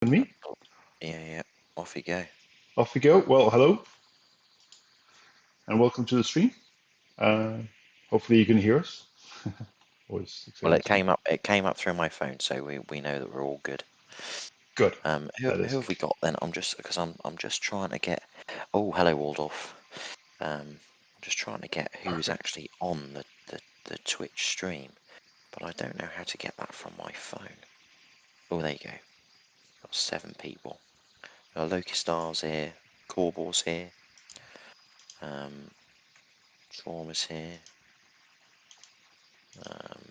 and me? Yeah. Off you go. Off we go. Well, hello and welcome to the stream. Uh, Hopefully you can hear us. Always Well, exciting it stuff. came up. It came up through my phone, so we know that we're all good. Good. Who That is who have we good. got then? I'm just trying to get. Oh, hello Waldorf. I'm just trying to get who's Okay. actually on the Twitch stream, but I don't know how to get that from my phone. Oh, there you go. Got 7 people. Loki Stars here. Corbor's here. Um, Trauma's here. Um,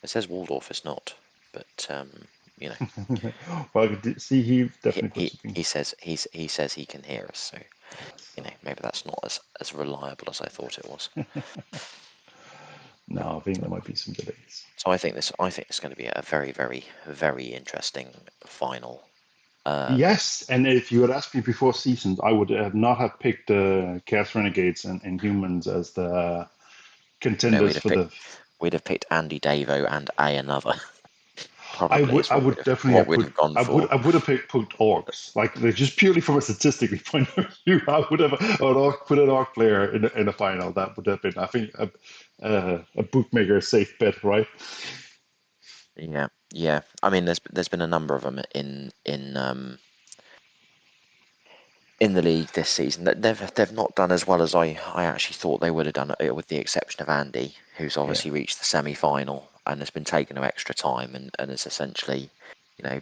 it says Waldorf is not, but you know. Well, I could see he he, definitely put he, something. he says he says he can hear us, so Yes. maybe that's not as reliable as I thought it was. No, I think there might be some delays. So I think it's going to be a very very very interesting final. Yes, and if you had asked me before seasons, I would have not have picked Chaos Renegades and Humans as the No, contenders for the. we'd have picked Andy Davo and a another I probably would is I would definitely what have we'd put have gone I for. would have put orcs like just purely from a statistically point of view. I would have put an orc player in a final. That would have been I think a bookmaker safe bet, right? Yeah. I mean, there's been a number of them in the league this season. They've not done as well as I actually thought they would have done, with the exception of Andy, who's Yeah, obviously reached the semi-final and has been taken no extra time and has essentially,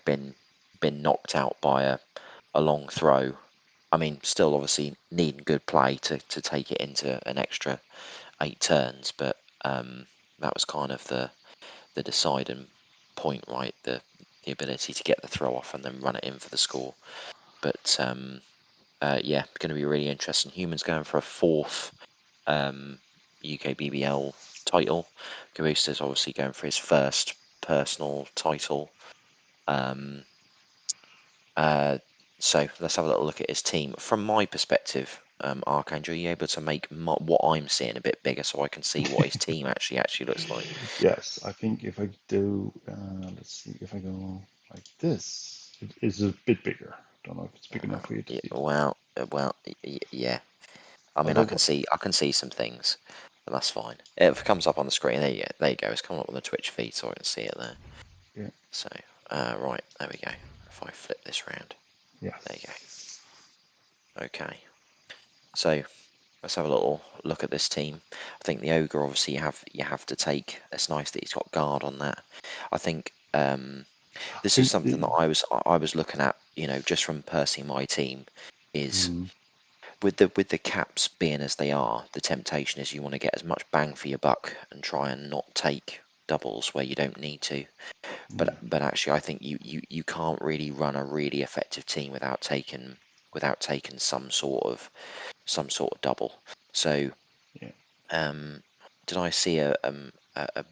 been knocked out by a long throw. I mean, still obviously needing good play to take it into an extra 8 turns, but that was kind of the deciding point, right? The ability to get the throw off and then run it in for the score. But yeah, going to be really interesting. Humans going for a 4th UKBBL title. Kubusta's obviously going for his first personal title. Um, uh, so let's have a little look at his team. From my perspective, Archangel, are you able to make what I'm seeing a bit bigger so I can see what his team actually looks like? yes. I think if I do, let's see, if I go like this, it is a bit bigger. Don't know if it's big enough for you to Yeah, see. yeah. I mean, Although, I can see some things, but that's fine. If it comes up on the screen, there you go. There you go. It's coming up on the Twitch feed, so I can see it there. yeah, So, right, there we go. If I flip this round, there you yes, go. Okay. So let's have a little look at this team. I think the ogre, obviously, you have to take. It's nice that he's got guard on that. I think I this is think something the that I was looking at. Just from Percy, my team is. mm, With the caps being as they are, the temptation is you want to get as much bang for your buck and try and not take doubles where you don't need to. But yeah, but actually, I think you can't really run a really effective team without taking some sort of double. So yeah, um, did I see a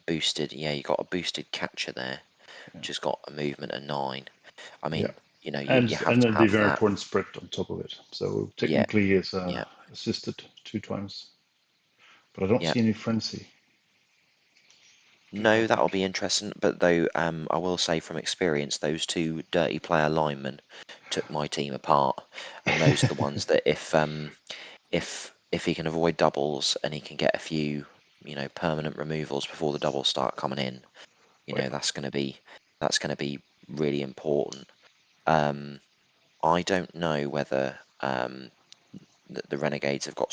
boosted? Yeah, you got a boosted catcher there, yeah, which has got a movement of 9. I yeah. mean, you have And to then the have very that. important spread on top of it. So Yeah, technically, it's yeah, assisted 2 times, but I don't yeah. see any frenzy. Get No, that that'll back. be interesting. But though, I will say from experience, those 2 dirty player linemen took my team apart, and those are the ones that if he can avoid doubles and he can get a few, permanent removals before the doubles start coming in, Oh, yeah. that's going to be really important. Um, I don't know whether the Renegades have got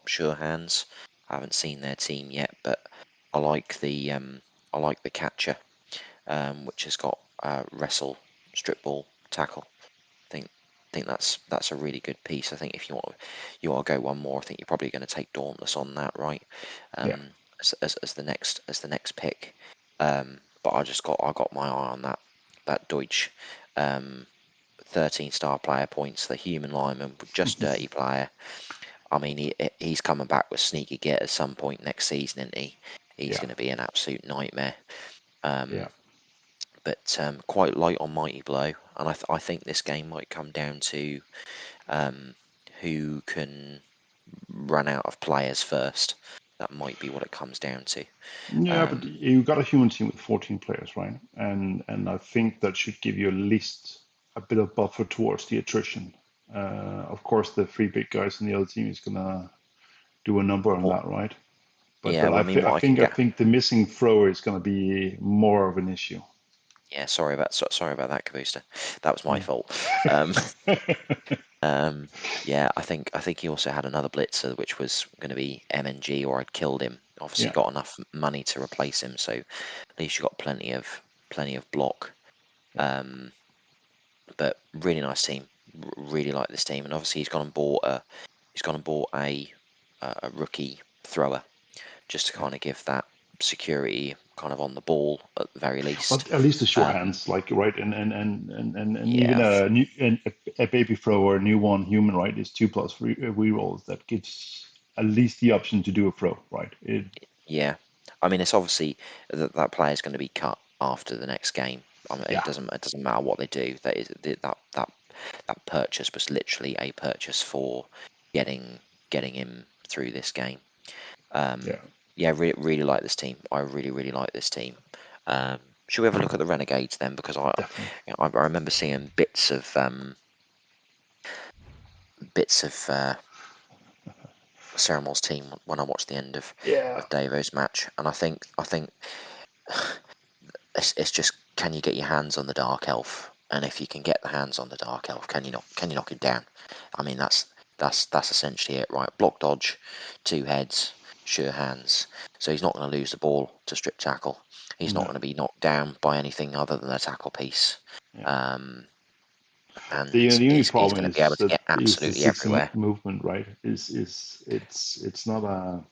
sure hands. I haven't seen their team yet, but I like the catcher, which has got wrestle, strip ball, tackle. I think that's a really good piece. I think if you want to go one more, I think you're probably going to take Dauntless on that, right? Yeah. As the next pick. But I got my eye on that Deutsch, 13-star player points. The human lineman, just dirty player. I mean, he's coming back with sneaky get at some point next season, isn't he? He's Yeah. going to be an absolute nightmare. Yeah. But quite light on Mighty Blow, and I think this game might come down to um, who can run out of players first. that might be what it comes down to. Yeah, but Um, you got a human team with 14 players, right? And I think that should give you at least a bit of buffer towards the attrition. Of course, the three big guys in the other team is gonna do a number on what? that, right? But Yeah, well, I mean, what I can I get. think the missing thrower is gonna be more of an issue. Yeah, sorry about that, Kubusta. That was my Yeah, fault. Um, um, yeah, I think he also had another blitzer, which was going to be MNG, or I'd killed him. Obviously, yeah, got enough money to replace him, so at least you got plenty of block. yeah, Um, but really nice team. Really like this team, and obviously he's gone and bought a rookie thrower just to yeah. kind of give that security kind of on the ball at the very least. But at least the sure Um, hands, like right, and even yeah, a baby thrower, a new one human, right, is 2+ re-rolls that gives at least the option to do a throw, right? yeah. I mean, it's obviously that player is going to be cut after the next game. I mean, Yeah, it doesn't matter what they do. That purchase was literally a purchase for getting getting him through this game. Um, yeah, yeah, really like this team. I really like this team. Um, should we have a look at the Renegades then? Because definitely. I remember seeing bits of Cerumol's team when I watched the end Yeah, of Davo's match, and I think it's just, can you get your hands on the Dark Elf? And if you can get the hands on the Dark Elf, can you knock him down? I mean, that's essentially it, right? Block dodge, two heads, sure hands. So he's not going to lose the ball to strip tackle. He's not no, going to be knocked down by anything other than a tackle piece. yeah. Um, The and only he's problem going to be able is to that get is the absolutely six everywhere. movement, right? Is it's not a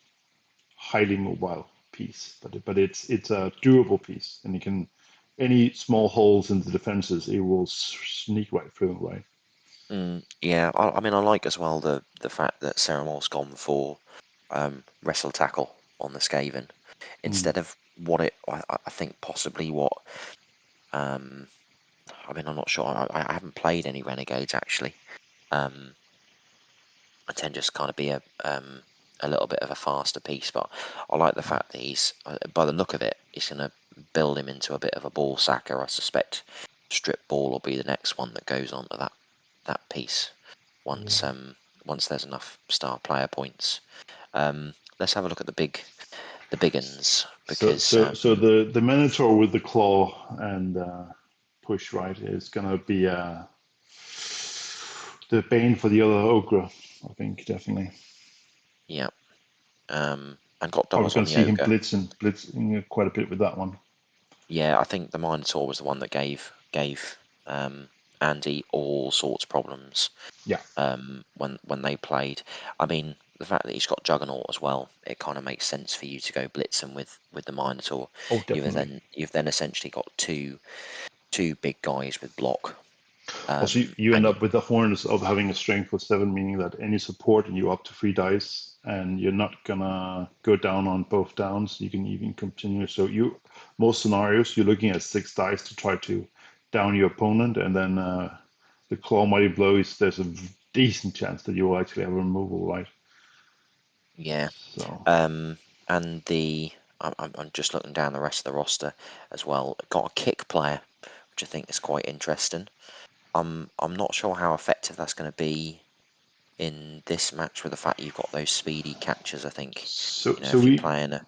highly mobile piece, but it's a durable piece, and you can any small holes in the defenses, it will sneak right through, right? Yeah, I mean, I like as well the fact that Ceramol's gone for wrestle tackle on the Skaven Mm. instead of what I think possibly what um, I mean, I'm not sure. I haven't played any Renegades actually. Um, I tend to just kind of be a little bit of a faster piece, but I like the fact that he's, by the look of it, he's going to build him into a bit of a ball sacker. I suspect strip ball will be the next one that goes on to that piece once Yeah. once there's enough star player points. Let's have a look at the big uns because So the Minotaur with the claw and push, right, is gonna be the bane for the other ogre. I think definitely. yeah, and got Probably doubles on gonna the see him ogre. blitzing quite a bit with that one. Yeah, I think the Minotaur was the one that gave um, Andy all sorts of problems Yeah. when they played. I mean, the fact that he's got Juggernaut as well, it kind of makes sense for you to go blitzing with the Minotaur. Oh, definitely. You've then essentially got two big guys with block, Also, you and end up with the horns of having a strength of 7, meaning that any support and you up to 3 dice, and you're not gonna go down on both downs. You can even continue. So most scenarios, you're looking at 6 dice to try to down your opponent, and then the claw mighty blows. There's a decent chance that you will actually have a removal, right? yeah, So um, and I'm just looking down the rest of the roster as well. Got a kick player, which I think is quite interesting. I'm not sure how effective that's going to be in this match with the fact you've got those speedy catches. I think, so so if you're we playing a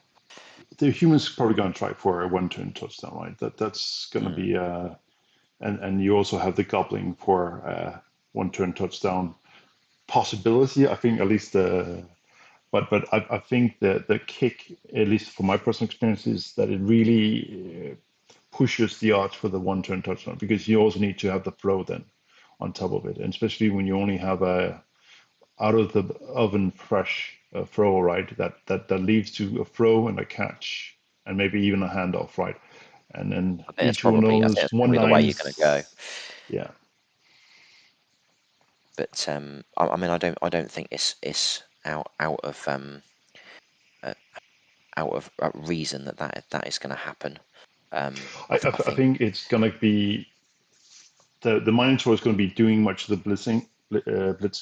the humans probably gonna try for a one-turn touchdown, right? That's gonna mm, be and you also have the gobbling for one-turn touchdown possibility. I think at least but I think the kick, at least from my personal experience, is that it really pushes the odds for the one-turn touchdown because you also need to have the throw then on top of it, and especially when you only have a out of the oven fresh throw, right? That leads to a throw and a catch and maybe even a handoff, right? And then each one of I think those that's one probably the way you're going to go. nines, yeah. But I mean, I don't think it's uh, out of reason that is going to happen. I I think think it's gonna be the Minotaur is going to be doing much of the blitzing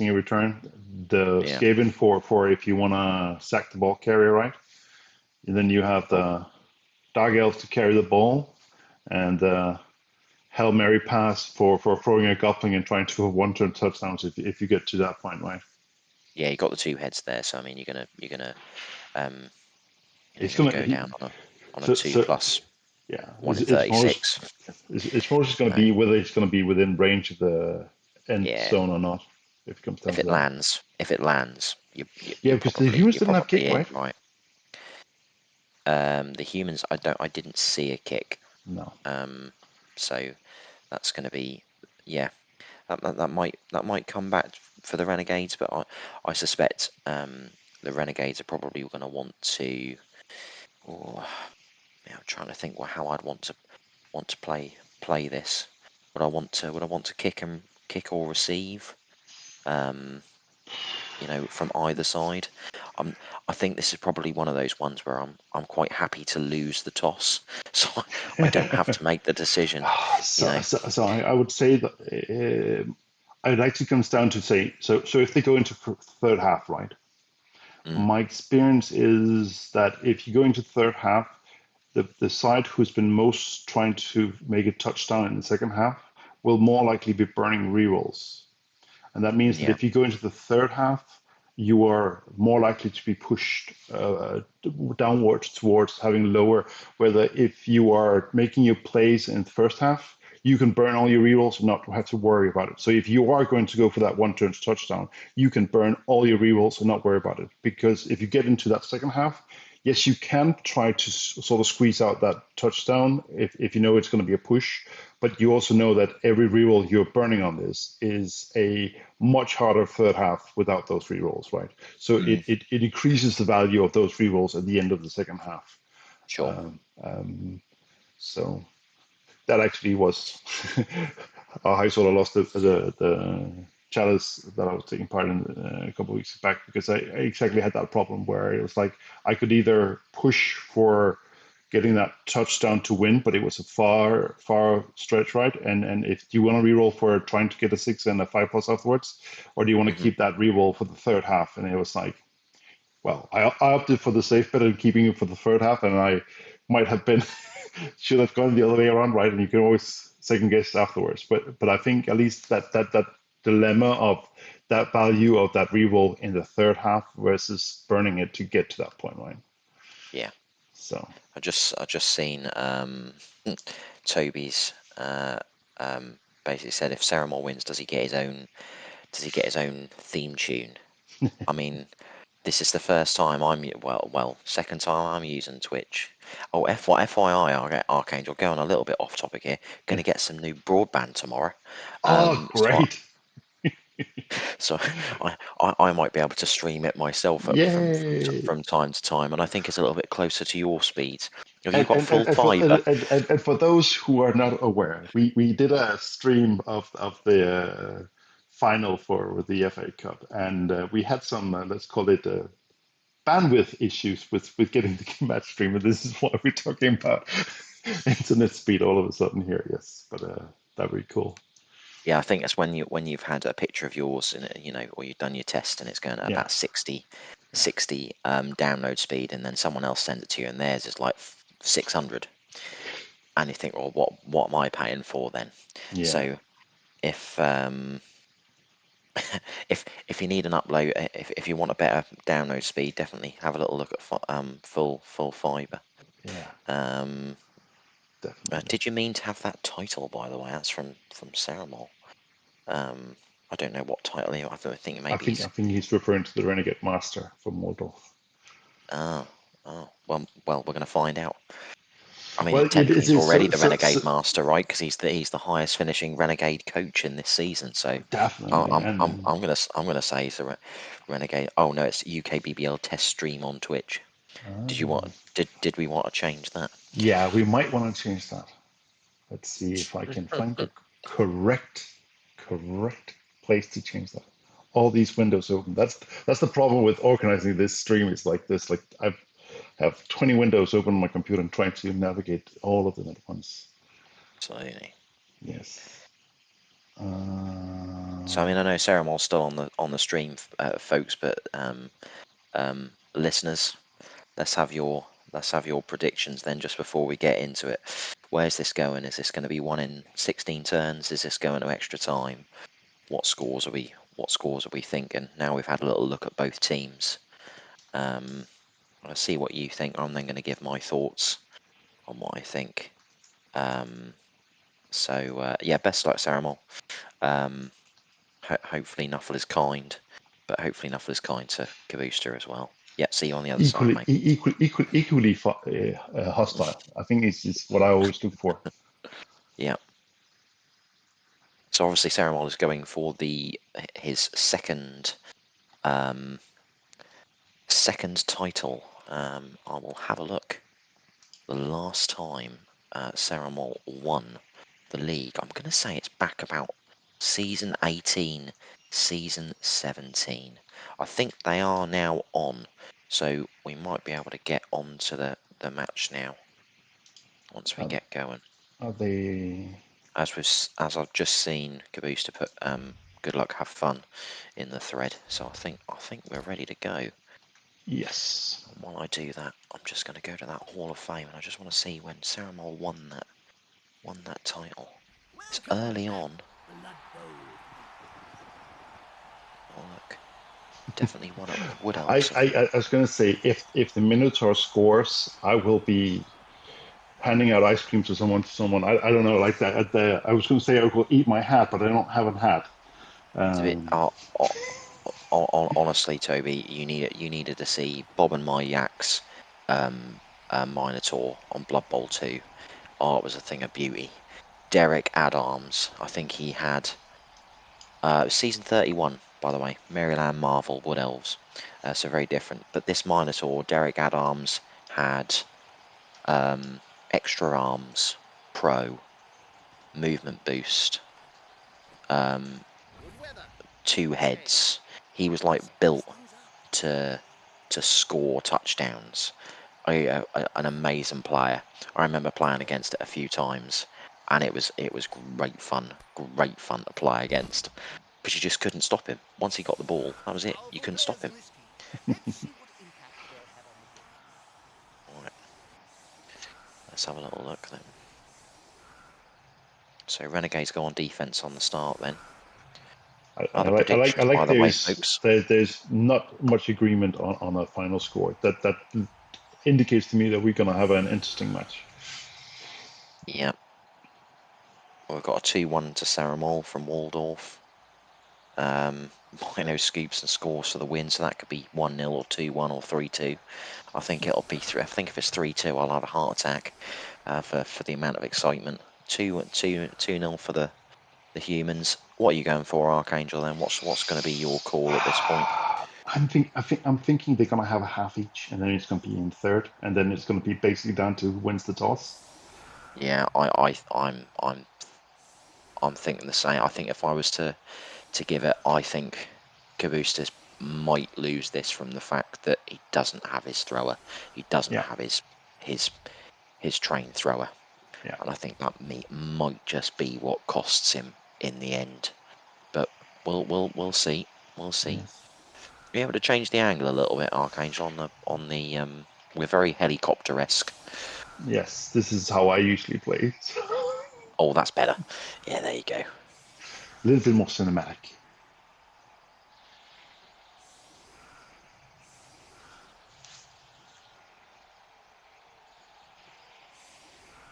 in return. The yeah, Skaven for if you want to sack the ball carrier, right? And then you have Oh, the Dark Elves to carry the ball, and Hail Mary pass for throwing a Gatling and trying to go one turn touchdowns if you get to that point, right? yeah, you got the two heads there, so I mean, um, It's you're gonna gonna go down on a so two so plus yeah. one in 36. It's more just gonna So be whether it's gonna be within range of the end yeah, zone or not. If it comes down to that. if it lands, Yeah, because the humans you're didn't have probably kick, in, right? right? The humans, I didn't see a kick. No. So that's going to be, yeah, that might come back for the Renegades, but I suspect the Renegades are probably going to want to. Oh, yeah, I'm trying to think how I'd want to play this. Would I want to kick or receive? Um, from either side. Um, I think this is probably one of those ones where I'm quite happy to lose the toss, so I don't have to make the decision. You know. So I would say that I'd like to comes down to say so if they go into third half, right? Mm, My experience is that if you go into third half, the side who's been most trying to make a touchdown in the second half will more likely be burning rerolls. And that means that yeah. if you go into the third half, you are more likely to be pushed downwards towards having lower. Whether if you are making your plays in the first half, you can burn all your rerolls and not have to worry about it. So if you are going to go for that one turn touchdown, you can burn all your rerolls and not worry about it. Because if you get into that second half, yes, you can try to sort of squeeze out that touchdown if you know it's going to be a push, but you also know that every reroll you're burning on this is a much harder third half without those rerolls, right? So Mm, it increases the value of those rerolls at the end of the second half. sure. So that actually was I sort of lost the chalice that I was taking part in a couple of weeks back because I exactly had that problem where it was like I could either push for getting that touchdown to win, but it was a far stretch, right? And if you want to reroll for trying to get a 6 and a 5+ afterwards, or do you want to Hmm. keep that reroll for the third half? And it was like, well, I opted for the safe bet and keeping it for the third half, and I might have been should have gone the other way around, right? And you can always second guess afterwards. But I think at least that dilemma of that value of that reroll in the third half versus burning it to get to that point, right? Yeah. So I just seen Toby's basically said if Cerumol wins, does he get his own theme tune? I mean, this is the first time second time I'm using Twitch. Oh, FYI, Archangel, going a little bit off topic here. Going yeah. to get some new broadband tomorrow. Oh, So great! so I might be able to stream it myself Yay! from time to time, and I think it's a little bit closer to your speeds. Have you And got and, full and, and, for, fiber? and for those who are not aware, we did a stream of the final for the FA Cup, and we had some let's call it bandwidth issues with getting the match stream, and this is why we're talking about internet speed all of a sudden here. Yes, but that'd be cool. Yeah, I think that's when you've had a picture of yours and or you've done your test and it's going at Yeah, about 60, yeah, 60 download speed, and then someone else sends it to you and theirs is like 600, and you think, well, what am I paying for then? yeah, So if if you need an upload, if you want a better download speed, definitely have a little look at full fiber. yeah, Um, definitely. did you mean to have that title, by the way? That's from Ceramol. Um, I don't know what title. I think maybe I he's. think he's referring to the Renegade Master from Mordor. Oh, well, we're going to find out. I mean, Well, technically, he's it's already the Renegade Master, right? Because he's the highest finishing Renegade coach in this season. So, definitely, and I'm gonna say he's a Renegade. Oh no, it's UKBBL test stream on Twitch. Did we want to change that? yeah, we might want to change that. Let's see if I can find the correct correct place to change that. All these windows open. That's the problem with organizing this stream. Is like this. Like I have 20 windows open on my computer and trying to navigate all of them at once. So, Yes. so I mean, I know Ceramol's still on the stream, folks, but listeners, let's have your let's have your predictions then, just before we get into it. Where's this going? Is this going to be 1 in 16 turns? Is this going to extra time? What scores are we thinking? Now we've had a little look at both teams. I'll see what you think. I'm then going to give my thoughts on what I think. Yeah, best luck, Cerumol. Hopefully Nuffle is kind, but hopefully Nuffle is kind to Kubusta as well. Yeah, see you on the other side, mate. Equally hostile. I think it's what I always look for. Yeah. So obviously Cerumol is going for his second title. I will have a look. The last time Cerumol won the league, I'm going to say it's back about season 18, season 17. I think they are now on, so we might be able to get on to the match now once we Are, get going. are they? As I've just seen Kubusta put good luck, have fun in the thread, so I think we're ready to go. Yes. And while I do that, I'm just going to go to that Hall of Fame, and I just want to see when Cerumol won that title. It's early on. Oh look, definitely won it with Wood Elves. I was going to say if the Minotaur scores, I will be handing out ice cream to someone. I don't know, like that. I was going to say I will eat my hat, but I don't have a hat. It's a bit. Honestly, Toby, you needed to see Bob and my Yaks Minotaur on Blood Bowl 2. Oh, it was a thing of beauty. Derek Adams, I think he had season 31, by the way, Maryland Marvel Wood Elves, so very different. But this Minotaur, Derek Adams, had extra arms, pro, movement boost, 2 heads. He was like built to score touchdowns. An amazing player. I remember playing against it a few times, and it was great fun to play against, because you just couldn't stop him. Once he got the ball, that was it. You couldn't stop him. All right, let's have a little look then. So Renegades go on defense on the start then. Other I predictions, by like the way, folks. there's not much agreement on a final score. That indicates to me that we're going to have an interesting match. Yeah, we've got a 2-1 to Cerumol from Waldorf. Mino scoops and scores for the win, so that could be 1-0 or 2-1 or 3-2. I think it'll be 3. I think if it's 3-2, I'll have a heart attack for the amount of excitement. 2-0 for the humans. What are you going for, Archangel? Then what's going to be your call at this point? I'm thinking they're going to have a half each, and then it's going to be in third, and then it's going to be basically down to who wins the toss. Yeah, I'm thinking the same. I think if I was to give it, I think Kabustas might lose this from the fact that he doesn't have his thrower. He doesn't Yeah, have his trained thrower. yeah, And I think that might just be what costs him in the end. But we'll see. We'll see. yes, Be able to change the angle a little bit, Archangel, on the we're very helicopter-esque. yes. This is how I usually play. Oh, that's better. Yeah, there you go. A little bit more cinematic.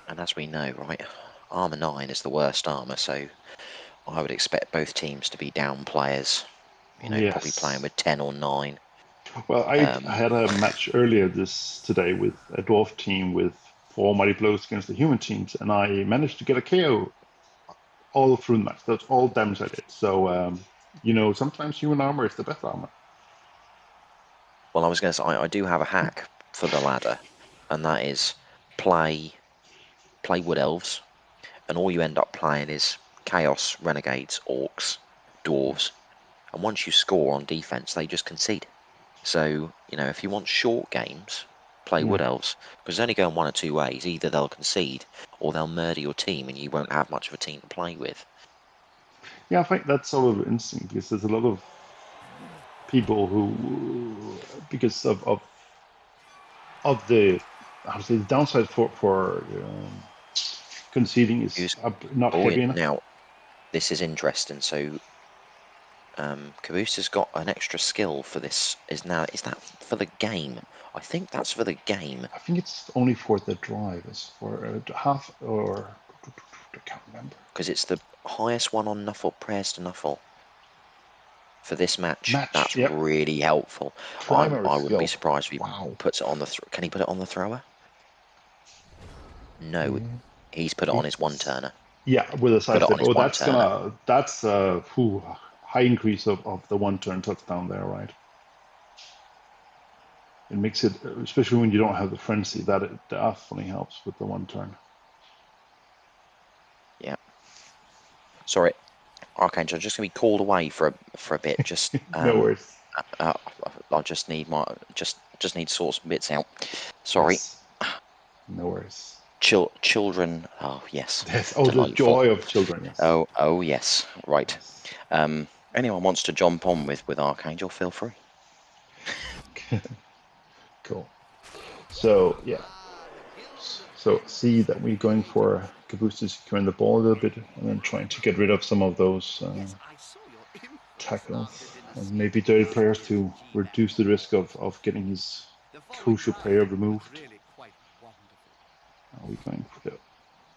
And as we know, right, armor 9 is the worst armor, so I would expect both teams to be down players. Probably playing Yes. with 10 or 9. Well, I Um, had a match earlier today with a dwarf team with 4 mighty blows against the human teams, and I managed to get a KO all through the match. That's all damage I did. So sometimes human armor is the best armor. well, I was going to say I do have a hack for the ladder, and that is play Wood Elves, and all you end up playing is Chaos, Renegades, Orcs, Yeah, Dwarves, and once you score on defense, they just concede. So, if you want short games, play yeah, Wood Elves, because it's only going one or two ways. Either they'll concede, or they'll murder your team, and you won't have much of a team to play with. yeah. I think that's sort of interesting because there's a lot of people who, because of the how to say, the downside for conceding is Who's not heavy enough. now? This is interesting. So Kubusta's got an extra skill for this. Is that for the game? I think that's for the game. I think it's only for the drive. It's for half or I can't remember. Because it's the highest one on Nuffle prayers to Nuffle for this match. Match. That's Yep. really helpful. Primary I wouldn't be skill. surprised if he Wow. puts it on the. Can he put it on the thrower? No, Yeah. he's put it on his one turner. Yeah, with a Put side it on step. his Oh, one turner. that's high increase of the one turn touchdown there, right? It makes it, especially when you don't have the frenzy, that it definitely helps with the one turn. Yeah. Sorry, Archangel, I'm just gonna be called away for a bit. Just No worries. I just need just need to sort some bits out. Sorry. Yes. No worries. Children. Oh yes, Yes. Oh, the delightful. joy of children. Yes. Oh yes. Right. Yes. Anyone wants to jump on with Archangel, feel free. Cool. So yeah. So see that we're going for Kubusta securing the ball a little bit and then trying to get rid of some of those tackles and maybe dirty players to reduce the risk of getting his crucial player removed. Are we going for the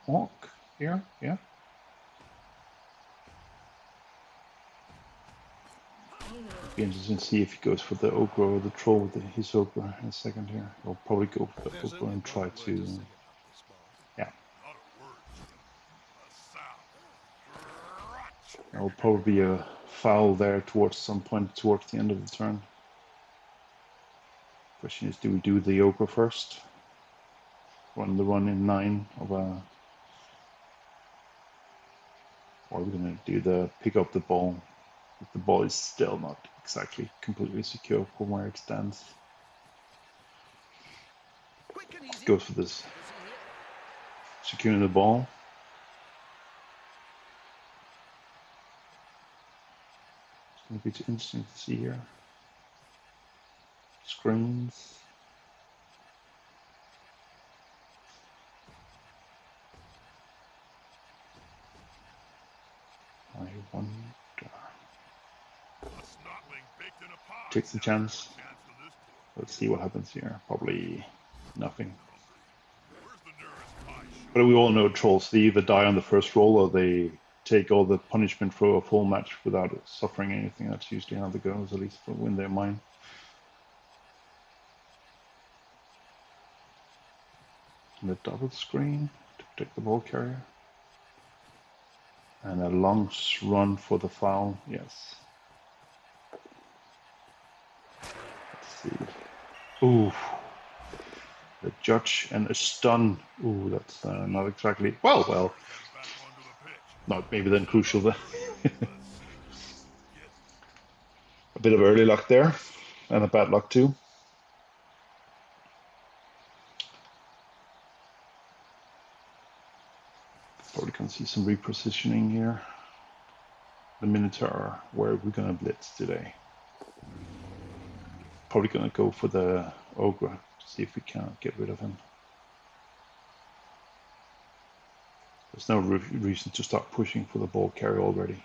walk here? Yeah. Be interesting to see if he goes for the ogre or the troll with his ogre in a second here. He'll probably go for the ogre and try to, yeah. There will probably be a foul there towards some point towards the end of the turn. Question is, do we do the ogre first? Run the run in 9 of a, or are we going to do the pick up the ball? If the ball is still not exactly completely secure from where it stands. Goes for this, securing the ball. It's going to be interesting to see here. Screens. I wonder. Takes the chance. Let's see what happens here. Probably nothing. But we all know trolls, they either die on the first roll or they take all the punishment for a full match without suffering anything. That's usually how it goes, at least in their mind. And a double screen to protect the ball carrier. And a long run for the foul, yes. Let's see. Ooh. The judge and a stun. Ooh, that's not exactly, well. Not maybe then crucial there. A bit of early luck there, and a bad luck too. Probably can see some repositioning here. The Minotaur, where are we gonna blitz today? Probably gonna go for the Ogre to see if we can get rid of him. There's no reason to start pushing for the ball carrier already.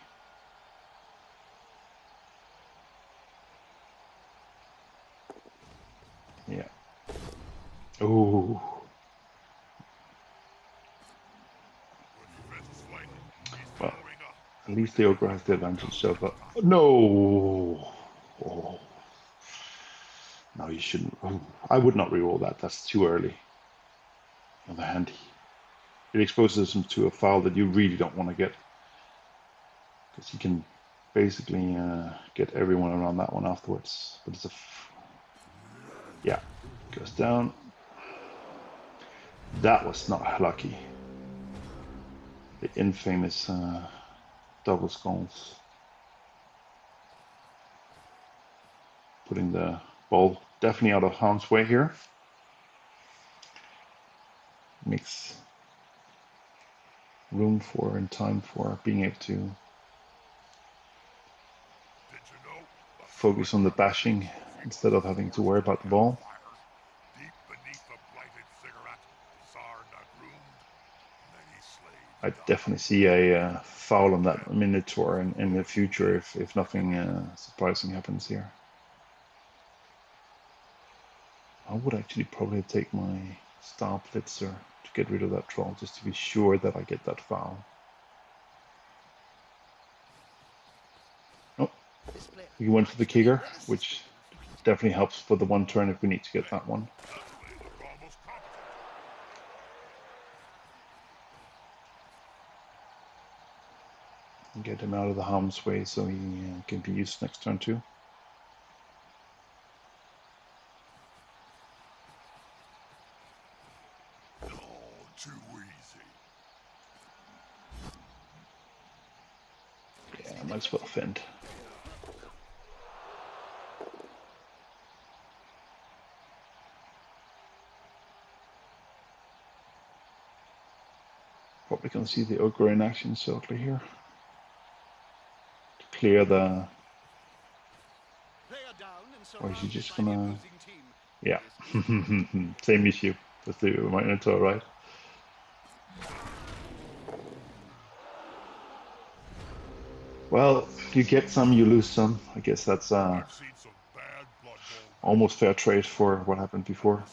Yeah. Ooh. Well, at least the Ogre has the advantage. So, but no. Oh. No, you shouldn't. Oh, I would not reroll that. That's too early. On the hand, it exposes him to a foul that you really don't want to get, because he can basically get everyone around that one afterwards. But it's yeah, goes down. That was not lucky. The infamous double skulls. Putting the ball definitely out of harm's way here. Makes room for and time for being able to focus on the bashing instead of having to worry about the ball. I definitely see a foul on that Minotaur in the future if nothing surprising happens here. I would actually probably take my Star Blitzer to get rid of that troll, just to be sure that I get that foul. Oh, we went for the kicker, which definitely helps for the one turn if we need to get that one. And get him out of the harm's way so he can be used next turn too. Yeah, I might as well fend. Probably gonna see the ogre in action shortly here to clear the. Or is he just gonna? Yeah, same issue with the Minotaur, right? Well, you get some, you lose some. I guess that's almost fair trade for what happened before.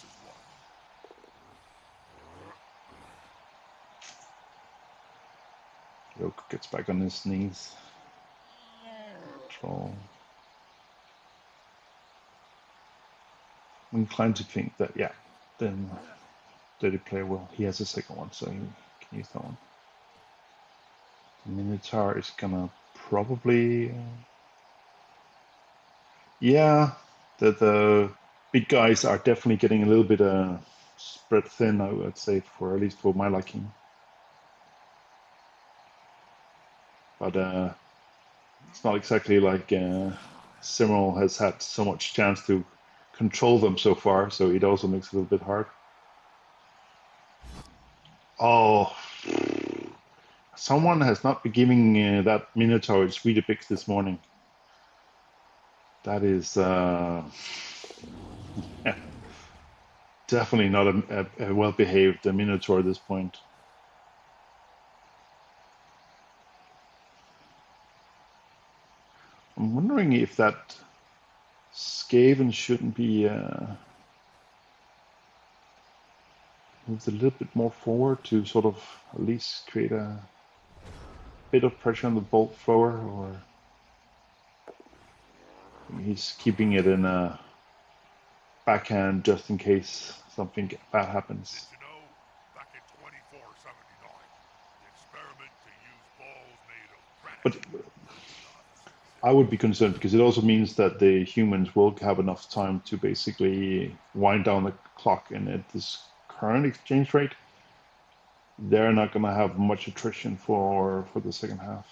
Yoke gets back on his knees. Troll. I'm inclined to think that, yeah, then Dirty Player will. He has a second one, so he can use that one. Minotaur is gonna probably. Yeah, the big guys are definitely getting a little bit spread thin, I would say, for at least for my liking. But it's not exactly like Cerumol has had so much chance to control them so far, so it also makes it a little bit hard. Oh, someone has not been giving that Minotaur its Weetabix this morning. That is definitely not a well-behaved Minotaur at this point. I'm wondering if that Skaven shouldn't be moved a little bit more forward to sort of at least create a bit of pressure on the bolt thrower, or he's keeping it in a backhand just in case something bad happens. But I would be concerned because it also means that the humans will have enough time to basically wind down the clock, and at this current exchange rate, they're not going to have much attrition for the second half.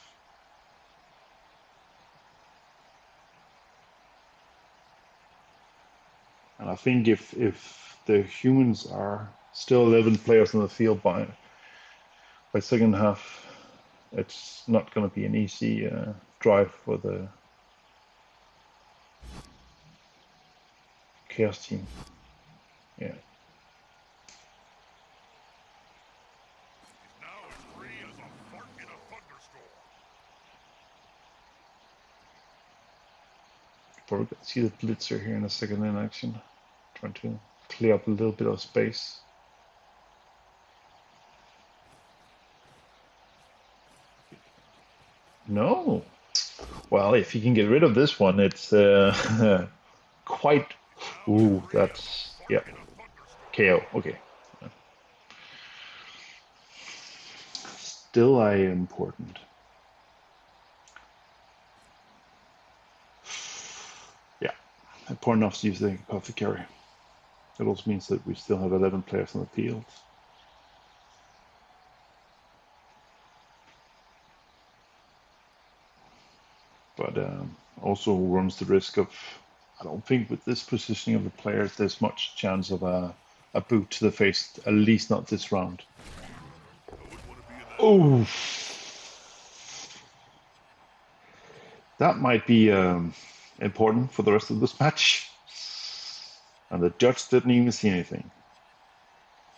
And I think if the humans are still 11 players on the field by second half, it's not going to be an easy drive for the Chaos team. Yeah. Probably gonna see the Blitzer here in a second in action, trying to clear up a little bit of space. No. Well, if you can get rid of this one, it's quite. Ooh, that's yeah. KO. Okay. Still, I important. Yeah, important enough to use the coffee carry. It also means that we still have 11 players on the field. But also runs the risk of. I don't think with this positioning of the players, there's much chance of a boot to the face. At least not this round. Oh, that might be important for the rest of this match. And the judge didn't even see anything.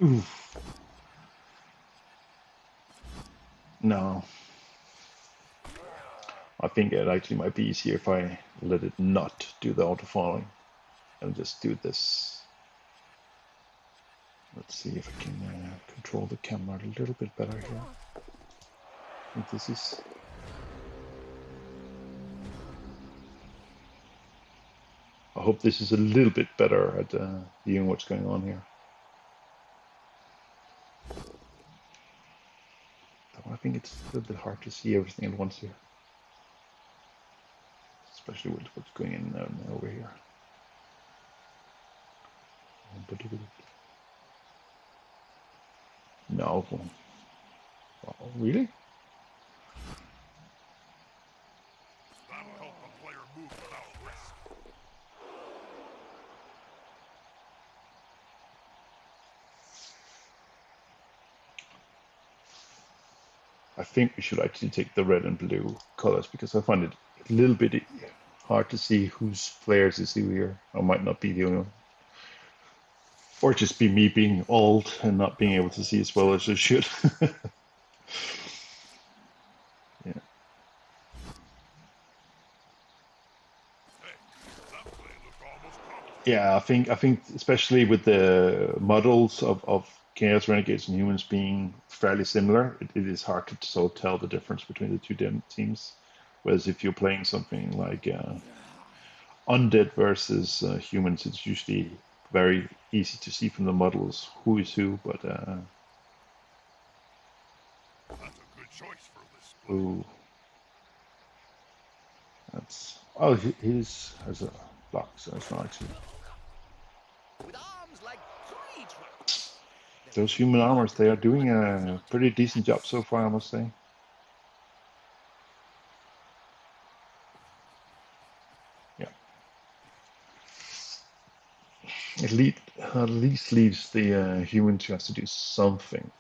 Oof. No, I think it actually might be easier if I let it not do the auto falling and just do this. Let's see if I can control the camera a little bit better here. I think this is. I hope this is a little bit better at viewing what's going on here. Though I think it's a little bit hard to see everything at once here, especially with what's going in over here. No, oh, really? That'll help the player move without risk. I think we should actually take the red and blue colors because I find it a little bit hard to see whose players is who here. I might not be the only one. Or just be me being old and not being able to see as well as I should. Yeah. Hey, that play looked almost competent. Yeah, I think especially with the models of Chaos Renegades and Humans being fairly similar, it is hard to sort of tell the difference between the two teams. Whereas if you're playing something like Undead versus Humans, it's usually very easy to see from the models who is who. But That's a good choice for this play. ooh, that's his has a block, so it's not actually. With arms like tree trunks. Those human armors, they are doing a pretty decent job so far, I must say. Yeah. At least leaves the human who has to do something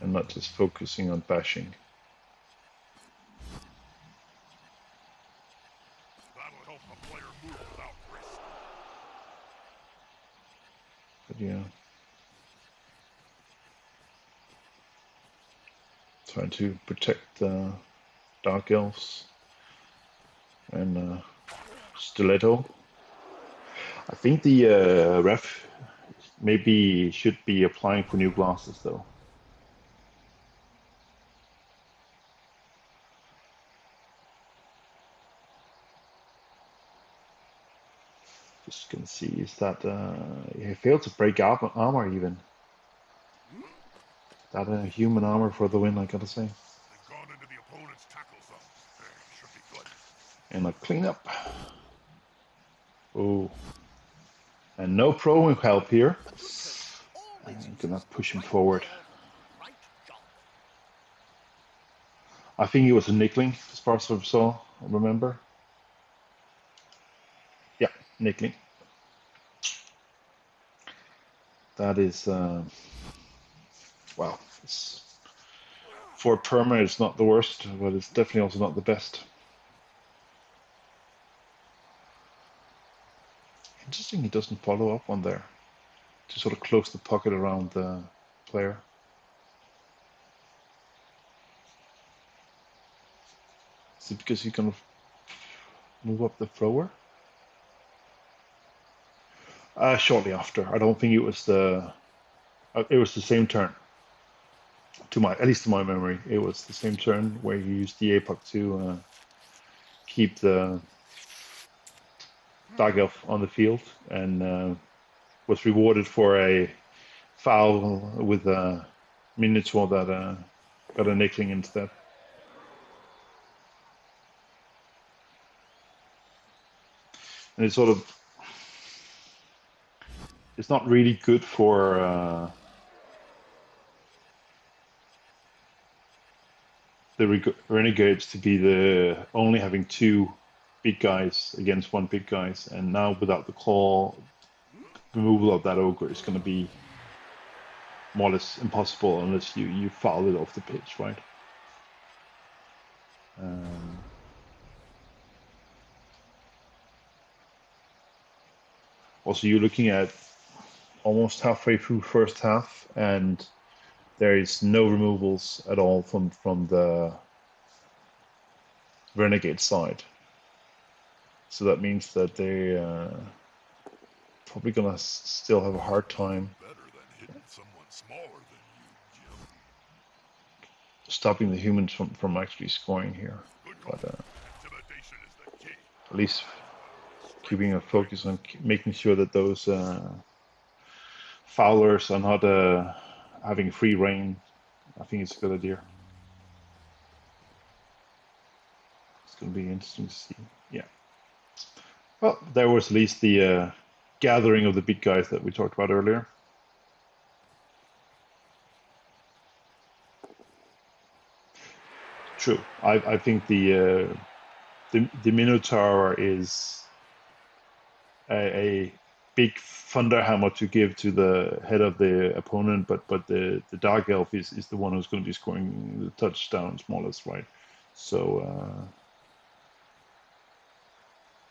and not just focusing on bashing. That'll help the player move without risk. But yeah. Trying to protect the Dark Elves and Stiletto. I think the ref maybe should be applying for new glasses though. Just gonna see, is that he failed to break armor even. That human armor for the win, I gotta say. They've gone into the opponent's tackle zone. Should be good. And a cleanup. Oh, and no pro help here. I'm gonna push him forward. Right job. I think he was a nickling, as far as I saw. Remember? Yeah, nickling. That is, well, for perma, it's not the worst, but it's definitely also not the best. Interesting, he doesn't follow up on there to sort of close the pocket around the player. Is it because he's gonna move up the thrower? Shortly after. I don't think it was the. It was the same turn. At least to my memory, it was the same turn where he used the APOC to keep the Dark Elf on the field and was rewarded for a foul with a Minotaur that got a nickling instead. And it's sort of, it's not really good for the Renegades to be the only having two big guys against one big guys, and now without the claw, removal of that ogre is going to be more or less impossible unless you foul it off the pitch, right? Also, you're looking at almost halfway through first half, and there is no removals at all from the renegade side. So that means that they probably gonna still have a hard time Better than hitting someone smaller than you, Jim. stopping the humans from actually scoring here. Good call. But Intimidation is the key. at least keeping a focus on making sure that those foulers are not having free reign. I think it's a good idea. It's going to be interesting to see. Yeah. Well, there was at least the gathering of the big guys that we talked about earlier. True. I think the Minotaur is a big thunderhammer to give to the head of the opponent, but the Dark Elf is the one who's going to be scoring the touchdowns more or less, right? So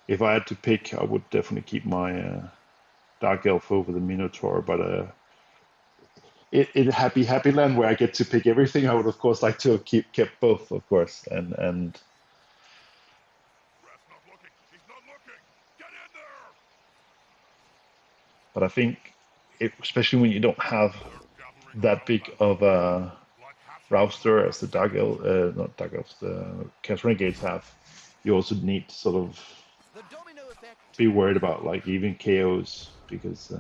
if I had to pick, I would definitely keep my Dark Elf over the Minotaur, but in Happy Land where I get to pick everything, I would of course like to have kept both, of course, and Ref's not looking. He's not looking. Get in there. but I think especially when you don't have They're gathering that around big that of a like half Rouster as the Dark Elf, not Dark Elves, the Chaos Renegades have, you also need to sort of The domino effect. be worried about like even KOs because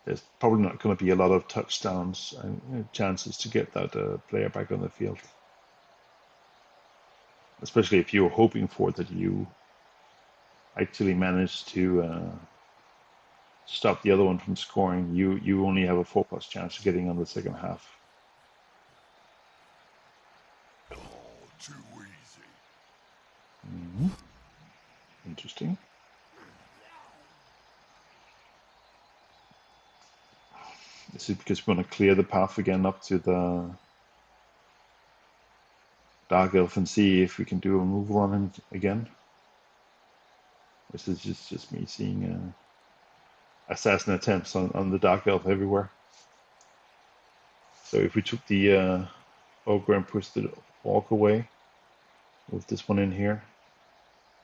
there's probably not going to be a lot of touchdowns and chances to get that player back on the field. Especially if you're hoping for that you actually manage to stop the other one from scoring, you only have a 4+ chance of getting on the second half. Oh, too easy. Mm-hmm. Interesting. This is because we want to clear the path again up to the Dark Elf and see if we can do a removal on him again. This is just me seeing assassin attempts on the Dark Elf everywhere. So if we took the Ogre and pushed the Orc away with this one in here,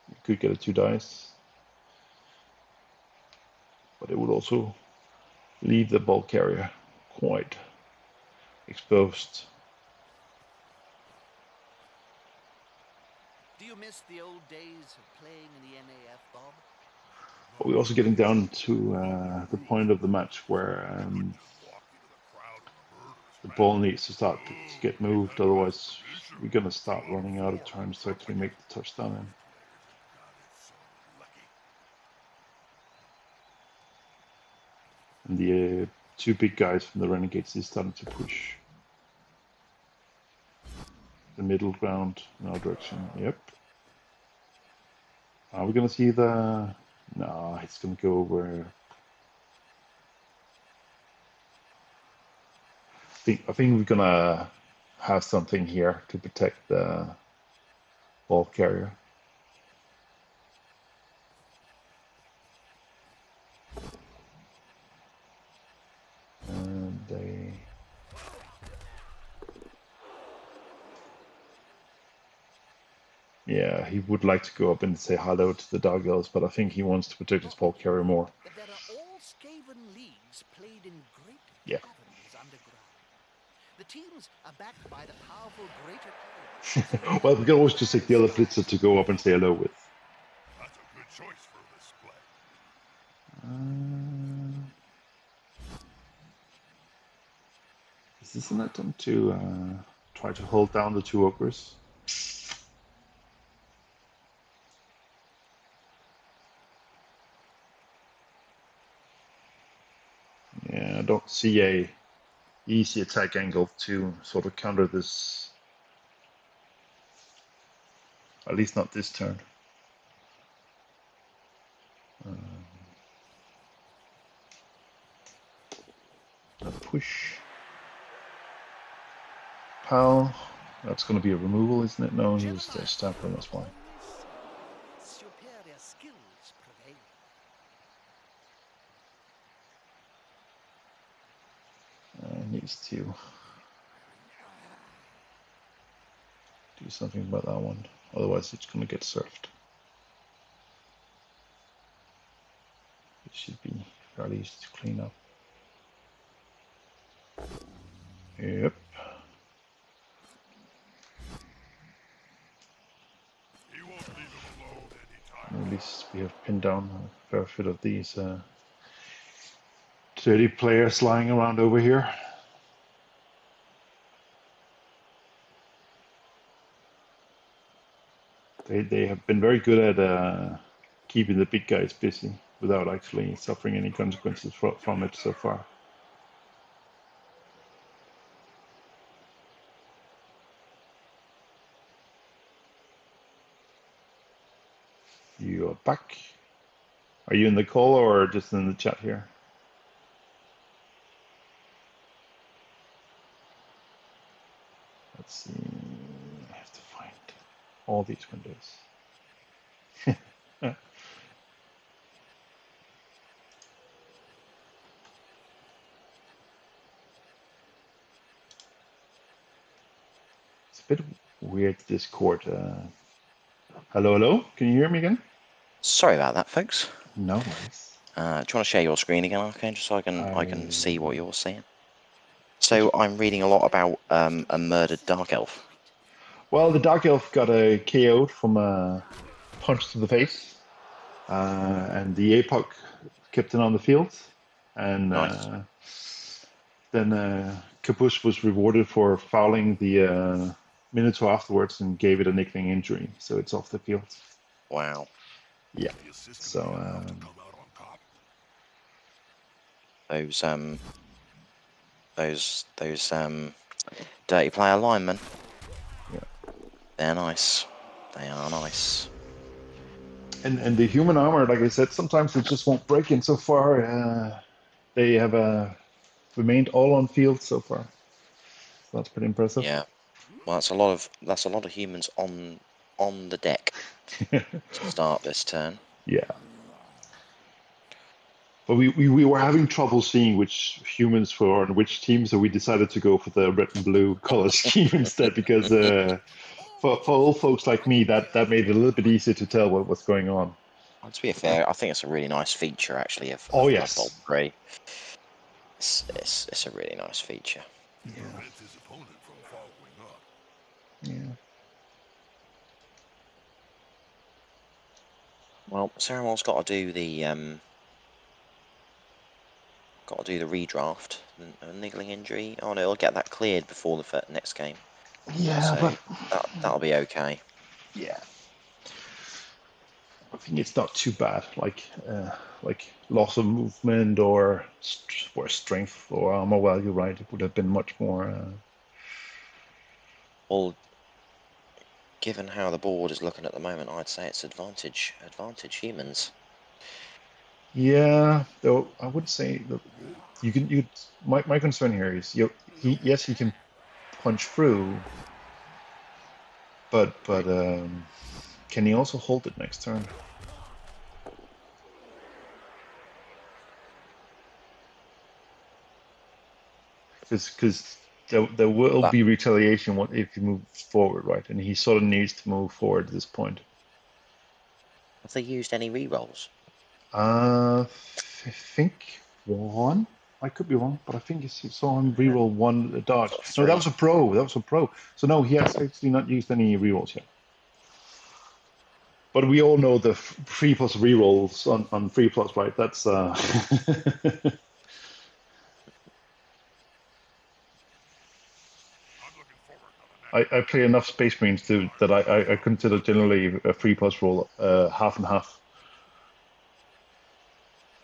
you could get a 2 dice. But it would also leave the Ball Carrier quite exposed. Do you miss the old days of playing in the NAF, Bob? But we're also getting down to the point of the match where Walked into the crowd and murders, the man. ball needs to start to get moved, otherwise we're going to start running out of turns to actually make the touchdown in. God, it's so lucky. And the 2 big guys from the Renegades is starting to push the middle ground in our direction. Yep. Are we going to see the... No, it's going to go over... I think we're going to have something here to protect the ball carrier. And they... Yeah, he would like to go up and say hello to the Dark Elves, but I think he wants to protect his ball carrier more. That there are all Skaven leagues played in great Yeah. caverns underground. The teams are backed by the powerful greater powers. Well, we can always just take the other Flitzer to go up and say hello with. That's a good choice for this play. Is this an attempt to try to hold down the 2 ogres? Yeah, I don't see a easy attack angle to sort of counter this. At least not this turn. A push. Pal. That's going to be a removal, isn't it? No, he was there stamping, that's why. Superior skills prevail. needs to do something about that one. Otherwise, it's going to get surfed. It should be fairly easy to clean up. Yep. He won't leave him alone anytime. And at least we have pinned down a fair bit of these dirty players lying around over here. They have been very good at keeping the big guys busy without actually suffering any consequences from it so far. You are back. Are you in the call or just in the chat here? Let's see. I have to find all these windows. It's a bit weird, Discord. Hello, hello. Can you hear me again? Sorry about that, folks. No worries. Do you want to share your screen again, Arcane, just so I can see what you're seeing? So I'm reading a lot about a murdered Dark Elf. Well, the Dark Elf got a KO from a punch to the face, and the APOC kept it on the field, and Nice. then Kubusta was rewarded for fouling the Minotaur afterwards and gave it a niggling injury, so it's off the field. Wow. Yeah. The assist So will be enough to come out on top. Those dirty player linemen. yeah. They're nice. They are nice. And the human armor, like I said, sometimes it just won't break. And so far, they have remained all on field so far. So that's pretty impressive. Yeah. Well, that's a lot of humans on the deck to start this turn. Yeah. But we were having trouble seeing which humans were on which team, so we decided to go for the red and blue color scheme instead, because for old folks like me, that made it a little bit easier to tell what was going on. To be fair, I think it's a really nice feature actually of Oh, Blood yes. Bowl 3. It's a really nice feature. Yeah. Prevent his opponent from following up. Yeah. Well, Cerumol's got to do the redraft. A niggling injury. Oh no, he'll get that cleared before the next game. Yeah, So but that'll be okay. yeah, I think it's not too bad. Like loss of movement or strength or armor value, right? It would have been much more. Well, given how the board is looking at the moment, I'd say it's advantage humans. Yeah, though I would say that you. My concern here is he can punch through, but can he also hold it next turn? Because there will be retaliation if he moves forward, right? And he sort of needs to move forward at this point. Have they used any rerolls? I think one. I could be wrong, but I think you saw him reroll one dodge. No, that was a pro. That was a pro. So no, he has actually not used any rerolls yet. But we all know the 3+ rerolls on 3+, right? That's I play enough Space Marines that I consider generally a 3+ roll half and half.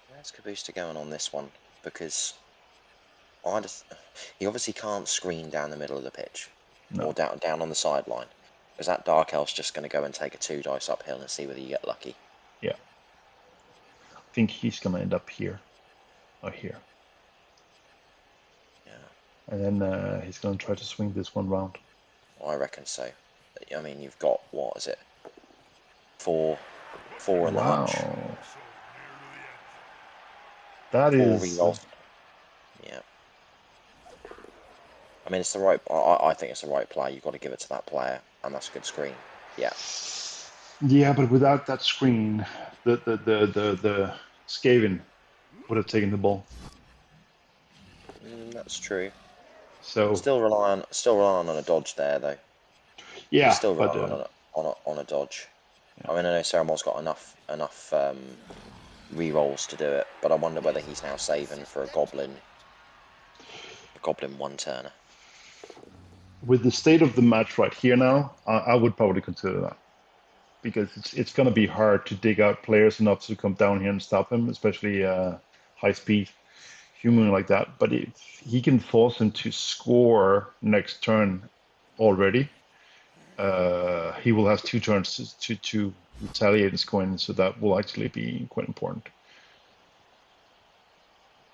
Where's Kubusta going on this one? Because he obviously can't screen down the middle of the pitch, No. or down on the sideline, because that Dark Elf's just going to go and take a 2 dice uphill and see whether you get lucky. Yeah. I think he's going to end up here or here. Yeah. And then he's going to try to swing this one round. Well, I reckon so. I mean, you've got, what is it? 4 in the hutch. That 4 is. rerolls. Yeah. I mean, it's the right. I think it's the right play. You've got to give it to that player, and that's a good screen. Yeah. Yeah, but without that screen, the Skaven would have taken the ball. That's true. So Still relying on a dodge there, though. You're yeah, still but relying on a dodge. yeah. I mean, I know Cerumol's got enough re-rolls to do it, but I wonder whether he's now saving for a goblin one-turner. With the state of the match right here now, I would probably consider that because it's going to be hard to dig out players enough to come down here and stop him, especially high speed human like that. But if he can force him to score next turn already, he will have 2 turns to retaliate and score in, so that will actually be quite important.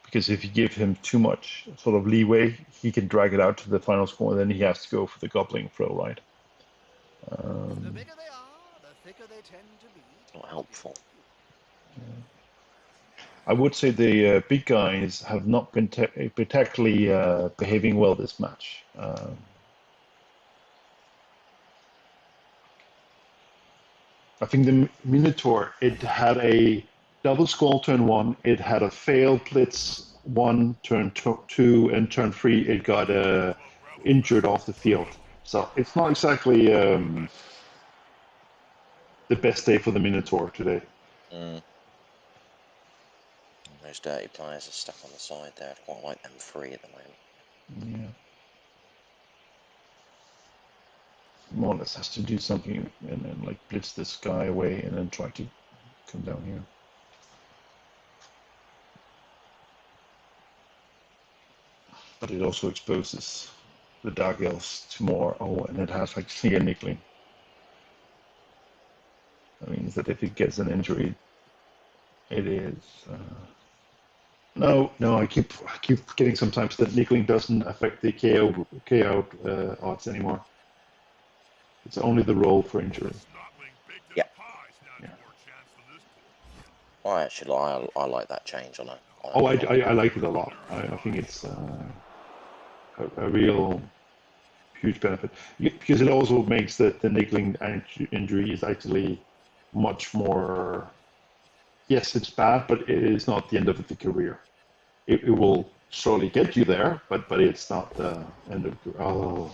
Because if you give him too much sort of leeway, he can drag it out to the final score, and then he has to go for the gobbling throw, right? The bigger they are, the thicker they tend to be. Not helpful. I would say the big guys have not been particularly behaving well this match. I think the Minotaur, it had a double skull turn 1, it had a failed blitz 1, turn 2, and turn 3 it got injured off the field. So it's not exactly the best day for the Minotaur today. Those dirty players are stuck on the side there. I'd quite like them free at the moment. Yeah. More or less has to do something and then like blitz this guy away and then try to come down here. But it also exposes the Dark Elves to more. Oh, and it has like Sneer Nickling. That means that if it gets an injury, it is. No, I keep getting sometimes that Nickling doesn't affect the KO odds anymore. It's only the roll for injury. Yeah. Yeah. I actually I like that change on a. Oh, I like it a lot. I think it's a real huge benefit because it also makes the niggling injury is actually much more. Yes, it's bad, but it is not the end of the career. It will surely get you there, but it's not the end of the. Oh,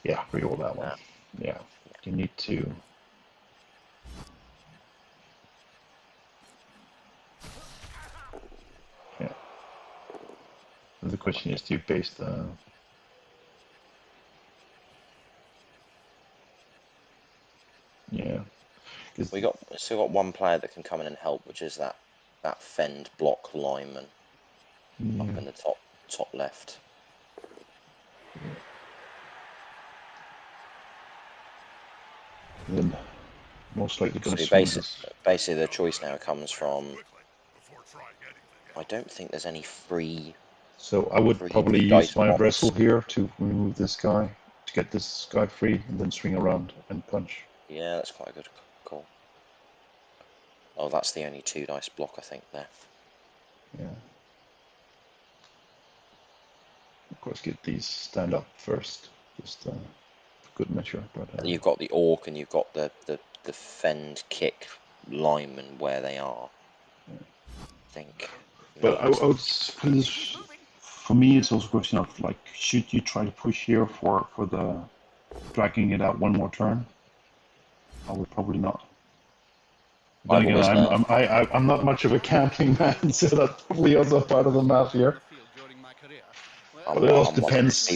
yeah, reroll that one. Yeah, you need to. Yeah. And the question is, do you base the? Yeah. We still got one player that can come in and help, which is that fend block lineman up in the top left. Then most likely going to So swing this. basically, the choice now comes from. I don't think there's any free. So I would probably use dice my blocks. wrestle here to remove this guy, to get this guy free, and then swing around and punch. Yeah, that's quite a good call. Oh, that's the only 2 dice block I think there. Yeah. Of course, get these stand up first, just good measure. But You've got the orc and you've got the fend kick lineman where they are. Yeah. I think. But I would put this. For me, it's also a question of like, should you try to push here for the dragging it out one more turn? I would probably not. Then again, I'm not much of a camping man, so that's probably also part of the math here. But it also depends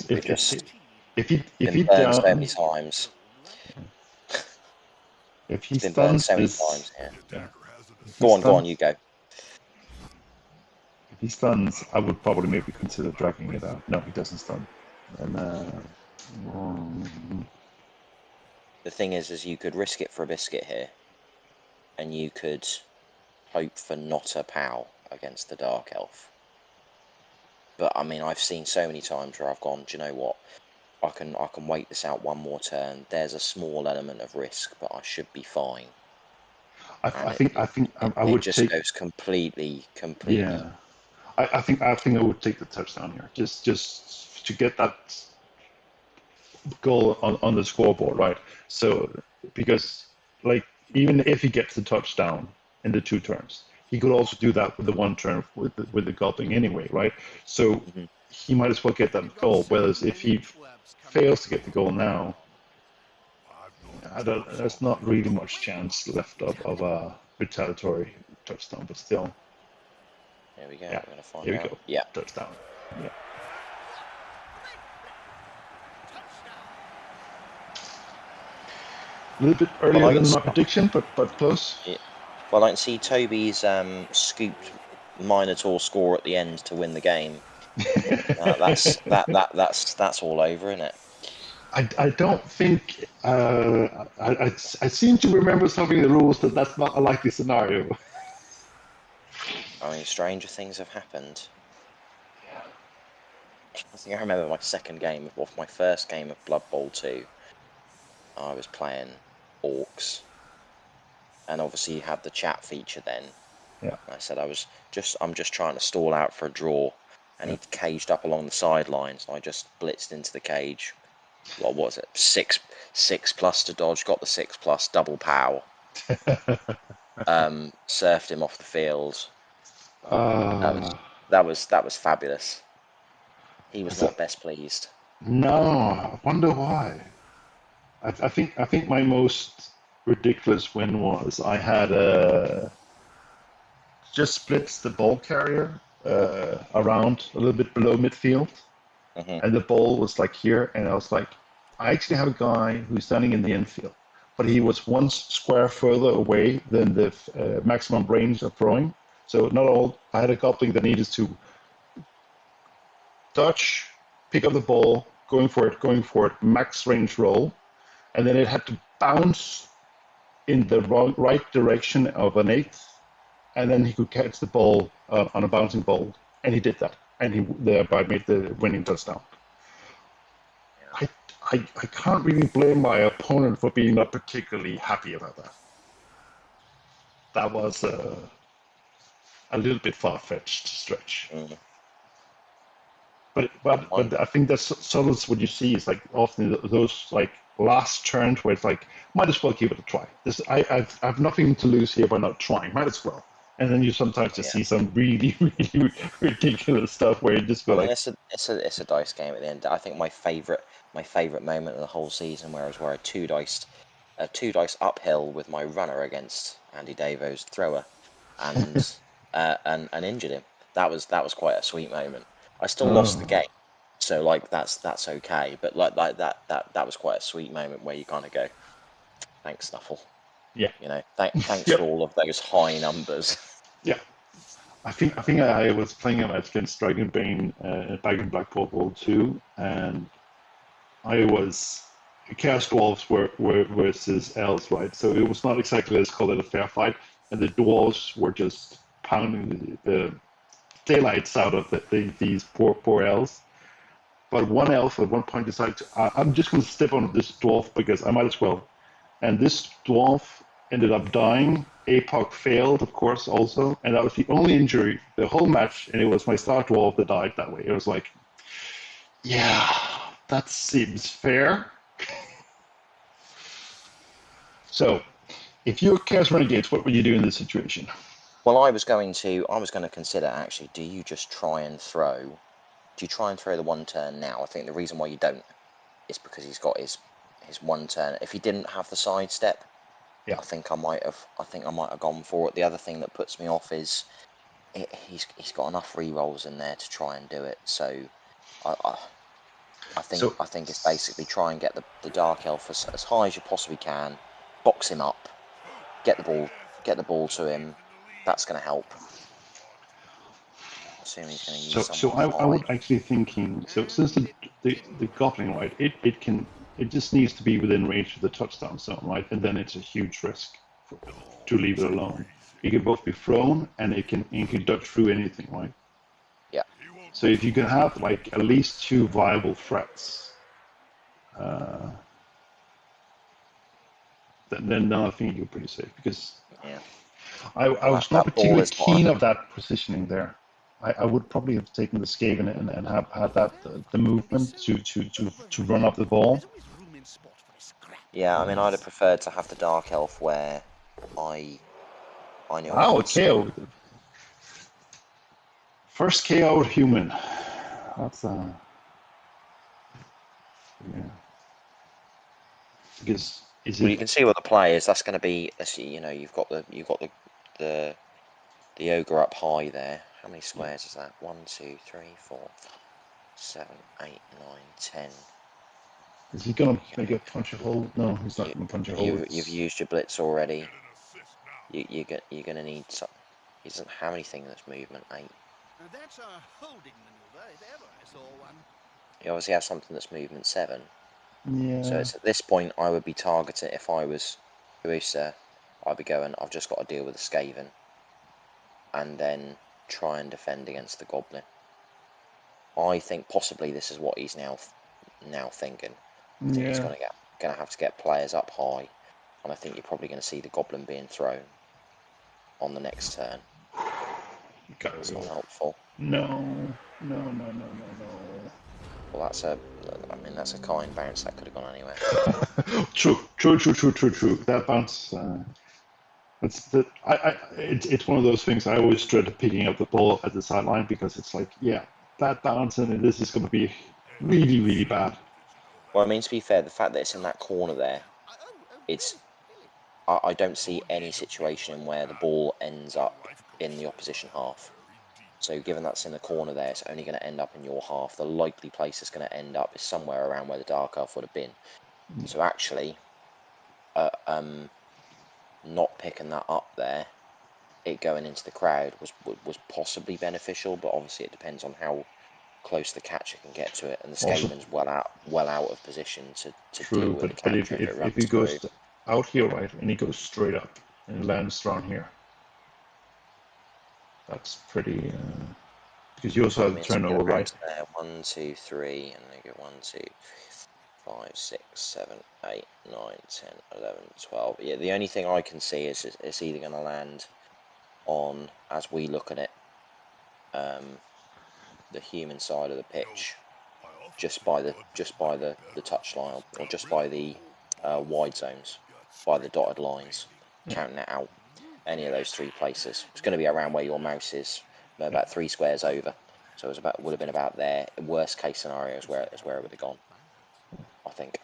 if he burned so down many times. if he It's been burned stuns so many this. times. Yeah. Go on, you go. If he stuns, I would probably maybe consider dragging it out. No, he doesn't stun. And The thing is you could risk it for a biscuit here, and you could hope for not a POW against the Dark Elf. But I mean, I've seen so many times where I've gone, do you know what? I can wait this out one more turn. There's a small element of risk, but I should be fine. I think I would just take. goes completely. Yeah, I think I would take the touchdown here. Just to get that goal on the scoreboard, right? So because like even if he gets the touchdown in the 2 turns, he could also do that with the 1 turn with the gobbling anyway, right? So Mhm. he might as well get that goal. Whereas if he fails to get the goal now, there's not really much chance left of a retaliatory touchdown. But still, Here we go. yeah, We're gonna find here we out. go, Yeah. touchdown. Yeah. A little bit Well, earlier I can. than my prediction, but close. Yeah. Well, I can see Toby's scooped Minotaur score at the end to win the game. That's all over, isn't it? I don't think I seem to remember something in the rules that that's not a likely scenario. I mean, stranger things have happened. I think I remember my first game of Blood Bowl 2. I was playing Orcs, and obviously you had the chat feature then. Yeah, I said I'm just trying to stall out for a draw, and yeah. he'd caged up along the sidelines. I just blitzed into the cage. What was it? 6+ to dodge. Got the 6+, double pow. Surfed him off the field. That was uh, that was fabulous. He was so, not best pleased. no, I wonder why. I think my most ridiculous win was I had just splits the ball carrier around a little bit below midfield, Hmm. and the ball was like here, and I was like, I actually have a guy who's standing in the infield, but he was 1 square further away than the maximum range of throwing. So not all. I had a goblin that needed to dodge, pick up the ball, going for it, max range roll, and then it had to bounce in the right direction of an eighth, and then he could catch the ball on a bouncing ball, and he did that, and he thereby made the winning touchdown. I, I can't really blame my opponent for being not particularly happy about that. That was a little bit far-fetched stretch. Mm. But I think that's sort of what you see is like often those like last turns where it's like might as well give it a try. I've nothing to lose here by not trying. Might as well. And then you sometimes just Yeah. see some really really ridiculous stuff where you just go I mean, like, it's a dice game at the end. I think my favourite moment of the whole season where I two dice uphill with my runner against Andy Davo's thrower, and and injured him. That was quite a sweet moment. I still lost the oh game, so like that's okay. But like that was quite a sweet moment where you kind of go, thanks, Snuffle. yeah, You know, thanks for yep, all of those high numbers. yeah. I think I was playing a match against Dragonbane back in Black Portal 2, and I was Chaos Dwarves were versus elves, right? So it was not exactly, let's call it a fair fight, and the dwarves were just pounding the daylights out of these poor elves. But one elf at one point decided, I'm just going to step on this dwarf because I might as well. And this dwarf ended up dying. APOC failed, of course, also, and that was the only injury the whole match. And it was my star dwarf that died that way. It was like, yeah, that seems fair. So, if you're Chaos Renegades, what would you do in this situation? Well, I was going to consider actually. Do you try and throw the 1 turn now? I think the reason why you don't is because he's got his 1 turn. If he didn't have the sidestep, Yeah. I think I might have gone for it. The other thing that puts me off is he's got enough re-rolls in there to try and do it. So I I, So, I think it's basically try and get the Dark Elf as high as you possibly can, box him up, get the ball to him. That's going to help. Assuming he's going to use so someone I high. would actually thinking. So since the goblin, right, it just needs to be within range of the touchdown zone, right, and then it's a huge risk to leave it alone. It can both be thrown and it can duck through anything, right? Yeah. So if you can have like at least 2 viable threats, uh, then I think you're pretty safe because Yeah. I Well, was not that ball particularly is not. keen of that positioning there. I would probably have taken the Skaven and have had that the movement to run up the ball. There's always room in sport for a scrap. Yeah, I mean, I'd have preferred to have the Dark Elf where I knew I Wow, could KO. First KO'd human. That's yeah. Because is Well, it? you can see what the play is. That's going to be, you know, you've got the ogre up high there. How many squares is that? 1, 2, 3, 4, 5, 7, 8, 9, 10. Is he gonna make a punch a hole? No, he's not gonna punch a hole. You've used your blitz already. Get an assist now. You're going to need some. He doesn't have anything that's movement 8. Now that's a holding maneuver, if ever I saw one. He obviously has something that's movement 7. Yeah. So it's at this point I would be targeting, if I was Kubusta, I'd be going, I've just got to deal with the Skaven and then try and defend against the Goblin. I think possibly this is what he's now thinking. I think he's Yeah. gonna have to get players up high, and I think you're probably going to see the Goblin being thrown on the next turn. It's not helpful. No. Well, that's a kind bounce that could have gone anywhere. True. That bounce. It's one of those things I always dread picking up the ball at the sideline because it's like, yeah, that bounce and this is going to be really, really bad. Well, I mean, to be fair, the fact that it's in that corner there, it's I don't see any situation in where the ball ends up in the opposition half. So given that's in the corner there, it's only going to end up in your half. The likely place it's going to end up is somewhere around where the Dark Elf would have been. So actually, not picking that up there, it going into the crowd was possibly beneficial, but obviously it depends on how close the catcher can get to it, and the Skaven's well out of position to deal True, with the but catcher if it if runs he through. goes out here, right, and he goes straight up and lands strong here, that's pretty. Because you also I have mean, the so get turnover, a right? bounce there. 1, 2, 3, and they go 1, 2, 5, 6, 7, 8, 9, 10, 11, 12. Yeah, the only thing I can see is it's either going to land on, as we look at it, the human side of the pitch, just by the touchline, or just by the wide zones, by the dotted lines, counting it out. Any of those 3 places. It's going to be around where your mouse is, about 3 squares over. So it would have been about there. Worst case scenario is where it would have gone, I think.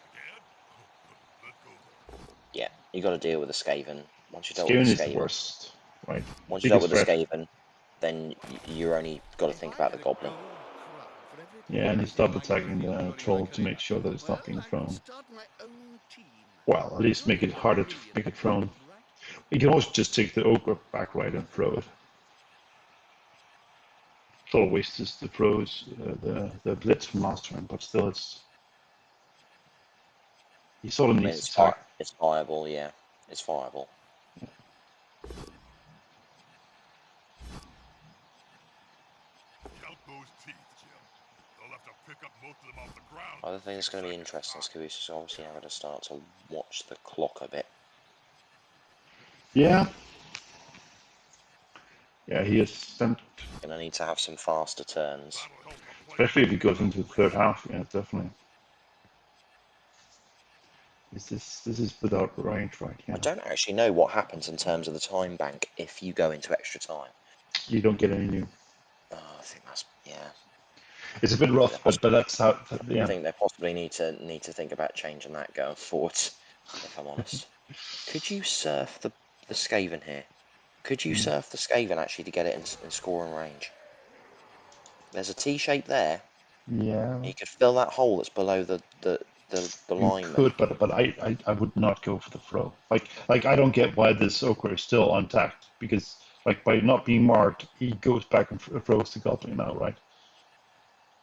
Yeah, you got to deal with the Skaven. Once you dealt with Skaven the is the Skaven, worst, right? once you dealt Biggest with the threat. Skaven, then you're only got to think about the Goblin. Yeah, and you stop attacking the troll to make sure that it's not being thrown. Well, at least make it harder to make it thrown. You can always just take the ogre back right and throw it. It's always just the throws, the blitz from last turn, but still, he sort of I mean, needs to attack. it's viable, yeah. It's viable. Count those teeth, Jim. They'll have to pick up most of them off the ground. Other thing that's going to be interesting is Kubusta obviously now going to start to watch the clock a bit. Yeah. Yeah, he has spent. Going to need to have some faster turns. Especially if he goes into the third half, yeah, definitely. This is without range, right? Yeah. I don't actually know what happens in terms of the time bank if you go into extra time. You don't get any new. Oh, I think that's, yeah. It's a bit rough, but that's how. Yeah. I think they possibly need to think about changing that going forwards. If I'm honest, could you surf the Skaven here? Could you surf the Skaven actually to get it in scoring range? There's a T shape there. Yeah. You could fill that hole that's below the You lineman. could, but I would not go for the throw. Like I don't get why this ochre is still untacked because like by not being marked, he goes back and throws the goblin now, right?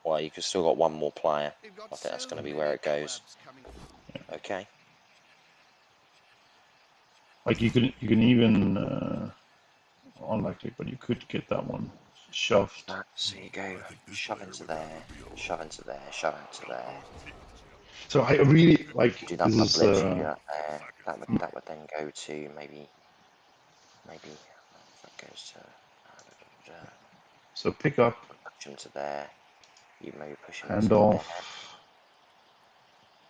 Well, you could still got one more player. I think that's going to be where it goes. Okay. Like you can even unlikely, but you could get that one shoved. So you go shove into there, shove into there, shove into there. So I really like Do that this is blitz, you do that there. That would then go to maybe that goes to So pick up, Push him to there. You maybe push him hand to there. off.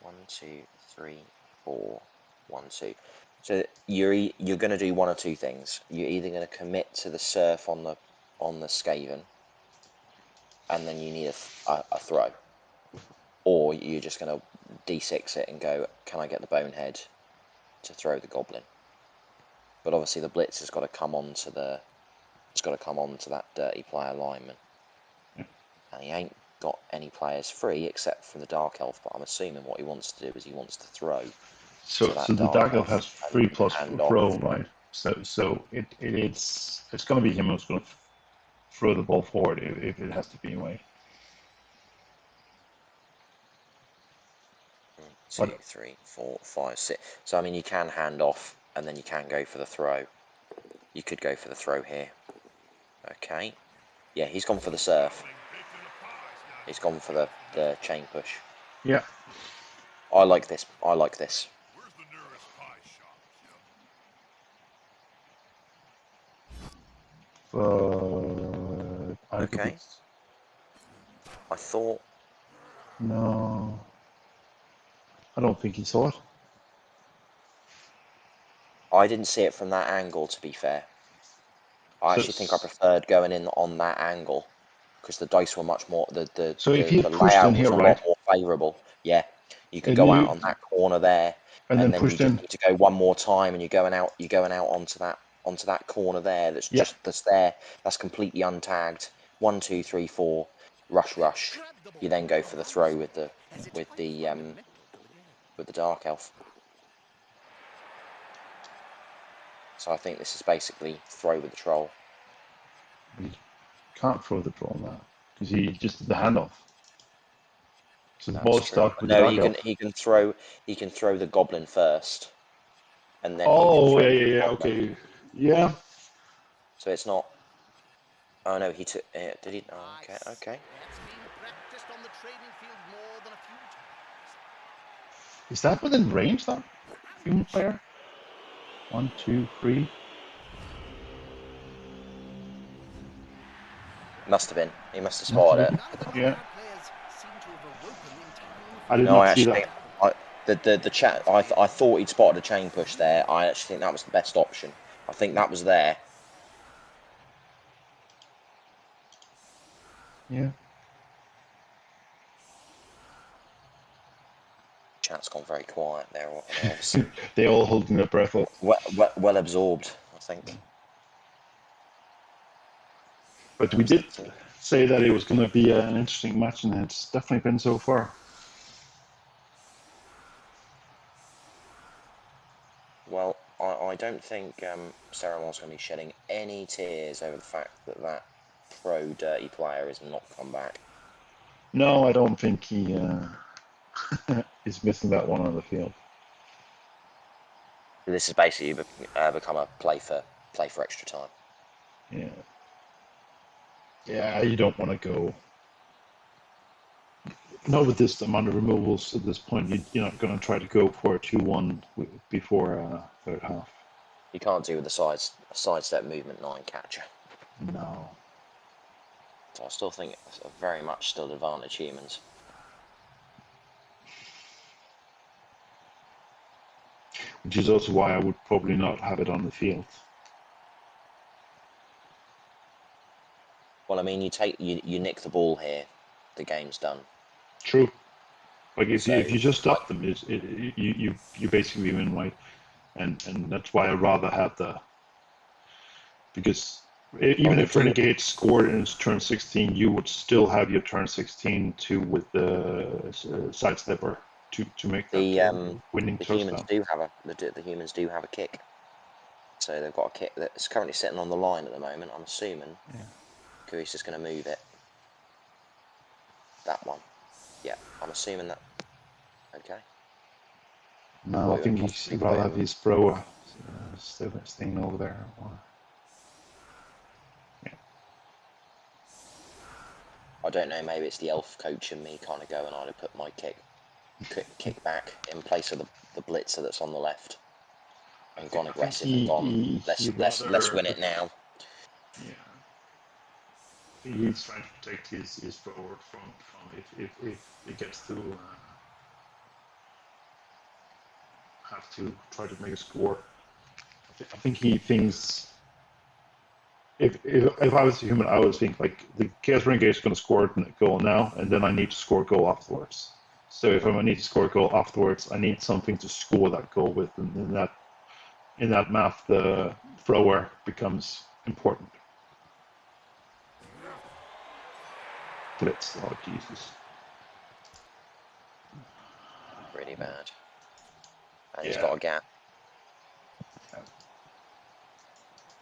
1, 2, 3, 4. 1, 2. So you're going to do one or two things. You're either going to commit to the surf on the Skaven, and then you need a throw, or you're just going to d6 it and go, can I get the bonehead to throw the goblin? But obviously the blitz has got to come onto that dirty player lineman, and he ain't got any players free except from the dark elf. But I'm assuming what he wants to do is he wants to throw So to that the dark Dark Elf has elf and 3+ hand off. throw, right? So it's going to be him who's going to throw the ball forward if it has to be away. 1, 2, 3, 4, 5, 6. So I mean, you can hand off and then you can go for the throw. You could go for the throw here. Okay. Yeah, he's gone for the surf. He's gone for the chain push. Yeah. I like this. I like this. Where's the nearest pie shop, Jim? I think Okay. it's I thought. no. I don't think he saw it. I didn't see it from that angle, to be fair. I So, actually think I preferred going in on that angle because the dice were much more. so if he The had pushed in layout here, was a lot right, more favourable. Yeah, you could and go out you on that corner there, and and then then you pushed just in, need to go one more time, and you're going out. You're going out onto that corner there. yeah. That's there. That's completely untagged. 1, 2, 3, 4. Rush, rush. Grab the You ball then with go your for the arms, throw with the as it's with quite the fundamental. with the dark elf. So I think this is basically throw with the troll. He can't throw the ball now because he just did the handoff. So the ball That's is true. stuck with the No, Dark Elf. he can throw the goblin first, and then he can Oh throw yeah, the yeah, yeah. goblin. Okay, yeah. So it's not. Oh no, he took. Did he? Oh, okay, Nice. okay. That's been practiced on the training field more than a few times. Is that within range? That human player? 1, 2, 3. Must have been. He must have Must have spotted it. been. None of the Yeah, knockout players seem to have awoken in time I for did No, not I see actually that. think the chat. I thought he'd spotted a chain push there. I actually think that was the best option. I think that was there. Yeah. Chat's gone very quiet. They're obviously They all holding their breath up. well absorbed. I think. But we Where's the did team? say that it was going to be an interesting match, and it's definitely been so far. Well, I don't think Cerumol's going to be shedding any tears over the fact that pro dirty player has not come back. No, I don't think he is missing that one on the field. This has basically become a play for extra time. Yeah. Yeah, you don't want to go. Not with this amount of removals at this point. You're not going to try to go for a 2-1 before third half. You can't do with the sidestep movement 9 catcher. No. So I still think it's very much still advantage humans. Which is also why I would probably not have it on the field. Well, I mean, you nick the ball here, the game's done. True. Like if So you just stop them, you basically win, right? And that's why I'd rather have because even the if demon. Renegade scored in his turn 16, you would still have your turn 16 with the sidestepper to make that winning The humans touchdown. do have the humans do have a kick. So they've got a kick that's currently sitting on the line at the moment. I'm assuming Kubusta's going to move it. That one. Yeah, I'm assuming that. Okay. No, I What you think possibly he'd rather put have him? his bro staying over there. I don't know. Maybe it's the elf coach and me kind of going. I'd have put my kick back in place of the blitzer that's on the left, and gone I think aggressive and gone. he'd Let's rather. win it now. Yeah. He's trying to protect his forward from if it gets to have to try to make a score. I think he thinks if I was a human, I would think like the Chaos Renegade is going to score a goal now, and then I need to score a goal afterwards. So if I need to score a goal afterwards, I need something to score that goal with, and in that math, the thrower becomes important. Blitz, oh Jesus. Really bad. And he's Yeah. got a gap.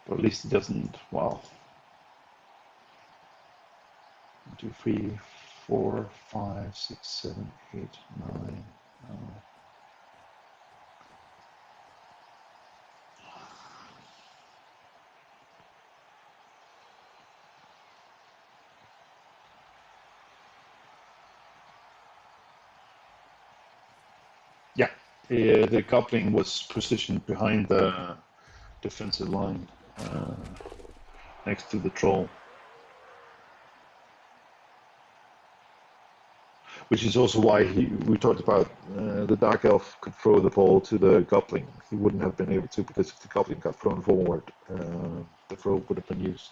But at least he doesn't, well, 1, 2, 3, 4, 5, 6, 7, 8, 9. Yeah, the Goblin was positioned behind the defensive line next to the Troll. Which is also why we talked about the Dark Elf could throw the ball to the Goblin. He wouldn't have been able to because if the Goblin got thrown forward, the throw would have been used.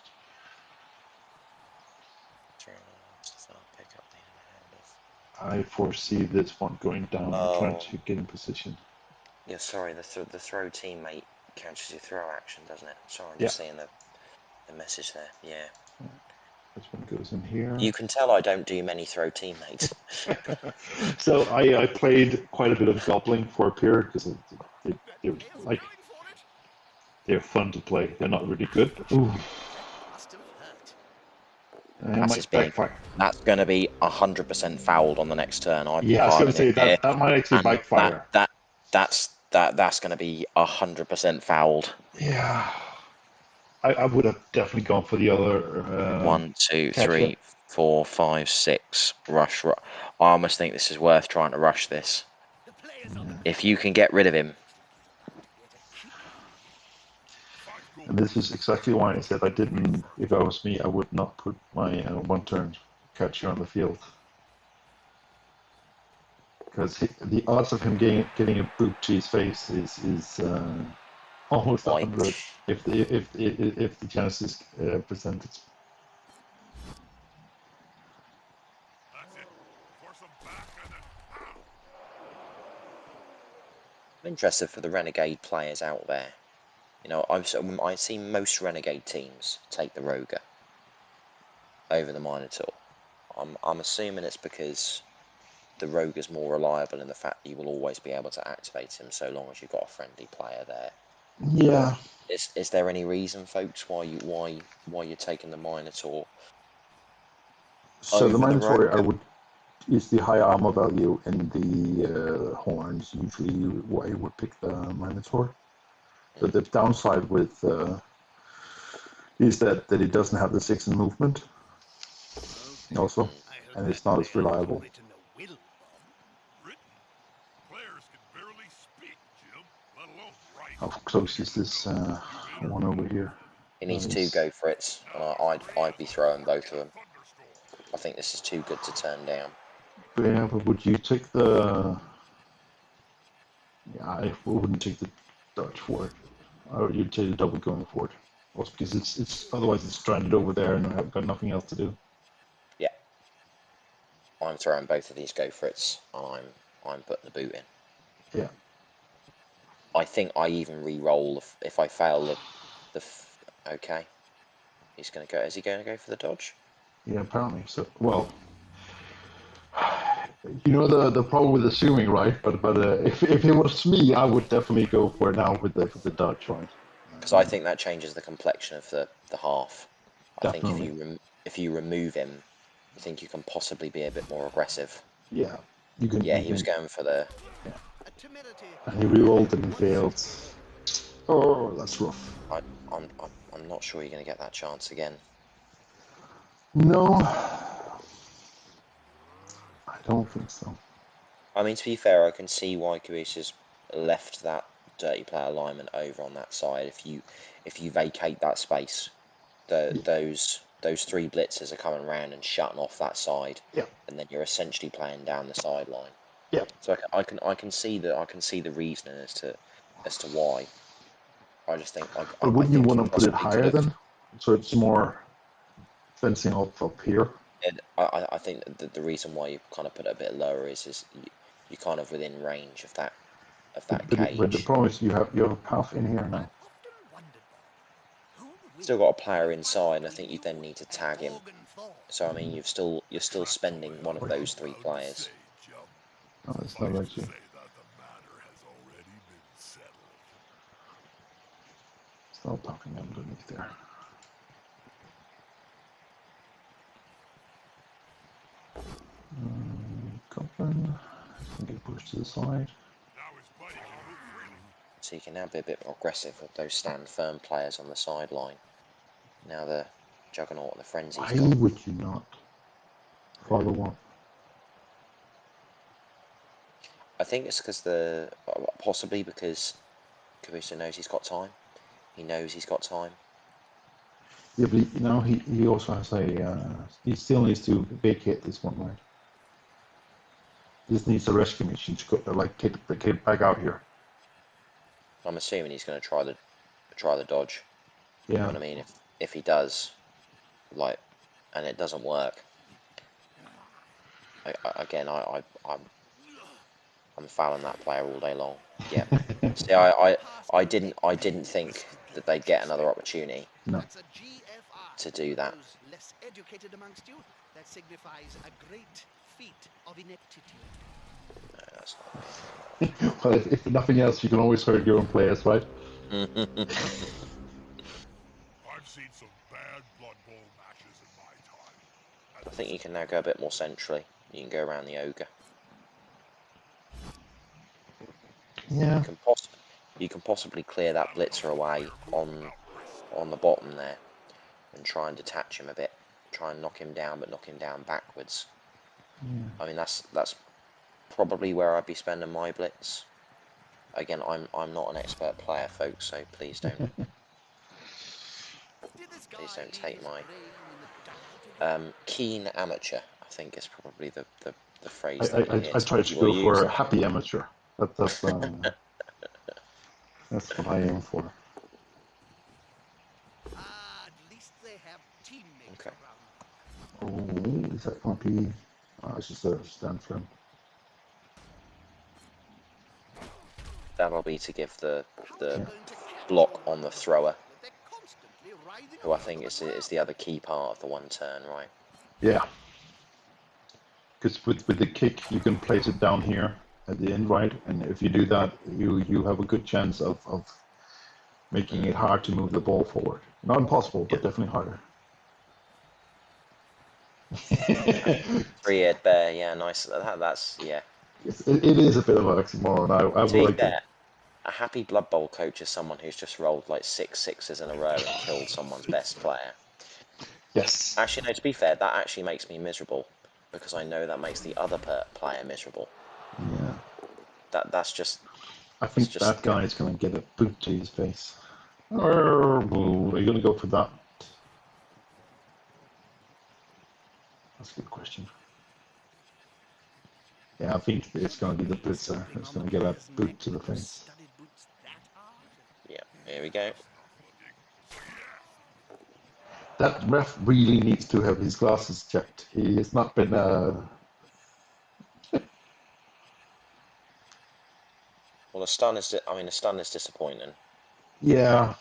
I foresee this one going down and trying to get in position. Yeah, sorry, the throw teammate catches your throw action, doesn't it? Sorry, I'm just seeing the message there. Yeah. This one goes in here. You can tell I don't do many throw teammates. So I played quite a bit of Goblin for a period because they're like they're fun to play. They're not really good. Ooh. Must have hurt. That's going to be 100% fouled on the next turn. I'm Yeah, I was going to say here, that might actually and backfire. that's going to be 100% fouled. Yeah, I would have definitely gone for the other. 1, 2, 3, 4, 5, 6. Rush. I almost think this is worth trying to rush this. The players on the If you can get rid of him. And this is exactly why I said I didn't. If I was me, I would not put my one-turn catcher on the field. Because the odds of him getting a boot to his face is almost 100 if the chance is presented. That's it. Force them back and then pow. I'm interested for the Renegade players out there. You know, I've seen most Renegade teams take the Roger over the Minotaur. I'm assuming it's because the Roger's more reliable in the fact that you will always be able to activate him so long as you've got a friendly player there. Yeah. Is there any reason, folks, why you're taking the Minotaur? So the Minotaur is the high armor value, and the horns usually why you would pick the Minotaur. But the downside with is that it doesn't have the 6 in movement. Also, and it's not as reliable. How close is this one over here? He needs 2 go for it, and I'd be throwing both of them. I think this is too good to turn down. Yeah, but would you take the? Yeah, I wouldn't take the dodge for it. Or you'd take the double going for it. Also because it's otherwise it's stranded over there and I've got nothing else to do. Yeah, I'm throwing both of these go for it, and I'm putting the boot in. Yeah. I think I even re-roll if I fail the okay. He's going to go. Is he going to go for the dodge? Yeah, apparently. So, well, you know the problem with assuming, right? But if it was me, I would definitely go for it now with the dodge, right? Because I think that changes the complexion of the half. Definitely. I think if you remove him, I think you can possibly be a bit more aggressive. Yeah, you can. Yeah, he was going for the. Yeah. And he re-rolled and he failed. Oh, that's rough. I'm not sure you're going to get that chance again. No, I don't think so. I mean, to be fair, I can see why Kubusta's left that dirty player alignment over on that side. If you vacate that space, those those 3 blitzers are coming around and shutting off that side, Yeah. and then you're essentially playing down the sideline. Yeah. So I can see the reasoning as to why. I just think But I wouldn't you think want you to put it possibly could higher have. then? So it's more fencing up here. I think that the reason why you kind of put it a bit lower is you're kind of within range of that But the cage. problem is you have a path in here now. I've often wondered, Bob, who'd win Still got a in player a fight inside, and I between think you then you need to and tag him. Morgan Thorpe? So I mean, you're still spending one of those 3 players. Say, Jump. Oh, it's Suffice not to actually. say that the matter has already been settled. It's not popping underneath there. Coupling. Can get pushed to the side. Now his buddy can move freely. So you can now be a bit more aggressive with those stand firm players on the sideline. Now the Juggernaut and the Frenzy's Why gone. would you not follow up? I think it's because possibly because Kubusta knows he's got time. He knows he's got time. Yeah, but now he also has he still needs to vacate this one, right? This needs a rescue mission to go, like take the kid back out here. I'm assuming he's going to try the dodge. You know Yeah. what I mean? If he does, like, and it doesn't work, I'm fouling that player all day long. Yeah. See, I didn't think that they'd get another opportunity No. That's a GFR. to do that. Those less educated amongst you, that signifies a great feat of ineptitude. No, that's not Well, if nothing else, you can always hurt your own players, right? me. I've seen some bad Blood Bowl matches in my time. I think you can now go a bit more centrally. You can go around the ogre. Yeah. You can possibly clear that blitzer away on the bottom there, and try and detach him a bit. Try and knock him down, but knock him down backwards. Yeah. I mean, that's probably where I'd be spending my blitz. Again, I'm not an expert player, folks, so please don't Did this please guy don't leave take his my brain in the dugout again? keen amateur. I think is probably the I, phrase that I tried to you will go for use. a happy amateur. That's that's what I aim for. At least they have teammates Okay. around. Oh, is that going to be? Oh, it's just a stand for him. That'll be to give the How are they going to catch block the on the ones thrower, if they're constantly writhing who I around think on the is ground? the other key part of the one turn, right? Yeah. Because with the kick, you can place it down here at the end, right? And if you do that, you have a good chance of making it hard to move the ball forward. Not impossible, Yeah. but definitely harder. 3-head bear, yeah, nice. That's yeah. It is a bit of an oxymoron. I To would be like to. fair, a happy Blood Bowl coach is someone who's just rolled like 6 sixes in a row and killed someone's best player. Yes. Actually, no, to be fair, that actually makes me miserable because I know that makes the other player miserable. Yeah. That's just I it's think just that guy is going to get a boot to his face. Or are you going to go for that? That's a good question. Yeah, I think it's going to be the blitzer who's going to get a boot to the face. Studded boots that hard? yeah. Here we go. That ref really needs to have his glasses checked. He has not been. Well, a stun is disappointing. Yeah,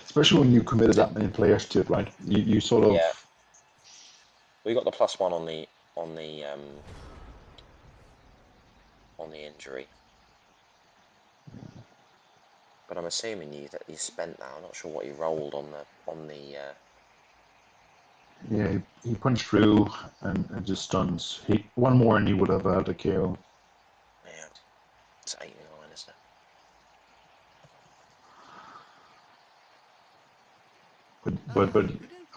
especially when you committed that many players to it, right? You sort of. Yeah, we got the +1 on the on the injury, but I'm assuming you spent that. I'm not sure what he rolled on the. Yeah, he punched through and just stuns. One more and he would have had a KO. Yeah, it's 89, isn't it? But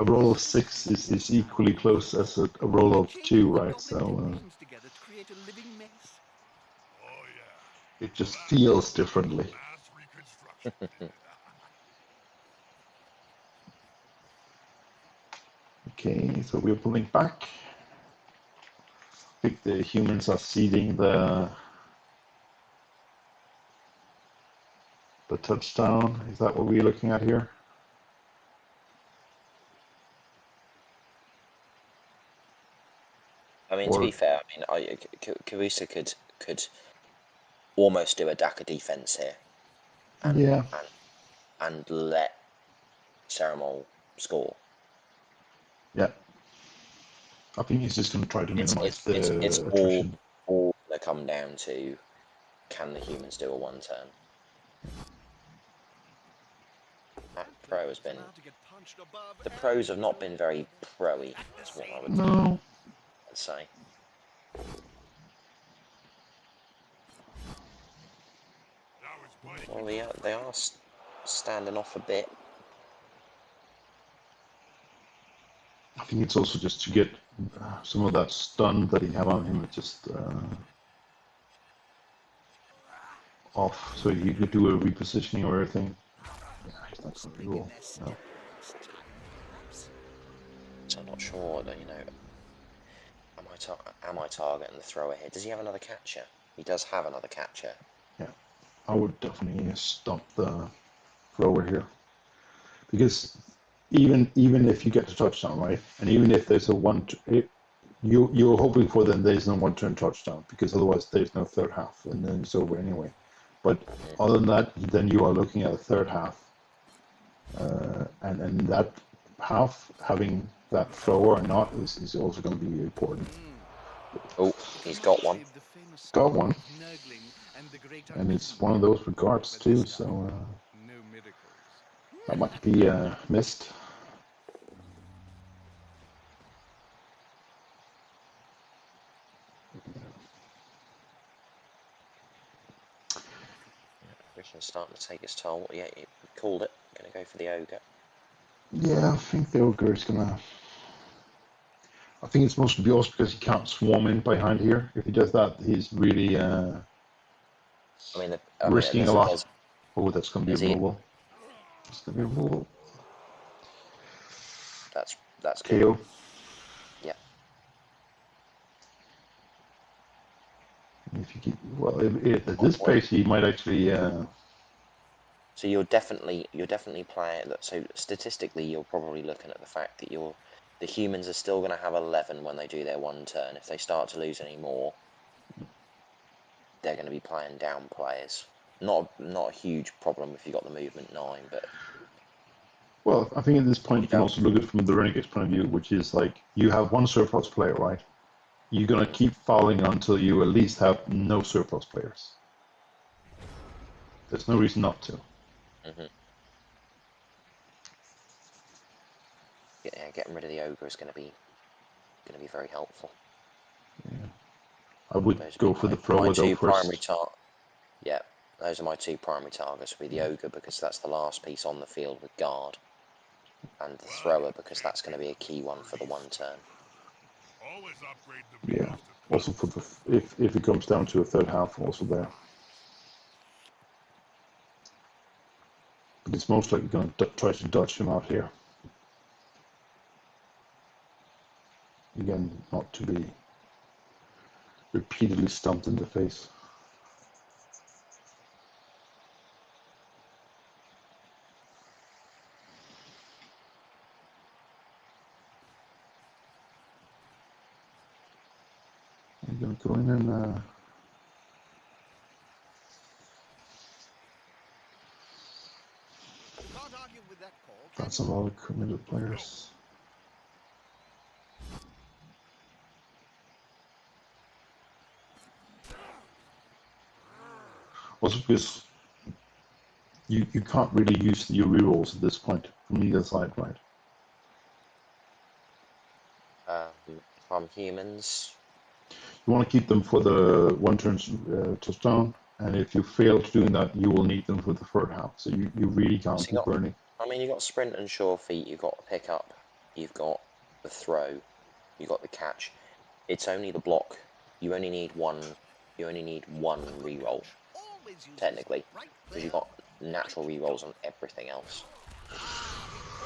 a roll of 6 is equally close as a roll of 2, right? So Together to create a living mess. Oh yeah. it just feels differently. Mass reconstruction. Okay, so we're pulling back. I think the humans are ceding the touchdown. Is that what we're looking at here? I mean, to be fair, I mean, Kubusta could almost do a Daka defense here, and Yeah. and let Cerumol score. Yeah. I think he's just going to try to minimize It's the attrition. all going to come down to, can the humans do a one turn? That pro has been, the pros have not been very pro-y, is what I would No. say. Well, they are standing off a bit. I think it's also just to get some of that stun that he have on him just off, so you could do a repositioning or everything. Yeah, he's not going to roll. No. So I'm not sure that, you know, am I targeting the thrower here? Does he have another catcher? He does have another catcher. Yeah, I would definitely stop the thrower here, because even if you get the touchdown, right, and even if there's a you're hoping for then there's no one turn touchdown, because otherwise there's no third half and then it's over anyway. But other than that, then you are looking at a third half, and that half having that thrower or not is also going to be important. Oh, he's got one. Got one, and it's one of those regards too. So that might be missed. Richard's starting to take his toll. Yeah, he called it. Going to go for the ogre. Yeah, I think the ogre is gonna. I think it's mostly also because he can't swarm in behind here. If he does that, he's really risking a lot. Oh, that's going to be a removal. It's going to be a removal. That's good. KO. Yeah. If you keep at this pace, he might actually. So you're definitely playing that. So statistically, you're probably looking at the fact that the humans are still going to have 11 when they do their one turn. If they start to lose any more, they're going to be playing down players. Not a huge problem if you got the movement 9, but. Well, I think at this point you can also look at it from the Renegade's point of view, which is like you have one surplus player, right? You're gonna keep fouling until you at least have no surplus players. There's no reason not to. Mm-hmm. Yeah, getting rid of the ogre is going to be very helpful. Yeah. I would go for the thrower though first. Yeah, those are my two primary targets. Would be the ogre because that's the last piece on the field with guard, and the thrower because that's going to be a key one for the one turn. Yeah. Also for the if it comes down to a third half, also there. But it's most likely going to try to dodge him out here. Again, not to be repeatedly stumped in the face. I'm going to go in and that's a lot of committed players. Also because you can't really use your rerolls at this point from either side, right? From humans. You want to keep them for the one turn touchdown, and if you fail to doing that, you will need them for the third half. So you really can't be burning. I mean, you've got sprint and sure feet, you've got pick up, you've got the throw, you've got the catch. It's only the block. You only need one reroll, technically, because you've got natural rerolls on everything else.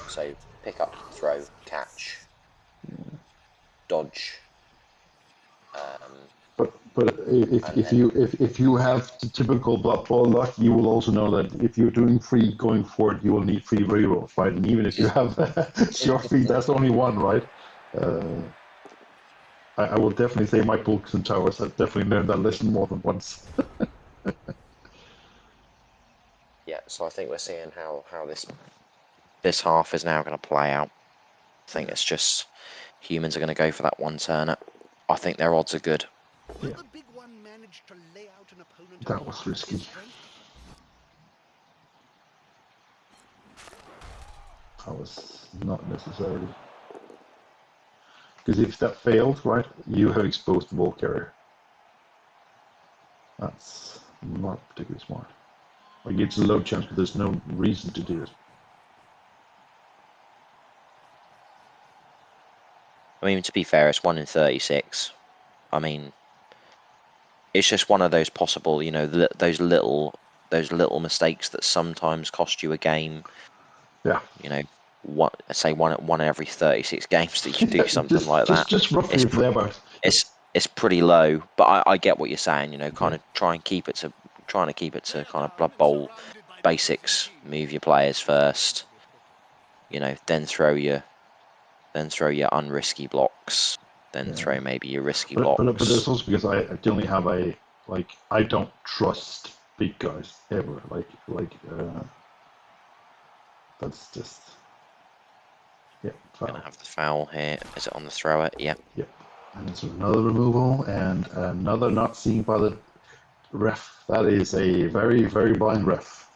So pick up, throw, catch, dodge. But And then if you have the typical Blood Bowl luck, you will also know that if you're doing free going forward, you will need free rerolls, right? And even if you have short free, that's only one, right? I will definitely say my books and towers have definitely learned that lesson more than once. yeah, so I think we're seeing how this half is now going to play out. I think it's just humans are going to go for that one turner. I think their odds are good. Will Yeah. the big one manage to lay out an opponent That at was half risky. his strength? That was not necessarily. Because if that failed, right, you have exposed the ball carrier. That's not particularly smart. Like, it's a low chance, but there's no reason to do it. I mean, to be fair, it's 1 in 36. I mean, it's just one of those possible, you know, those little mistakes that sometimes cost you a game. Yeah. You know, say one in every 36 games that you do something like that. Just roughly It's thereabouts. it's pretty low, but I get what you're saying. You know, kind Yeah. of trying to keep it to kind of Blood Bowl basics. Move your players first. You know, then throw your unrisky blocks. Then Yeah. throw maybe your risky But blocks. that's also because I generally have I don't trust big guys ever. That's just foul. Gonna have the foul here. Is it on the thrower? Yep. Yep. And it's another removal and another not seen by the ref. That is a very, very blind ref.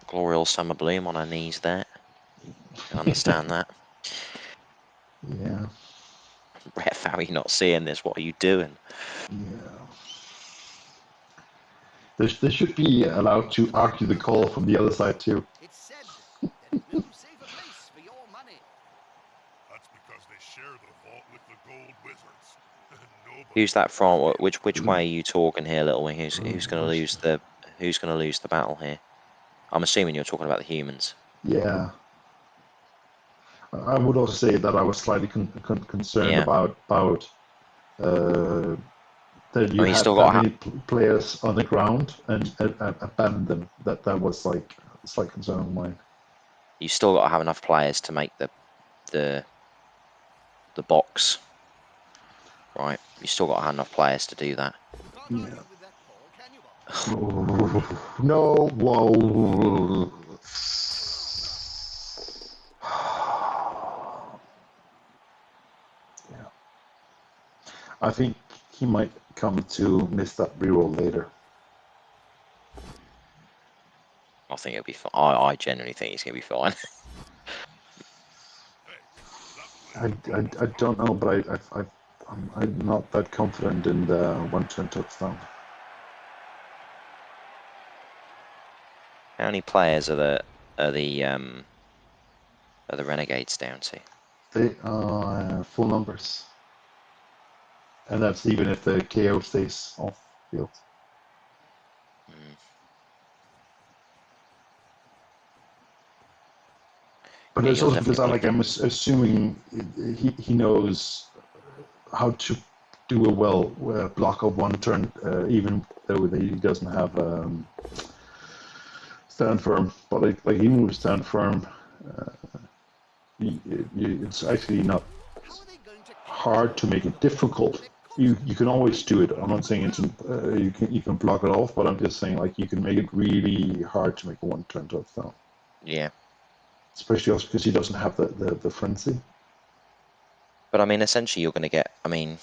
Glorial Summer Bloom on her knees there. I understand that. Yeah. Ref, how are you not seeing this? What are you doing? Yeah. They should be allowed to argue the call from the other side too. It's said there is no safer place for your money. That's because they share the vault with the gold wizards. Nobody Who's that from? Which Mm. way are you talking here, Little Wing? Who's going to lose the battle here? I'm assuming you're talking about the humans. Yeah. I would also say that I was slightly concerned Yeah. about that I you mean, you had still that got to many players on the ground and abandon them. That was like a slight concern of mine. have enough players to make the box, right? You still got to have enough players to do that. Can't Yeah. argue with that call, can you, Bob? No, whoa. Yeah. I think he might come to miss that reroll later. I think it'll be fine. I genuinely think he's going to be fine. Hey, that play's I don't know, but I'm not that confident in the one-turn touchdown. How many players are the Renegades down to? They are full numbers, and that's even if the KO stays off field. Mm. But Yeah, it's you'll also because definitely I'm assuming he knows how to do a well block of one turn, even though he doesn't have stand firm. But like even with stand firm, it's actually not How are they going to hard to make it difficult. You can always do it. I'm not saying it's you can block it off, but I'm just saying like you can make it really hard to make a one turn touchdown. Yeah. Especially also because he doesn't have the frenzy. But I mean, essentially, you're going to get. I mean,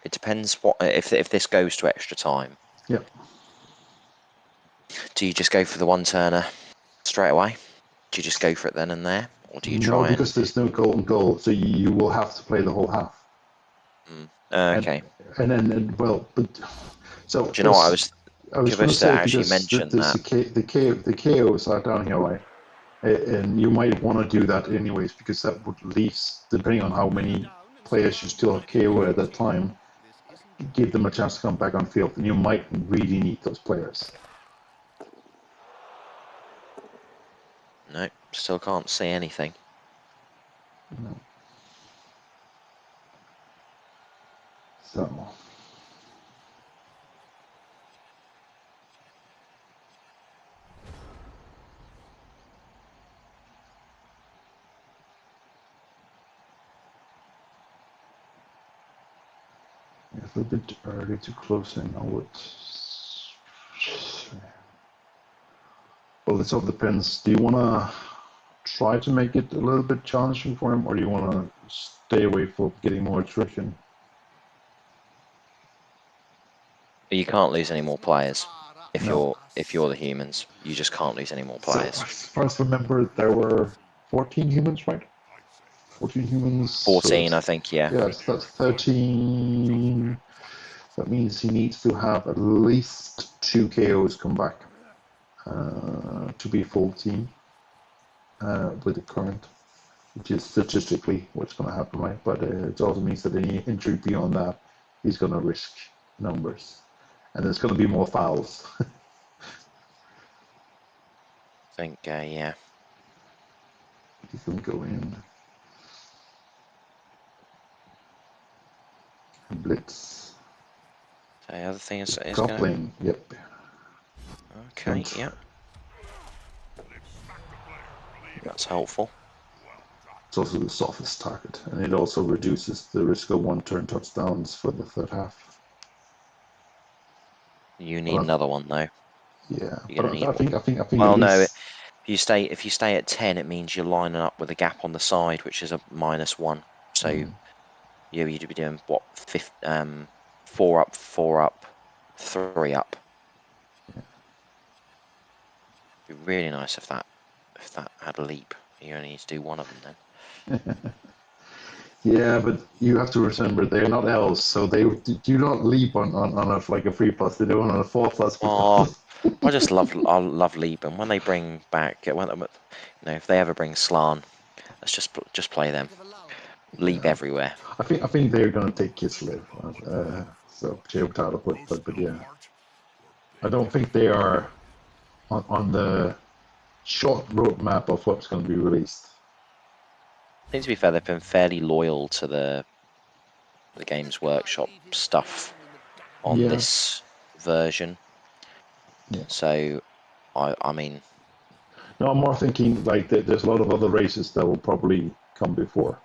it depends what if this goes to extra time. Yeah. Do you just go for the one turner straight away? Do you just go for it then and there, or do you No, try and? because there's no golden goal, so you will have to play the whole half. Okay. And then well, but so Do you know what I was going to Kubusta say actually because mentioned that. the KOs are down here, right? And you might want to do that anyways because that would at least, depending on how many players you still have KO at that time, give them a chance to come back on field, and you might really need those players. No, still can't see anything. No. So. It's a bit early to close in. I would. Well, this all depends. Do you want to try to make it a little bit challenging for him, or do you want to stay away from getting more attrition? You can't lose any more players if No. you're the humans. You just can't lose any more So, players. as far as I remember, there were 14 humans, right? 14 humans. 14, So I think. Yeah. yes, that's 13. That means he needs to have at least 2 KOs come back to be full team with the current, which is statistically what's going to happen, right? But it also means that any injury beyond that, he's going to risk numbers. And there's going to be more fouls. I think. Yeah. He's going to go in. Blitz. So the other thing is going. Coupling, yep. Okay. Yeah. That's helpful. It's also the softest target, and it also reduces the risk of one-turn touchdowns for the third half. You need another one though. Yeah, You're gonna but need I think Well, at no. least If you stay at 10, it means you're lining up with a gap on the side, which is a -1. So you'd be doing what? 4 up, 4 up, 3 up. It'd be really nice if that had a leap. You only need to do one of them then. yeah, but you have to remember they're not elves, so they do not leap on like a 3+. They do it on a 4+. Oh, I love leap, and when they bring back if they ever bring Slan, let's just play them. Leap Yeah. everywhere. I think they're gonna take Kislev. So potato, but yeah, I don't think they are on the short roadmap of what's going to be released. I think to be fair, they've been fairly loyal to the Games Workshop stuff on this version. Yeah. So, I mean, no, I'm more thinking like there's a lot of other races that will probably come before,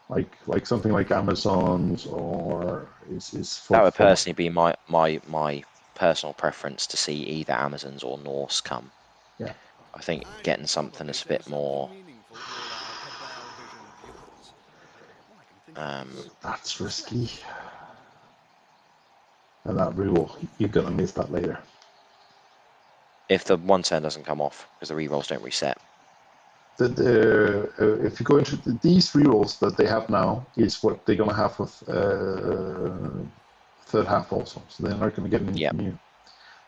like something like Amazons or is that would personally be my personal preference to see either Amazons or Norse come. Yeah. I think getting something that's a bit more. That's risky. And that reroll, you're gonna miss that later. If the 1 turn doesn't come off because the rerolls don't reset. If you go into these rerolls that they have now is what they're gonna have with third half also. So they're not gonna get anything new.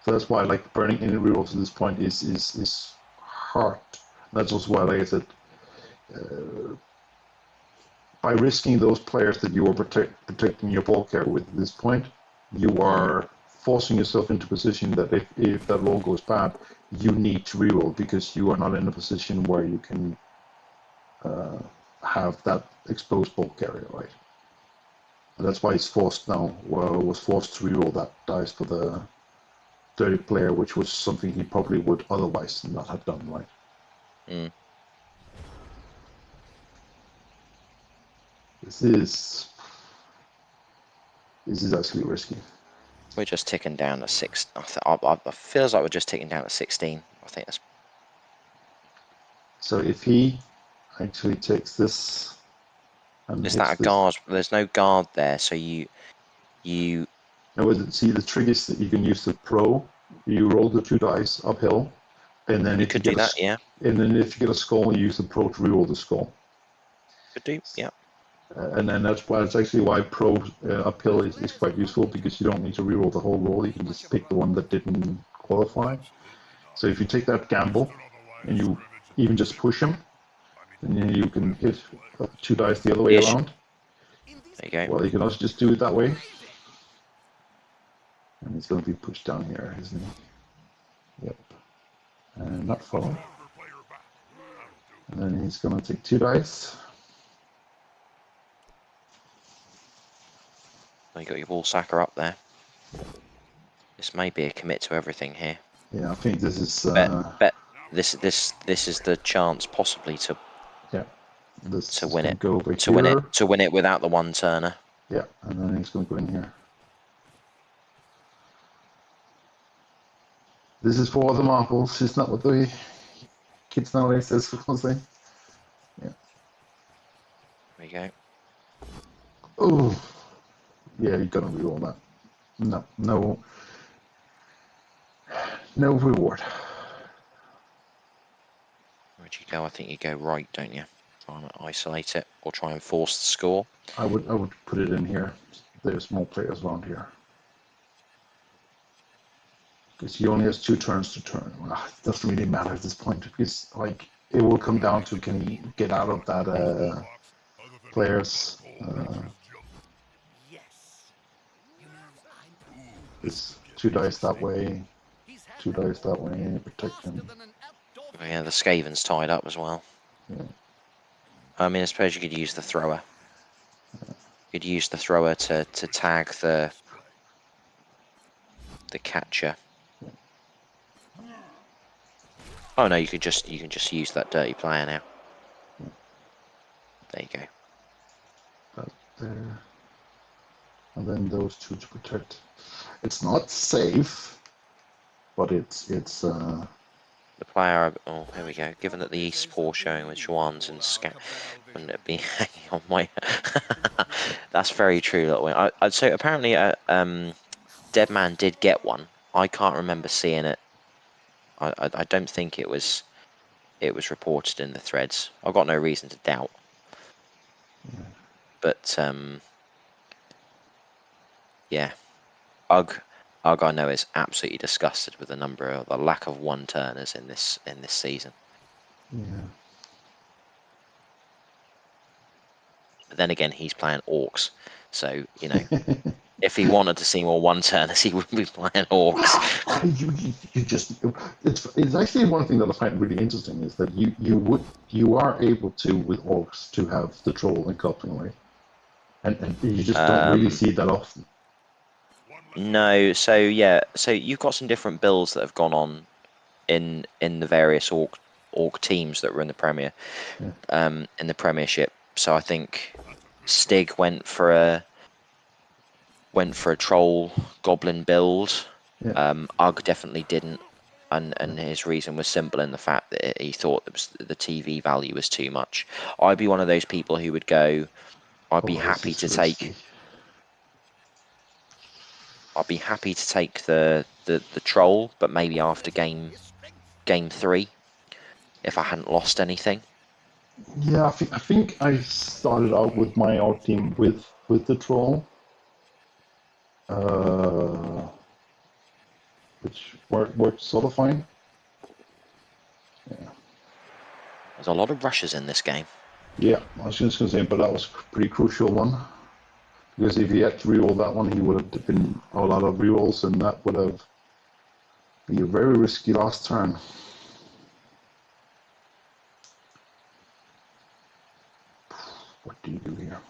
So that's why like burning any rerolls at this point is hard. That's also why, like I said, by risking those players that you are protecting your ball carrier with at this point, you are forcing yourself into a position that if that roll goes bad, you need to reroll because you are not in a position where you can have that exposed ball carrier, right? And that's why it's forced now. Well, it was forced to reroll that dice for the dirty player, which was something he probably would otherwise not have done, right? This is actually risky. We're just ticking down to 6. I feels like we're just ticking down to 16. I think that's. So if he actually takes this and Is hits that a this, guard? There's no guard there, so you. now, see, the trick is that you can use the pro. You roll the 2 dice uphill, and then You if you could do get that, yeah. and then if you get a skull, you use the pro to reroll the skull. Could do, yeah. And then that's actually why pro uphill is quite useful because you don't need to reroll the whole roll. You can just pick the one that didn't qualify. So if you take that gamble and you even just push him, then you can hit 2 dice the other way around. There you go. Well, you can also just do it that way. And he's going to be pushed down here, isn't he? Yep. And not follow. Stronger player back. That'll do. And then he's gonna take 2 dice. You got your ball sacker up there. This may be a commit to everything here. Yeah, I think this is Bet this is the chance possibly yeah. This to is win gonna it. go over To win it. here. To win it without the one turner. Yeah, and then he's gonna go in here. This is for the marbles. It's not what the kids nowadays says for say. Yeah. There you go. Oh, yeah, you gotta reroll that. No, no reward. Where'd you go? I think you go right, don't you? Try and isolate it or try and force the score. I would put it in here. There's more players around here. Because he only has 2 turns to turn. Well, it doesn't really matter at this point because like it will come down to can he get out of that Box, other than players cold nature's jump. Yes. You know, I'm this 2 dice that way, He's had 2 that dice that ball way, protect faster him. than an outdoor Oh, yeah, the vehicle. Skaven's tied up as well. Yeah. I mean, I suppose you could use the thrower. You'd use the thrower to tag the catcher. Oh no, you can just use that dirty player now. There you go. That there. And then those 2 to protect. It's not safe, but it's The player. Oh, here we go. Given that the East Paw showing with Schwans and Scout, wouldn't it be hanging on my? That's very true. That way. So apparently, Dead Man did get one. I can't remember seeing it. I don't think it was reported in the threads. I've got no reason to doubt. But yeah, Ugg I know is absolutely disgusted with the lack of one turners in this season. yeah. But then again, he's playing Orcs, so you know if he wanted to see more one turners, he would be playing Orcs. you just it's actually one thing that I find really interesting is that you are able to with orcs to have the troll and coupling right, and you just don't really see that often. No, so yeah, so you've got some different builds that have gone on in the various orc teams that were in the Premier, in the Premiership. So I think Stig went for a troll goblin build. Yeah, Ugg definitely didn't, and his reason was simple in the fact that he thought the TV value was too much. I'd be one of those people who would go. I'd be oh, this happy is to risky. take. I'd be happy to take the troll, but maybe after game 3, if I hadn't lost anything. Yeah, I think I started out with my art team with the troll, uh, which worked sort of fine. There's a lot of rushes in this game. Yeah, I was just gonna say, but that was a pretty crucial one. Because if he had to reroll that one, he would have been a lot of rerolls, and that would have been a very risky last turn. What do you do here?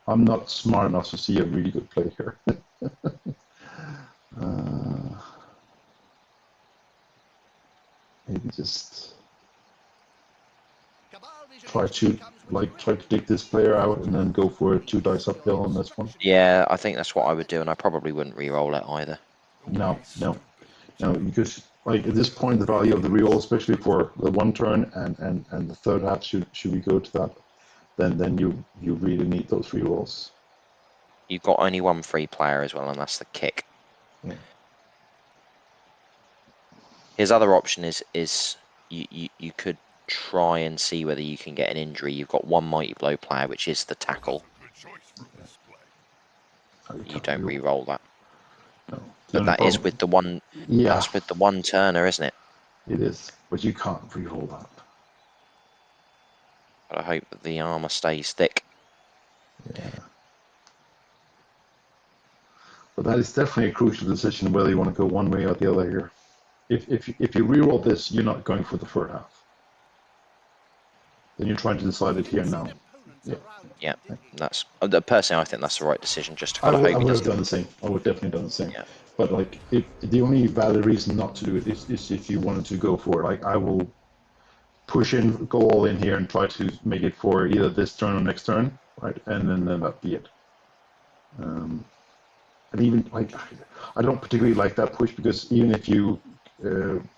I'm not smart enough to see a really good play here. Maybe just try to dig this player out and then go for a 2 dice uphill on this one. Yeah, I think that's what I would do, and I probably wouldn't re-roll it either. No, because like at this point the value of the reroll, especially for the 1 turn and the third half, should we go to that, then you really need those rerolls. You've got only one free player as well, and that's the kick. Yeah. His other option is you could try and see whether you can get an injury. You've got one mighty blow player, which is the tackle. You don't re-roll that. No. But that is with the one. Yeah, That's with the one turner, isn't it? it is, but you can't re-roll that. But I hope that the armor stays thick. Yeah. But that is definitely a crucial decision whether you want to go one way or the other here. If you reroll this, you're not going for the third half. Then you're trying to decide it here now. Yeah. Yeah, that's personally, I think that's the right decision. Just to I kind of would hope he have doesn't. done the same. I would definitely done the same. Yeah, But like, the only valid reason not to do it is if you wanted to go for it. Like, I will push in, go all in here, and try to make it for either this turn or next turn, right? And then that be it. And even like, I don't particularly like that push because even if you're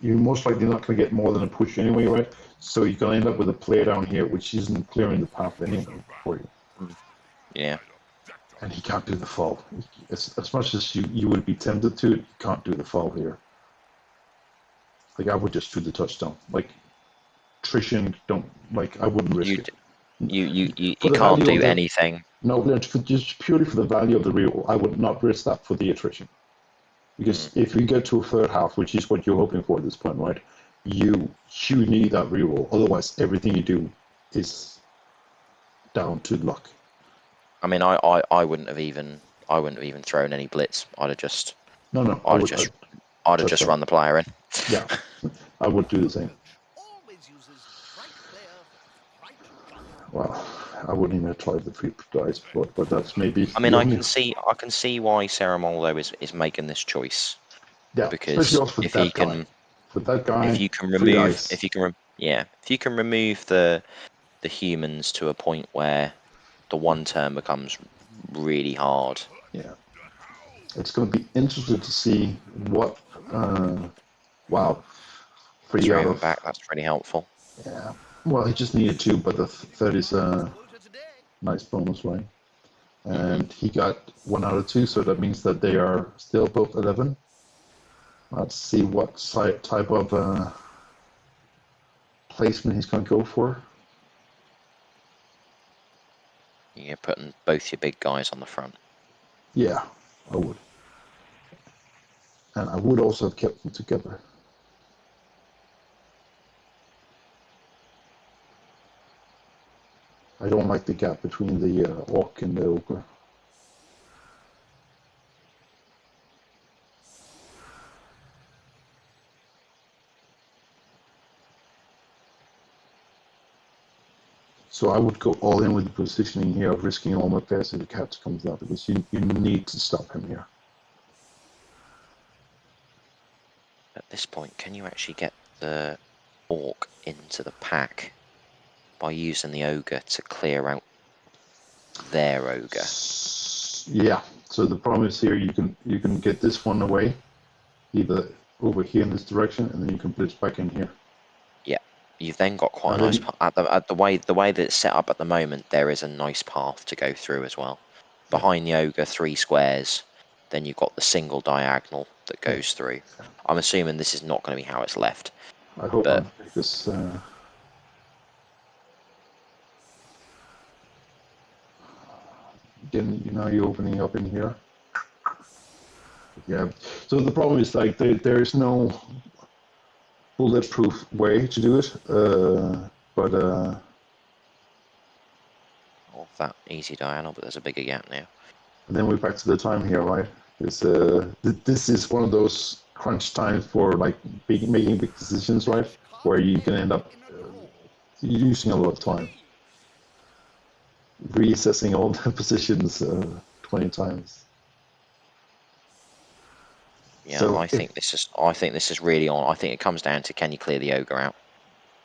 most likely not going to get more than a push anyway, right? So you're going to end up with a player down here which isn't clearing the path anyway for you. yeah. And he can't do the fall. As much as you would be tempted to, you can't do the fall here. Like, I would just do the touchdown. Like, Trishan, don't, like, I wouldn't risk it. You For the can't value of do the, anything. no, just purely for the value of the reroll, I would not risk that for the attrition. Because if we get to a third half, which is what you're hoping for at this point, right? You need that reroll. Otherwise, everything you do is down to luck. I mean, I wouldn't have even thrown any blitz. I'd have just I'd have just run the player in. Yeah, I would do the same. Always uses right player for right job. Well, I wouldn't even have tried the free dice, but that's maybe I mean, the I only. can see why Cerumol though is making this choice, Yeah, especially because also for if he that guy. can For that guy, if you can free remove dice. if you can if you can remove the humans to a point where the one turn becomes really hard. Yeah, it's going to be interesting to see what. Wow, 3 Throw out him of. back. That's pretty helpful. Yeah. Well, he just needed 2, but the third is a Quota today. nice bonus, right? And he got 1 out of 2, so that means that they are still both 11. Let's see what type of placement he's going to go for. You're putting both your big guys on the front. Yeah, I would. And I would also have kept them together. I don't like the gap between the orc and the ogre. So I would go all in with the positioning here of risking all my pairs if the cat comes out, because you need to stop him here. At this point, can you actually get the orc into the pack by using the ogre to clear out their ogre? Yeah. So the problem is here you can get this one away, either over here in this direction, and then you can blitz back in here. Yeah, you've then got quite And a nice then at the way that it's set up at the moment. There is a nice path to go through as well. Behind the ogre, 3 squares. Then you've got the single diagonal that goes through. I'm assuming this is not going to be how it's left. I hope But not, because again, you're opening up in here. Yeah. So the problem is like there is no bulletproof way to do it, but oh, that easy diagonal, but there's a bigger gap now. and then we're back to the time here, right? This is one of those crunch times for like making big decisions, right? Where you can end up using a lot of time, reassessing all the positions 20 times. Yeah, So I think this is really on. I think it comes down to, can you clear the ogre out?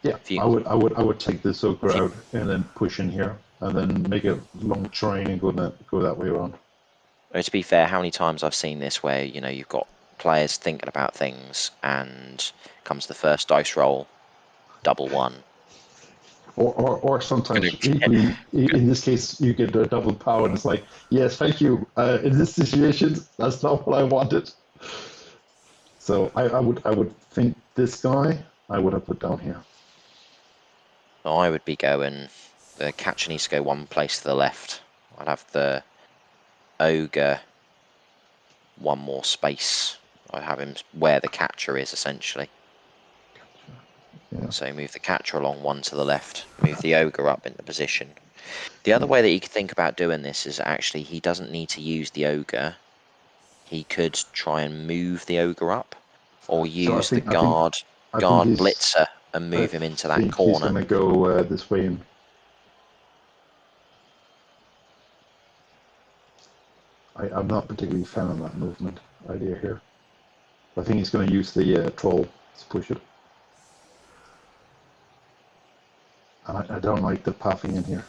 yeah, You, I would take this ogre out and then push in here and then make a long train and go that way around. to be fair, how many times I've seen this where you've got players thinking about things and comes the first dice roll, double 1. Or sometimes equally, in this case, you get a double power, and it's like, yes, thank you. In this situation, that's not what I wanted. So I would think this guy I would have put down here. So I would be going, the catcher needs to go one place to the left. I'd have the ogre one more space. I'd have him where the catcher is, essentially. Yeah. So move the catcher along 1 to the left, move the ogre up into position. The other way that you could think about doing this is actually he doesn't need to use the ogre. he could try and move the ogre up, or So use the guard I think he's blitzer and I move him into that think he's corner. gonna go this way. And I'm not particularly a fan of that movement idea here. I think he's gonna use the troll to push it. And I don't like the pathing in here.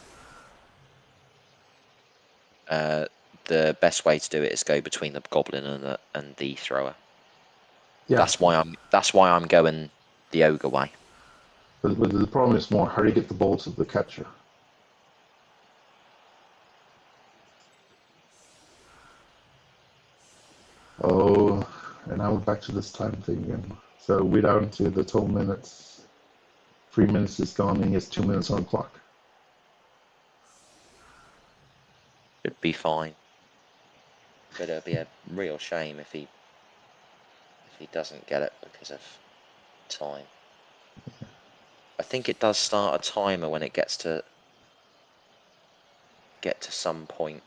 The best way to do it is go between the goblin and the thrower. Yeah. That's why I'm going the ogre way. But the problem is more how do you get the ball to the catcher? Oh, and now we're back to this time thing again. So we're down to the 12 minutes. 3 minutes is gone and he has 2 minutes on the clock. Should be fine. But it'll be a real shame if he doesn't get it because of time. I think it does start a timer when it gets to some point.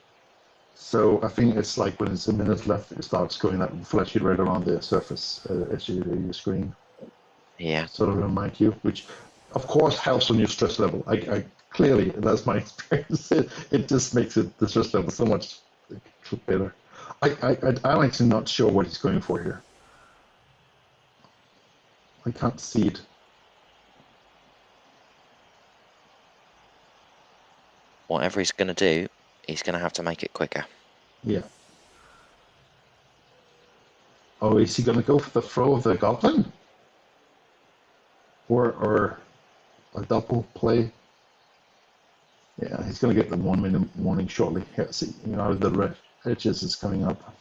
So I think it's like when it's a minute left, it starts going that flashy red around the surface as your screen. Yeah. Sort of remind you, which of course helps on your stress level. I clearly, that's my experience. It just makes the stress level so much better. I'm actually not sure what he's going for here. I can't see it. Whatever he's going to do, he's going to have to make it quicker. Yeah. Oh, is he going to go for the throw of the goblin? Or a double play? Yeah, he's going to get the 1 minute warning shortly. Yeah, see, the red edges is coming up. I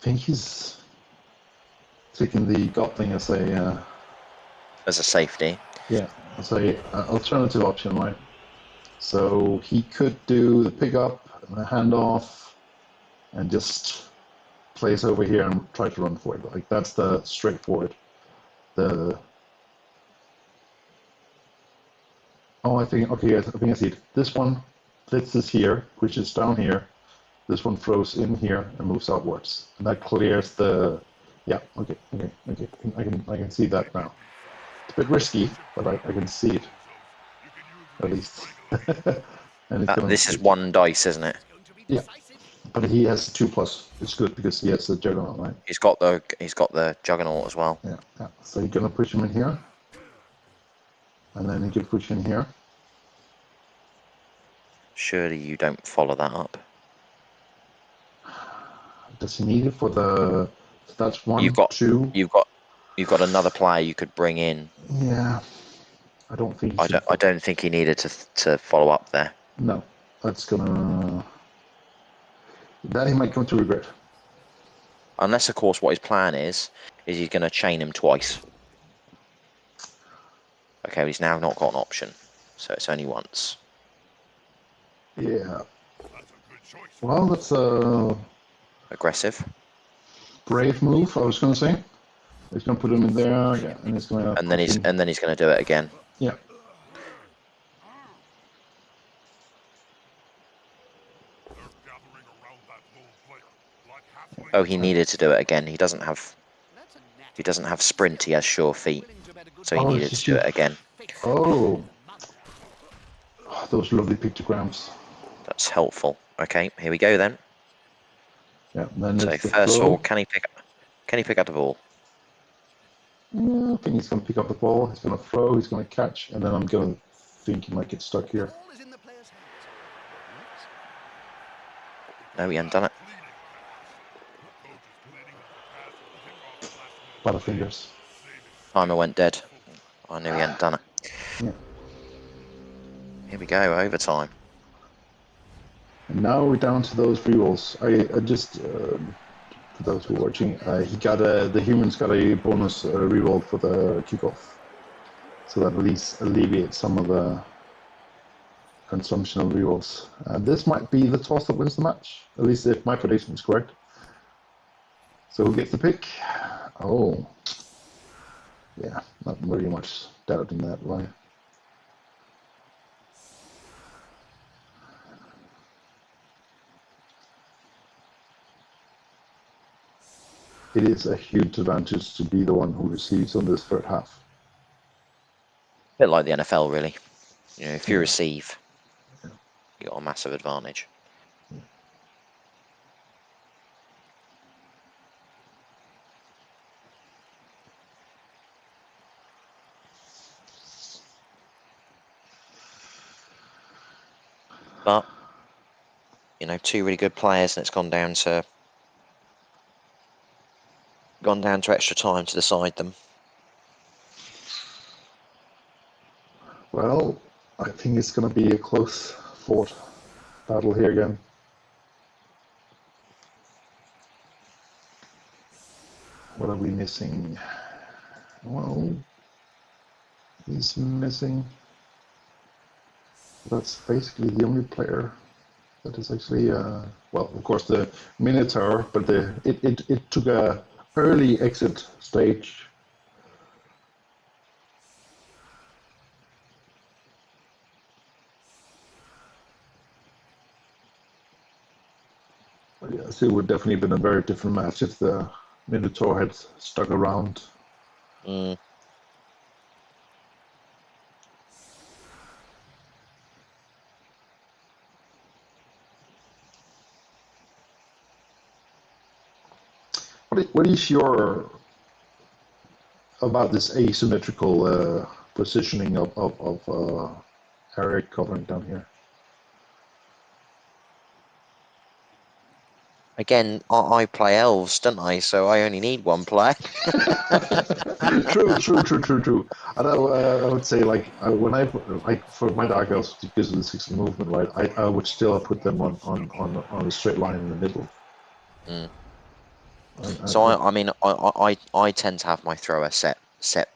think he's taking the goblin as a safety. Yeah, as a alternative option, right? So he could do the pickup and the handoff and just place over here and try to run for it. Like that's the straightforward. I think I think I see it. This one blitzes here, which is down here. This one throws in here and moves outwards, and that clears the. Yeah, okay. I can see that now. It's a bit risky, but I can see it at least. And it's gonna. This is 1 dice, isn't it? Yeah, but he has 2+. It's good because he has the juggernaut, right? He's got the juggernaut as well. Yeah. So you're gonna push him in here, and then you can push in here. Surely you don't follow that up. Does he need it for the? So that's 1, You've got 2. you've got another player you could bring in. Yeah, I don't think. I don't think he needed to follow up there. No, that's gonna. That he might come to regret. Unless, of course, what his plan is he's going to chain him twice. Okay, he's now not got an option, so it's only once. Yeah. That's a good choice. Well, that's a Aggressive. brave move. I was gonna say. He's gonna put him in there, yeah, and he's gonna. And then he's going to do it again. Yeah. They're gathering around that lone player. Like halfway. Oh, he needed to do it again. He doesn't have That's a he doesn't have sprint. He has sure feet, willing to bet a good so he Oh, needed to do it again. Oh, those lovely pictograms. That's helpful. Okay, here we go then. Yeah. Then So it's the first of flow. all, can he pick up the ball? Yeah, I think he's gonna pick up the ball. He's gonna throw. He's gonna catch, and then I'm gonna think he might get stuck here. ball is in the player's hands. No, he hadn't done it. Butterfingers. Timer went dead. I knew he hadn't done it. Yeah. Here we go, overtime. And now we're down to those rerolls. I just for those who are watching, the humans got a bonus reroll for the kickoff, so that at least alleviates some of the consumption of rerolls. This might be the toss that wins the match, at least if my prediction is correct. So who gets the pick? Oh, yeah, not very much doubt in that one. it is a huge advantage to be the one who receives on this third half. A bit like the NFL, really. You know, if you Yeah. receive, you got a massive advantage. But you know, two really good players, and it's gone down to extra time to decide them. Well, I think it's going to be a close fought battle here again. What are we missing? Well, he's missing. That's basically the only player that is actually, well, of course, the Minotaur, but it took a early exit stage. But yes, it would definitely been a very different match if the Minotaur had stuck around. Mm. What is your about this asymmetrical positioning of Eric covering down here? Again, I play elves, don't I? So I only need one player. True. And I would say when I like for my dark elves because of the 60 movement, right? I would still put them on a straight line in the middle. Mm. So I, I mean, I tend to have my thrower set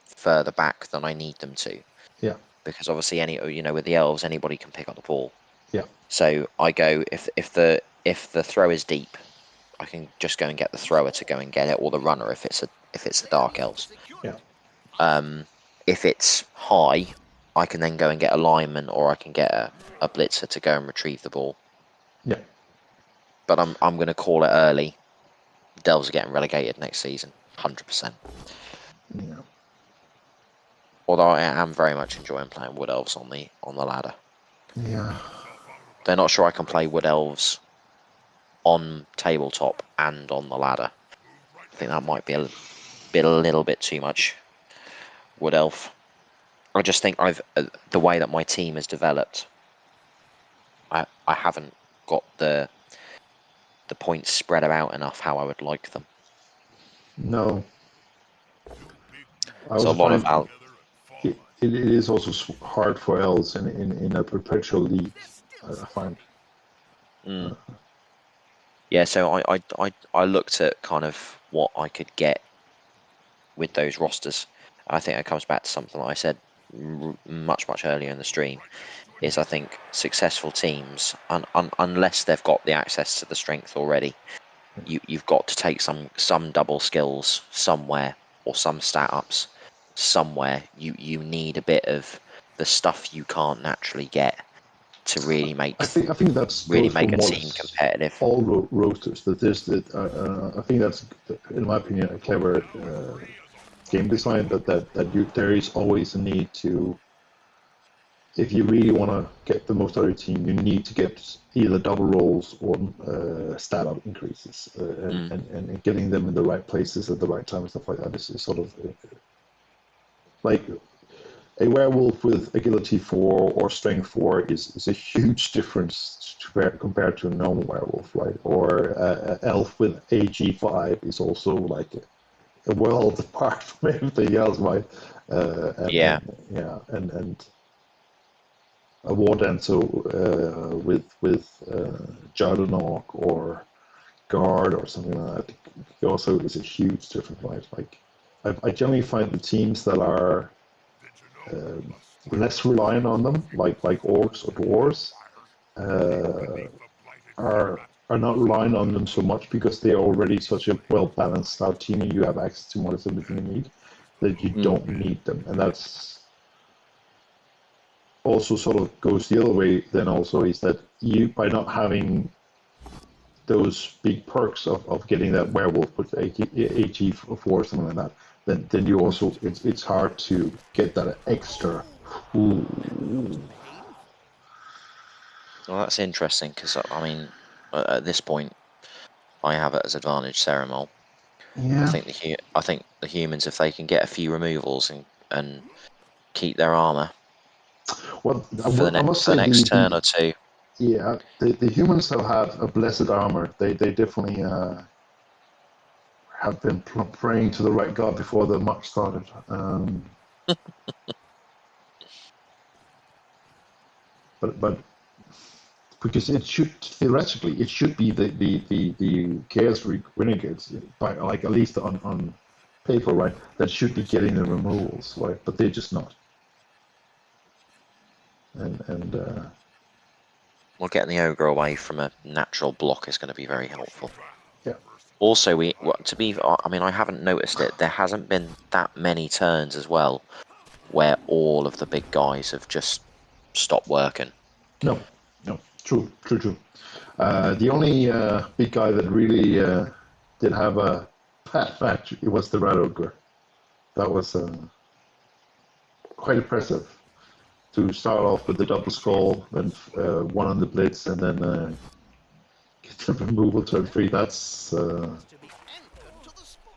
further back than I need them to, yeah, because obviously with the elves anybody can pick up the ball. yeah, So I go if the throw is deep, I can just go and get the thrower to go and get it, or the runner if it's a dark elves. yeah, If it's high, I can then go and get a lineman, or I can get a blitzer to go and retrieve the ball. yeah. But I'm going to call it early. Delves are getting relegated next season, 100%. Yeah. Although I am very much enjoying playing Wood Elves on the ladder. Yeah. They're not sure I can play Wood Elves on tabletop and on the ladder. I think that might be a little bit too much Wood Elf. I just think the way that my team has developed, I haven't got the points spread out enough how I would like them. No. I So a also lot of find it is also hard for elves in a perpetual league. I find. Yeah, so I looked at kind of what I could get with those rosters. I think it comes back to something that I said much earlier in the stream. Is I think successful teams, unless they've got the access to the strength already, you've got to take some double skills somewhere, or some stat ups somewhere. You need a bit of the stuff you can't naturally get to really make I think that goes for a more team competitive. all roasters. I think that's, in my opinion, a clever game design. There is always a need to, if you really want to get the most out of your team, you need to get either double rolls or stat up increases, and getting them in the right places at the right time and stuff like that is sort of like a werewolf with agility 4 or strength 4 is a huge difference compared to a normal werewolf, right? Or elf with AG 5 is also like a world apart from everything else, right? Yeah. And a war dancer with Jardinok or guard or something like that also is a huge difference, right? Like I generally find the teams that are less reliant on them, like orcs or dwarves, are not relying on them so much because they're already such a well balanced out team, and you have access to more or less everything you need, that you don't need them, and that's also sort of goes the other way. Then also is that you, by not having those big perks of getting that werewolf with AG4 or something like that, then you also it's hard to get that extra. Ooh. Painful. Well, that's interesting because I mean, at this point, I have it as advantage Cerumol. Yeah. I think the humans, if they can get a few removals and keep their armor Well, for I must the say next turn or two. the humans have had a blessed armor. They definitely have been praying to the right god before the match started. But because it should theoretically it should be the Chaos Renegades, by like at least on paper, right? That should be getting the removals, right? But they're just not. And Well, getting the ogre away from a natural block is going to be very helpful. yeah. Also, I mean, I haven't noticed it. There hasn't been that many turns as well where all of the big guys have just stopped working. No, true. The only big guy that really did have a pat match was the Rat Ogre. That was quite impressive to start off with the double skull, then one on the blitz, and then get the removal turn 3. That's To be anchored to the spot.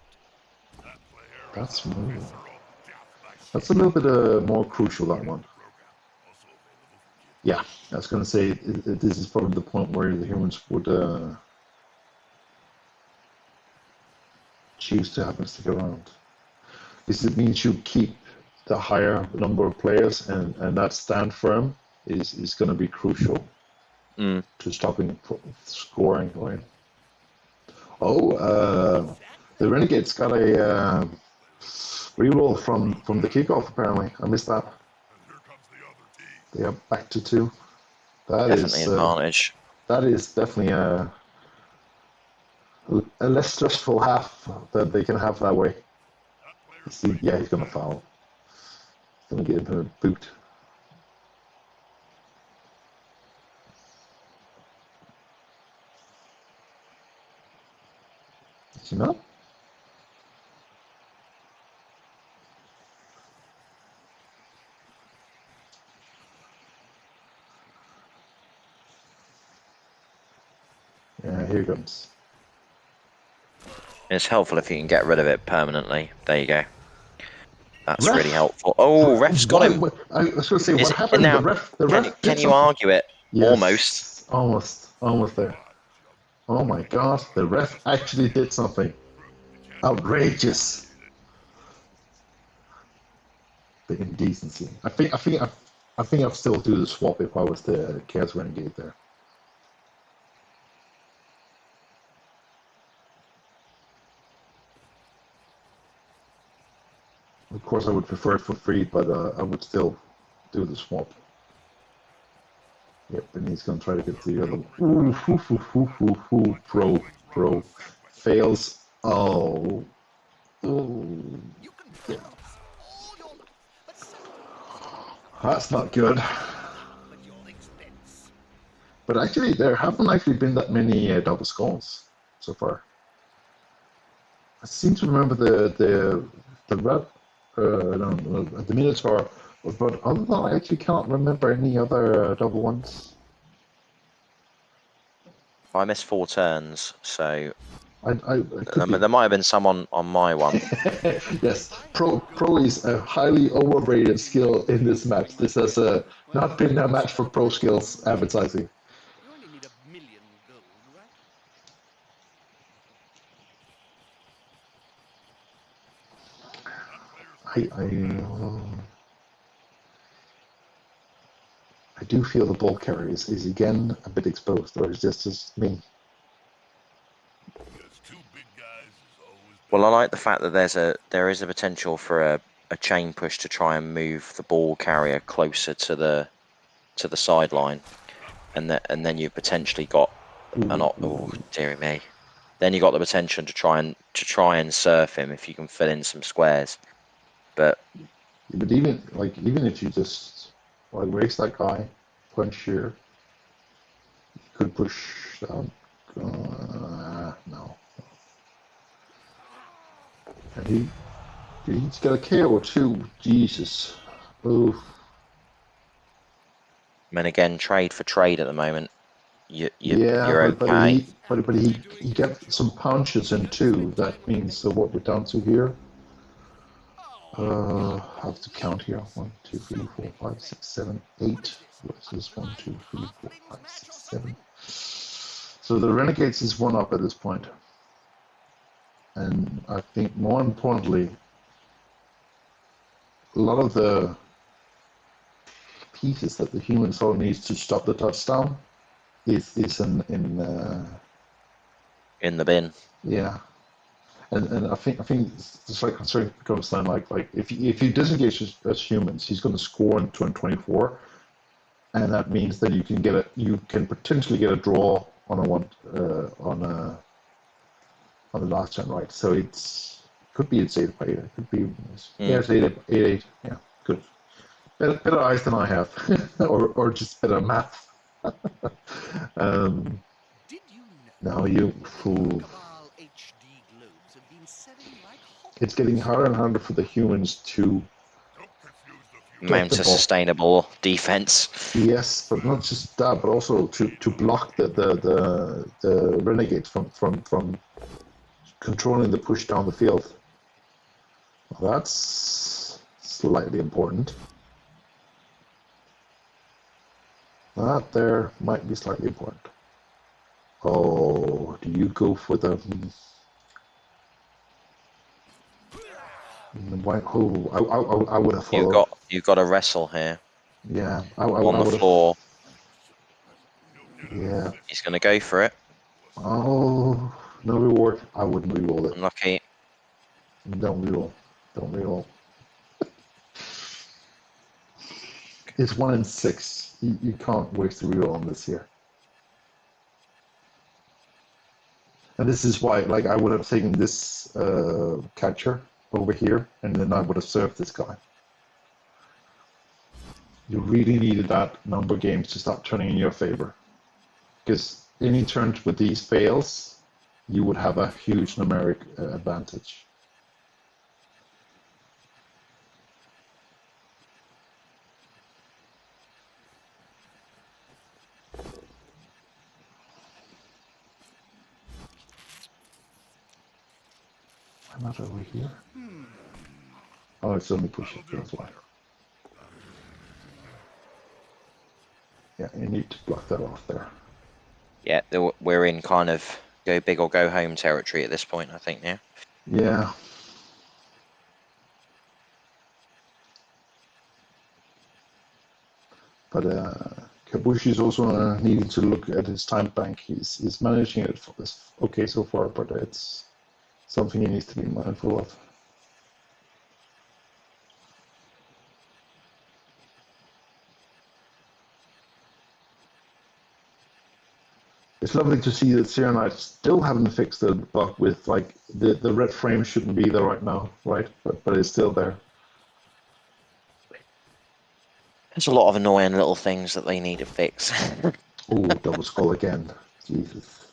That player is that's a visceral death machine. that's a little bit more crucial, that one. Program. Also available for kids. Yeah, I was going to say this is probably the point where the humans would choose to have him stick around. This means you keep the higher number of players, and that stand firm is going to be crucial to stopping scoring. Right? Oh, the Renegades got a reroll from the kickoff. Apparently, I missed that. And here comes the other team. They are back to 2. Definitely advantage. That is definitely a less stressful half that they can have that way. That player's See, yeah, he's going to foul. He's going to give him a boot. Is he not? Yeah, here he comes. It's helpful if you can get rid of it permanently. There you go. That's Ref! really helpful. Oh, ref's got him. I was going to say, Is what it happened? now? The ref Can did you something. argue it? Almost. Yes, almost there. Oh my God, the ref actually did something outrageous. The indecency. I think I'd still do the swap if I was the Chaos Renegade there. Of course, I would prefer it for free, but I would still do the swap. Yep, and he's going to try to get to the other one. Ooh, pro. Fails. Oh. Ooh. You can bounce all your life, but sometimes That's not good. at your expense. But actually, there haven't actually been that many double skulls so far. I seem to remember the red, no, the Minotaur, but other than that, I actually can't remember any other double ones. I missed 4 turns, so It could be. there might have been some on my one. Yes, pro is a highly overrated skill in this match. This has not been a match for pro skills advertising. You only need 1,000,000 gold, right? I do feel the ball carrier is again a bit exposed, or is just me? There's 2 big guys is always Well, I like the fact that there is a potential for a chain push to try and move the ball carrier closer to the sideline, and then you've potentially got oh dearie me, then you got the potential to try and surf him if you can fill in some squares. But Even if you just race that guy, punch here, you could push down. And he's got a KO too. Jesus. Oh, I mean, again, trade for trade at the moment. yeah, You're but okay. he got some punches in too. That means so what we're down to here. Have to count here. 1, 2, 3, 4, 5, 6, 7, 8 versus 1, 2, 3, 4, 5, 6, 7. So the Renegades is one up at this point. And I think more importantly, a lot of the pieces that the human soul needs to stop the touchdown is In the bin. yeah. And I think it's like concerning becomes then like if he disengage as humans, he's going to score in 2024, and that means that you can potentially get a draw on the last turn, right? So could be it's 8 by 8, it could be yeah, it's 8, yeah, good. Better eyes than I have, or just better math. Did you know Now you that fool. UKBBL HD globes have been selling like It's getting hotcakes? harder and harder for the humans to Don't confuse the future. get Mount the a ball. sustainable defense. Yes, but not just that, but also to block the renegades from controlling the push down the field. Well, that's slightly important. That there might be slightly important. Oh, do you go for the why? Oh, I would have followed. You've got to wrestle here. Yeah, I On the would have. floor. Yeah. He's going to go for it. Oh, no reward. I wouldn't reroll it. Unlucky. Don't reroll. Don't reroll. It's 1 in 6. You can't waste a reroll on this here. And this is why, like, I would have taken this catcher over here, and then I would have served this guy. You really needed that number of games to start turning in your favor. Because any turns with these fails, you would have a huge numeric advantage. I'm not over here. Oh, it's only push it, that's why. Yeah, you need to block that off there. Yeah, we're in kind of go big or go home territory at this point, I think, yeah. Yeah. But Kabushi is also needing to look at his time bank. He's managing it okay so far, but it's something he needs to be mindful of. It's lovely to see that Serenite still haven't fixed the bug with like the red frame shouldn't be there right now, right? But it's still there. There's a lot of annoying little things that they need to fix. Oh, double skull again. Jesus.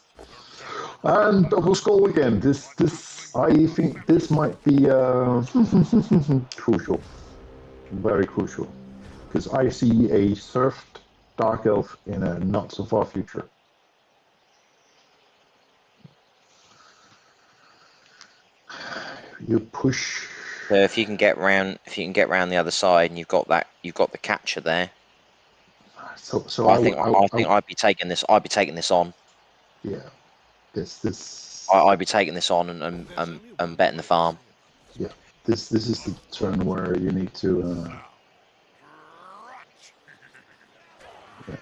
And double skull again. This I think this might be crucial. Very crucial. Because I see a surfed Dark Elf in a not so far future. You push. So if you can get round the other side, and you've got the catcher there. So I think I'd be taking this. I'd be taking this on. Yeah. This. I'd be taking this on and betting the farm. Yeah. This is the turn where you need to. Yeah.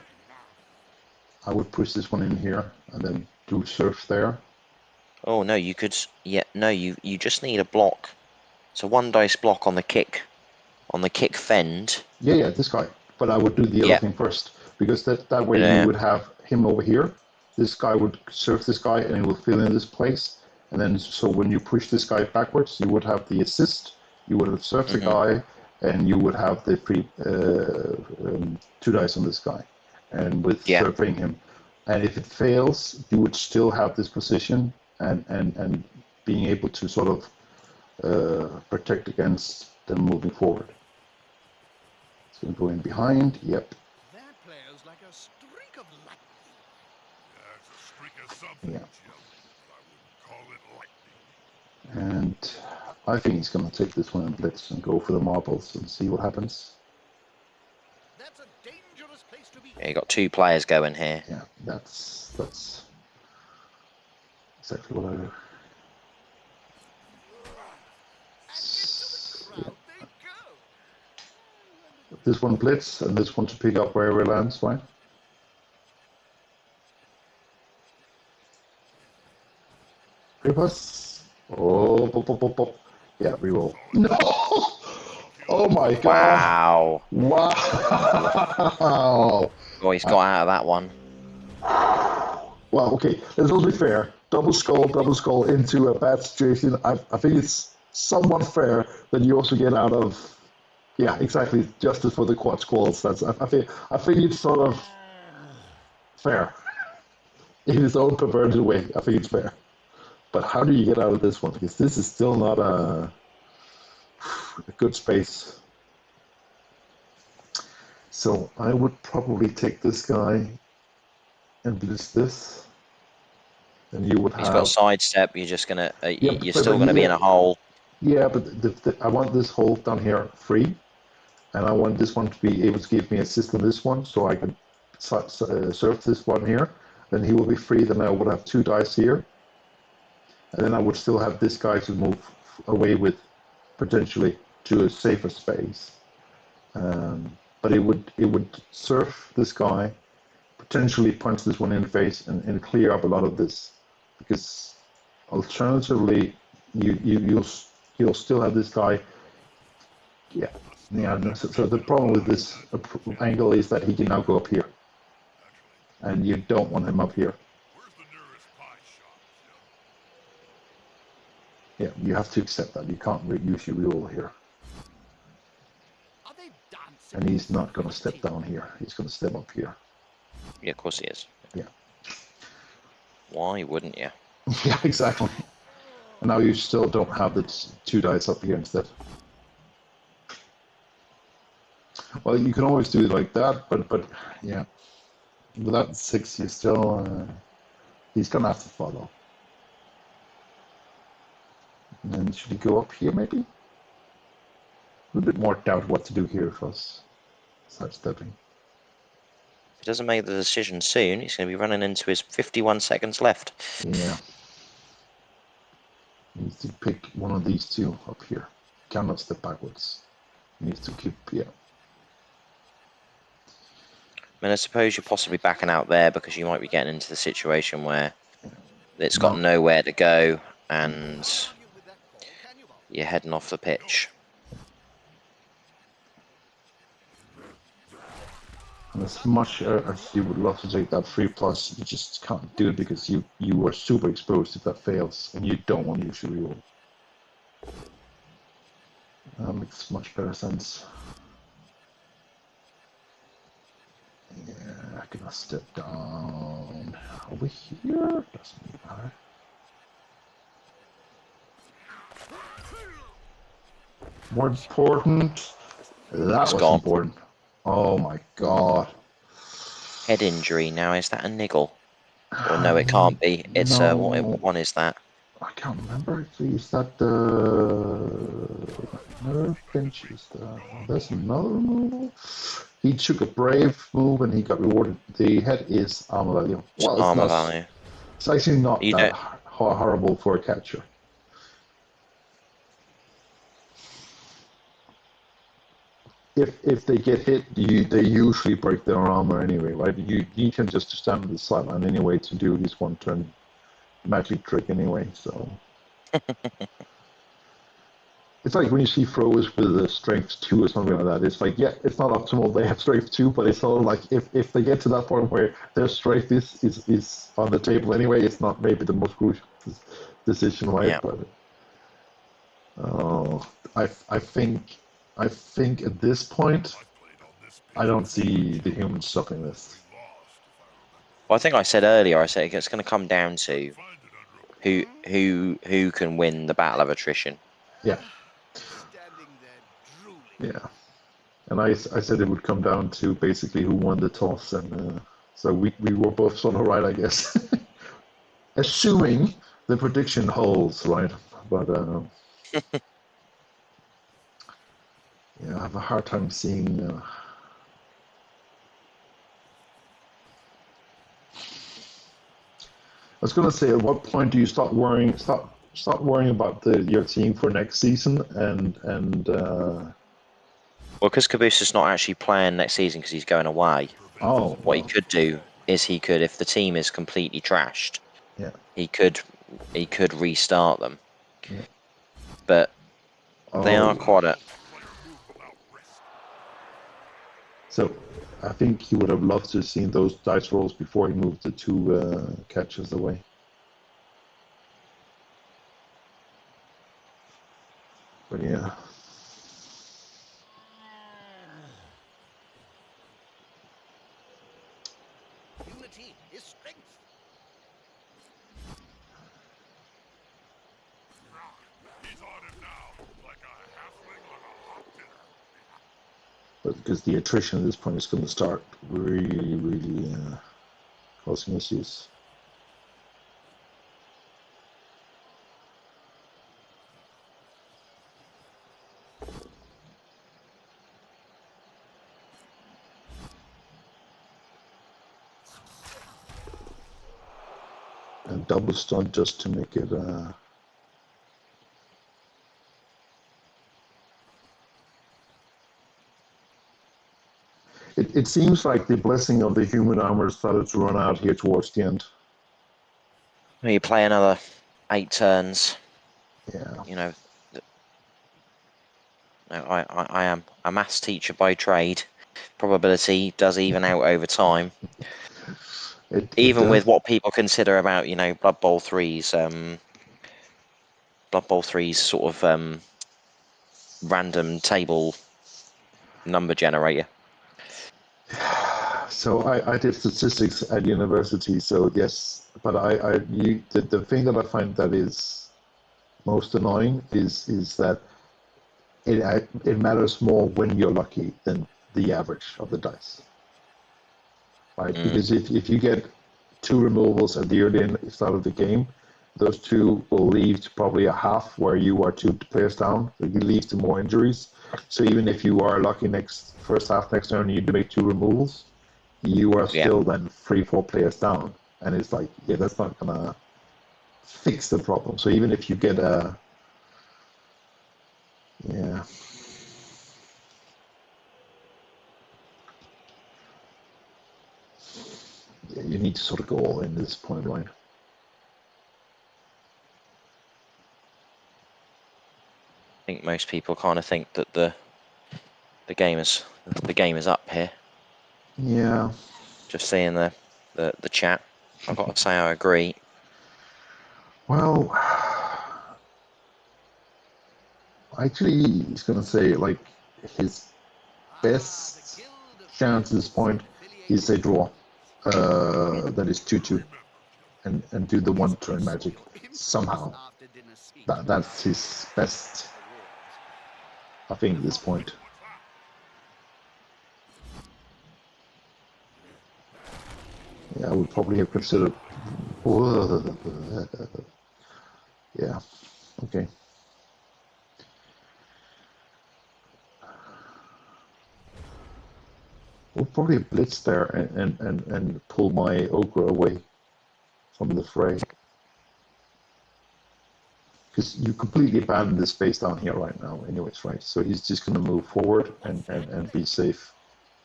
I would push this one in here and then do surf there. Oh no, you could. Yeah, no, you just need a block. So 1 dice block on the kick fend. Yeah, this guy. But I would do the other thing first because that way you would have him over here. This guy would surf this guy and he will fill in this place. And then so when you push this guy backwards, you would have the assist. You would have surfed the guy, and you would have the free 2 dice on this guy, and with surfing him. And if it fails, you would still have this position and being able to sort of protect against them moving forward. It's going to go in behind. Yep. That player's like a streak of lightning. Yeah, it's a streak of something, Yeah. Jim. But I wouldn't call it lightning. And I think he's going to take this one and blitz and go for the marbles and see what happens. That's a dangerous place to be. Yeah, you got 2 players going here. Yeah, that's exactly what I do. And into the crowd they go. This one blitz and this one to pick up wherever it lands, right? Repass. Oh, pop, pop, pop, pop. Yeah, reroll. No! Oh my god! Wow. Wow! Oh, he's got out of that one. Well, okay, let's also be fair. Double skull into a bad situation. I think it's somewhat fair that you also get out of. Yeah, exactly. Justice for the quad squalls. I think it's sort of fair in its own perverted way. I think it's fair. But how do you get out of this one? Because this is still not a good space. So I would probably take this guy and blitz this. And you would have. He's got sidestep. You're just gonna. Yeah, You're still gonna be in a hole. Yeah, but I want this hole down here free, and I want this one to be able to give me assist on this one, so I can serve this one here. Then he will be free. Then I would have 2 dice here, and then I would still have this guy to move away with, potentially to a safer space. But it would serve this guy, potentially punch this one in the face, and clear up a lot of this, because alternatively you'll still have this guy. Yeah. So the problem with this angle is that he can now go up here, and you don't want him up here. Where's the nearest pie shop, Jim? Yeah, you have to accept that. You can't use your reroll here, Are they dancing? and he's not going to step down here. He's going to step up here. Yeah, of course he is. Yeah. Why wouldn't you? Yeah, exactly. And now you still don't have the 2 dice up here instead. Well, you can always do it like that, but yeah, without 6, you still he's gonna have to follow. And then should he go up here maybe? A little bit more doubt what to do here if I was sidestepping. If he doesn't make the decision soon, he's going to be running into his 51 seconds left. Yeah. He needs to pick one of these 2 up here. Cannot step backwards. He needs to keep, yeah. I mean, I suppose you're possibly backing out there because you might be getting into the situation where it's got nowhere to go and Argue with that call, can you, Bob? you're heading off the pitch. And as much as you would love to take that 3+, you just can't do it because you are super exposed if that fails, and you don't want to use your reroll. That makes much better sense. Yeah, I'm gonna step down over here. Doesn't matter. More important. That It's was gone. important. Oh my god. Head injury now, is that a niggle? Or no, it can't be. It's No. what one is that? I can't remember actually. Is that the nerve pinch? Is that? Oh, there's another move. He took a brave move and he got rewarded. The head is armor value. Well, it's Armor not. value. It's actually not You that don't- horrible for a catcher. If they get hit, they usually break their armor anyway, right? You can just stand on the sideline anyway to do this 1-turn magic trick anyway. So it's like when you see throwers with a strength 2 or something like that. It's like, yeah, it's not optimal. They have strength 2, but it's sort of like if they get to that point where their strength is on the table anyway, it's not maybe the most crucial decision, right? Yeah. But I think at this point, I don't see the humans stopping this. Well, I think I said earlier, I said it's going to come down to who can win the battle of attrition. Yeah, Standing there drooling. yeah. And I said it would come down to basically who won the toss, and so we were both sort of right, I guess. Assuming the prediction holds, right? But yeah, I have a hard time seeing. I was going to say, at what point do you start worrying? Start worrying about your team for next season, and Well, because Kubusta's not actually playing next season because he's going away. oh What he well, could do is he could, if the team is completely trashed, yeah, he could restart them. yeah. But they are Oh, quite a. Player move without risk. so I think he would have loved to have seen those dice rolls before he moved the two catches away. But yeah, Unity is strength. He's on him now, like a halfling on a hot dinner. but because the attrition at this point is going to start really causing issues. And double stun just to make it. It seems like the blessing of the human armor started to run out here towards the end. You play another 8 turns. Yeah. You know, I am a maths teacher by trade. Probability does even out over time. It Even does. with what people consider about, Blood Bowl 3's sort of random table number generator. So I did statistics at university, so yes, but the thing that I find that is most annoying is that it matters more when you're lucky than the average of the dice, right? Mm, Because if you get two removals at the early start of the game, those two will leave to probably a half where you are two players down. So you leave to more injuries. So even if you are lucky first half next turn, you make two removals, you are yeah. still then 3-4 players down, and it's like, yeah, that's not gonna fix the problem. So even if you get yeah, you need to sort of go all in at this point, right? I think most people kind of think that the game is up here. Yeah. Just seeing the chat, I've got to say I agree. Well, actually, he's gonna say like his best chance at this point is a draw. That is 2-2, and do the one turn magic somehow. That's his best, I think, at this point. Yeah, I would probably have considered. Yeah, okay. We'll probably blitz there and pull my ogre away from the fray. Because you completely abandon this space down here right now anyways, right? So he's just going to move forward and be safe.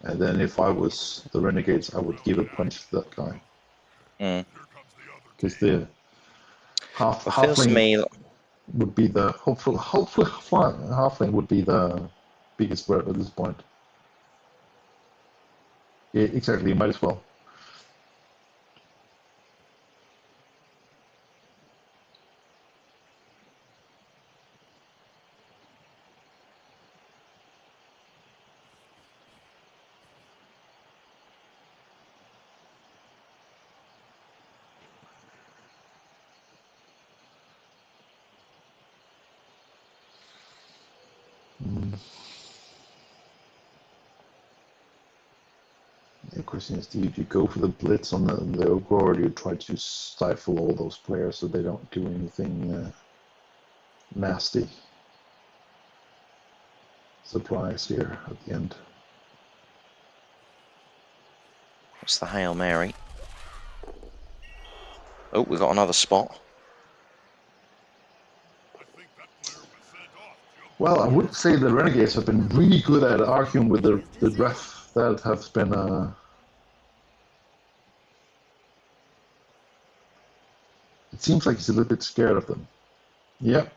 And then if I was the Renegades, I would give a punch to that guy. Mm. Because the It feels to halfling me, would be the hopefully halfling would be the biggest threat at this point. Yeah, exactly, you might as well. The question is, do you go for the blitz on the Ogre, or do you try to stifle all those players so they don't do anything nasty? Surprise here at the end. What's the Hail Mary? Oh, we got another spot. I think that player was sent off. Well, I would say the Renegades have been really good at arguing with the ref. That has been it seems like he's a little bit scared of them. Yep.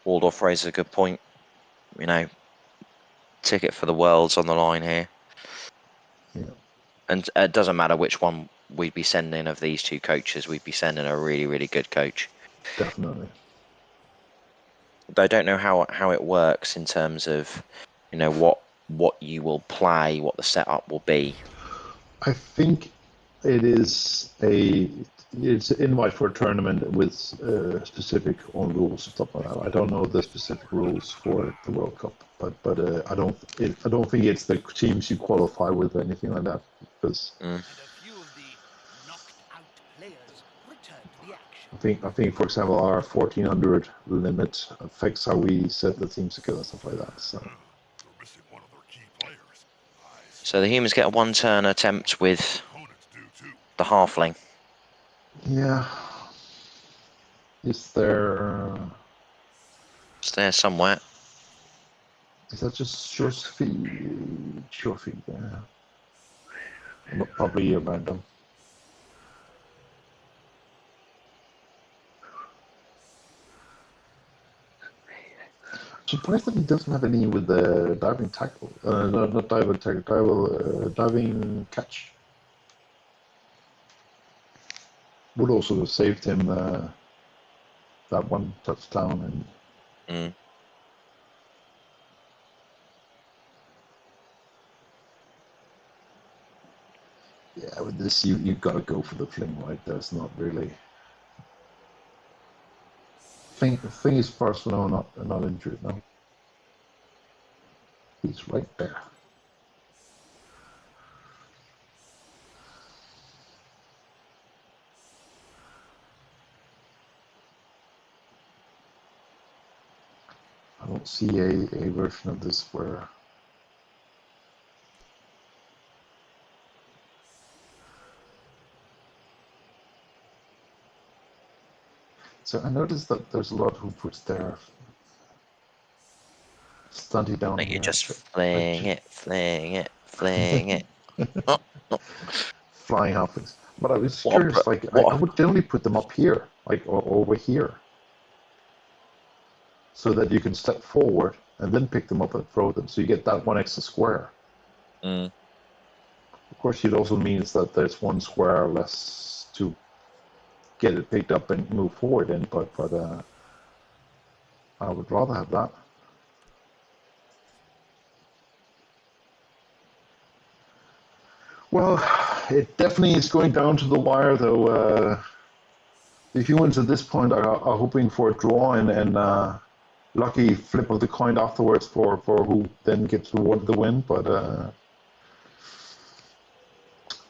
Waldorf raises a good point. You know, ticket for the Worlds on the line here. Yeah. And it doesn't matter which one we'd be sending of these two coaches. We'd be sending a really, really good coach. Definitely. But I don't know how it works in terms of, you know, what you will play, what the setup will be. I think it's an invite for a tournament with specific on rules and stuff like that. I don't know the specific rules for the World Cup, but I don't think it's the teams you qualify with or anything like that. Because And a few of the knocked out players return to the action. I think for example our 1400 limit affects how we set the teams together and stuff like that. So They're missing one of their key players. I see. So the humans get a one-turn attempt with Opponents do too. the halfling. yeah, is there? It's there somewhere. Is that just sure feed? Sure feed, yeah. Probably a random. Surprised that he doesn't have any with the diving tackle. Not diving tackle, diving catch. Would also have saved him that one touchdown. And yeah, with this you gotta go for the fling, right? There's not really. Thing is personal, not injured. No, he's right there. I don't see a version of this where. So I noticed that there's a lot who puts their stunty down Like here. you just fling it. Oh, no. Flying halflings. But I was What curious, a, like, I what a, would generally put them up here, like, or over here, so that you can step forward and then pick them up and throw them, so you get that one extra square. mm. Of course, it also means that there's one square less to get it picked up and move forward in, but I would rather have that. Well, it definitely is going down to the wire, though. The humans at this point are hoping for a draw and lucky flip of the coin afterwards for who then gets rewarded the win. But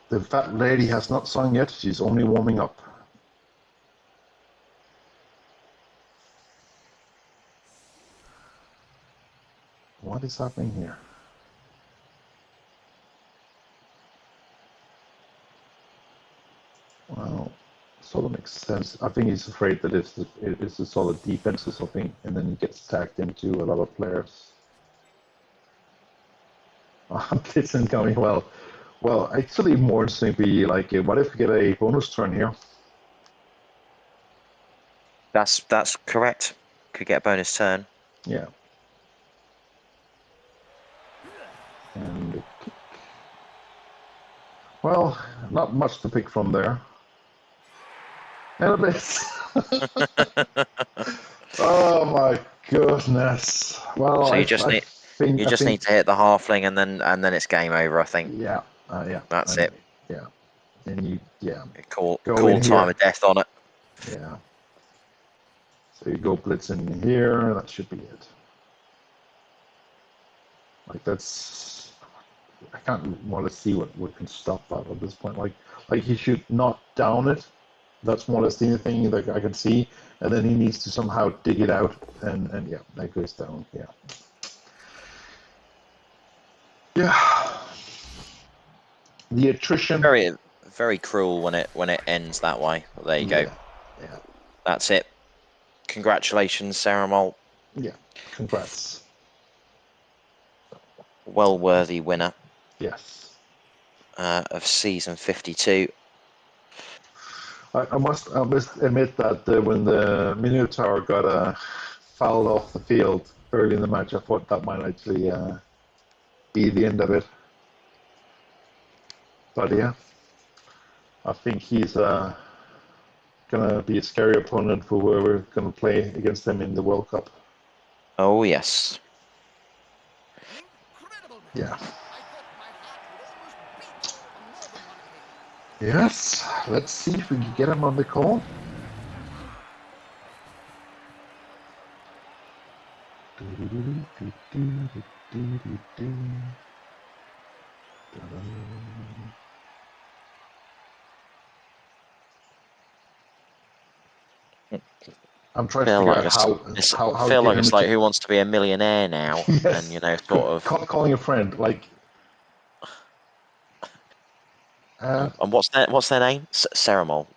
the fat lady has not sung yet. She's only warming up. What is happening here? Well, sort of makes sense. I think he's afraid that it's a solid defense or something, and then he gets tagged into a lot of players. It's incoming. Well, actually, more interesting be like, what if we get a bonus turn here? That's correct. Could get a bonus turn. Yeah. And well, not much to pick from there. And a bit. Oh my goodness. Well, So I you just need think need to hit the halfling and then it's game over. I think. yeah, That's it. Yeah, and you Call go in time here. of death on it. Yeah. So you go blitz in here. That should be it. Like that's, I can't more or less see what can stop that at this point. Like he should not down it. That's more or less the only thing that I can see. And then he needs to somehow dig it out. And yeah, that goes down. Yeah. Yeah. The attrition. Very, very cruel when it ends that way. But there you go. Yeah. Yeah. That's it. Congratulations, Cerumol. Yeah. Congrats. Well worthy winner Yes. of season 52. I must admit that when the Minotaur got fouled off the field early in the match, I thought that might actually be the end of it. But yeah, I think he's gonna be a scary opponent for whoever gonna play against them in the World Cup. Oh yes. An incredible match. Yeah. I thought my heart would almost beat on more than one occasion. Yes. Let's see if we can get him on the call. I'm trying to Feel figure like out it's, how feel get like him it's like to. Who Wants to Be a Millionaire now, and Yes, sort of. calling a friend like. And what's their name? Cerumol.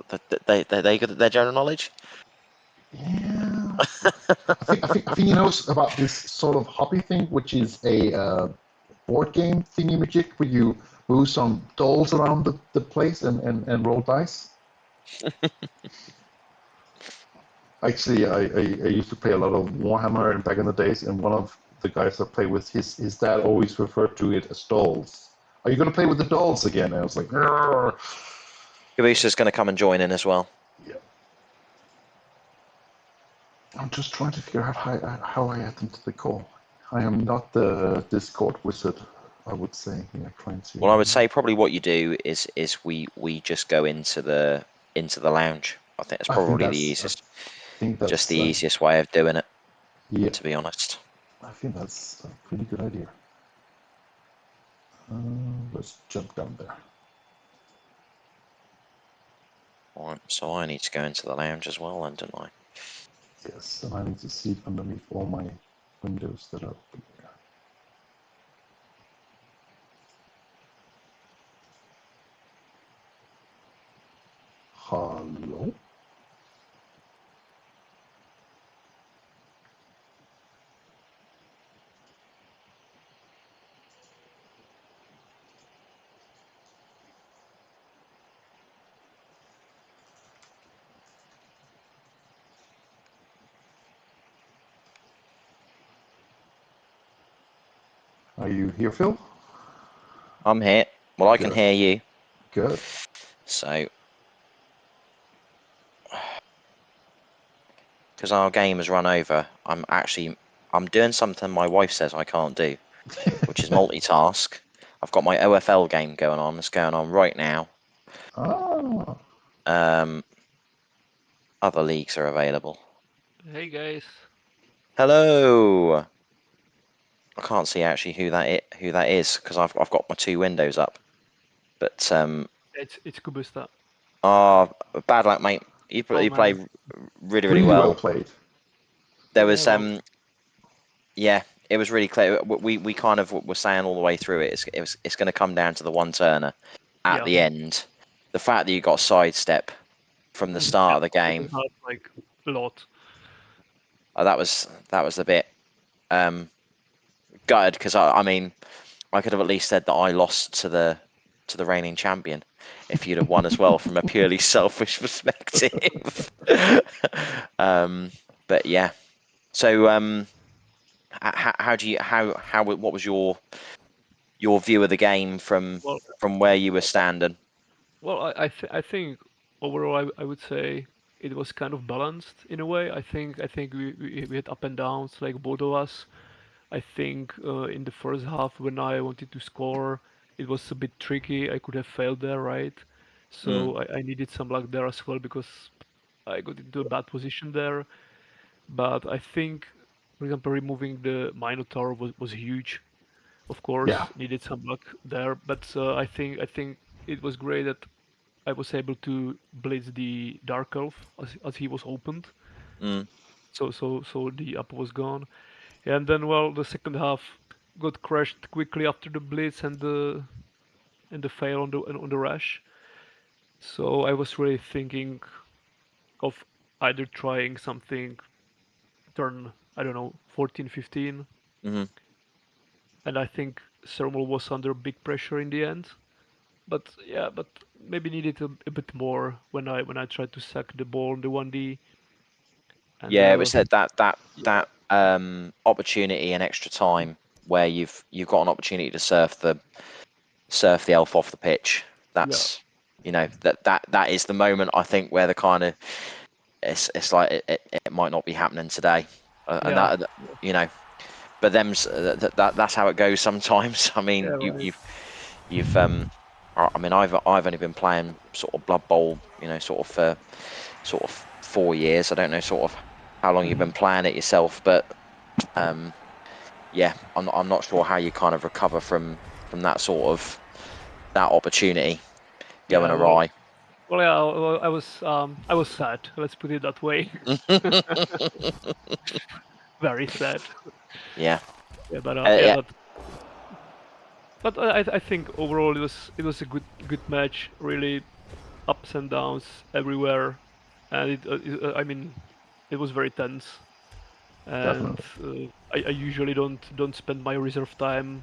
They good at their general knowledge. Yeah, I think he knows about this sort of hobby thing, which is a board game thingy magic where you move some dolls around the place and roll dice. Actually, I used to play a lot of Warhammer back in the days, and one of the guys I play with, his dad always referred to it as dolls. Are you going to play with the dolls again? And I was like, "Grr." Kubusta's going to come and join in as well. Yeah. I'm just trying to figure out how I add them to the call. I am not the Discord wizard, I would say. Yeah, trying to. Well, I would say probably what you do is we just go into the lounge. I think it's I think probably the that's. I easiest, think just that's. the easiest way of doing it. Yeah, To be honest. I think that's a pretty good idea. Let's jump down there. Right, so I need to go into the lounge as well, then, don't I? Yes, and I need to see it underneath all my windows that are open here. Hello? Are you here, Phil? I'm here. Well, I can Good. hear you. Good. So, because our game has run over, I'm doing something my wife says I can't do, which is multitask. I've got my OFL game going on. It's going on right now. Ah. Other leagues are available. Hey guys. Hello. I can't see actually who that is because I've got my two windows up. But It's Kubusta. bad luck, mate. You Oh play man. really Really well well. played. There Yeah, was well, yeah, it was really clear. We kind of were saying all the way through it. It's going to come down to the one turner at yeah. the end. The fact that you got sidestep from the start of the Second game, half, like a lot. that was a bit gutted because I mean I could have at least said that I lost to the reigning champion if you'd have won as well from a purely selfish perspective. But yeah. So how do you how what was your view of the game from Well, where you were standing? well, I think overall I would say it was kind of balanced in a way. I think we had up and downs like both of us. I think in the first half when I wanted to score, it was a bit tricky. I could have failed there, right? Mm, So I needed some luck there as well because I got into a bad position there. but I think, for example, removing the Minotaur was huge. Of Yeah, course, needed some luck there, but I think it was great that I was able to blitz the Dark Elf as he was opened. Mm. So the up was gone. And then, well, the second half got crashed quickly after the blitz and the fail on the rush. So I was really thinking of either trying something turn, I don't know, 14, 15. Hmm. And I think Cerumol was under big pressure in the end. But yeah, but maybe needed a bit more when I tried to sack the ball in the 1D. And Yeah, it was that yeah, opportunity and extra time where you've got an opportunity to surf the elf off the pitch. yeah, That's that is the moment I think where the kind of it's like it might not be happening today, and yeah, you know, but that's how it goes sometimes. I yeah, mean, right. you've I mean I've only been playing sort of Blood Bowl, sort of for sort of 4 years. I don't know sort of how long you've been playing it yourself, but um yeah, I'm not sure how you kind of recover from that sort of that opportunity going Yeah, well, awry. well, yeah, well, I was sad. Let's put it that way. Very sad. Yeah. Yeah, but yeah, Yeah, but I think overall it was a good match. Really ups and downs everywhere, and I mean, it was very tense. And definitely. I usually don't spend my reserve time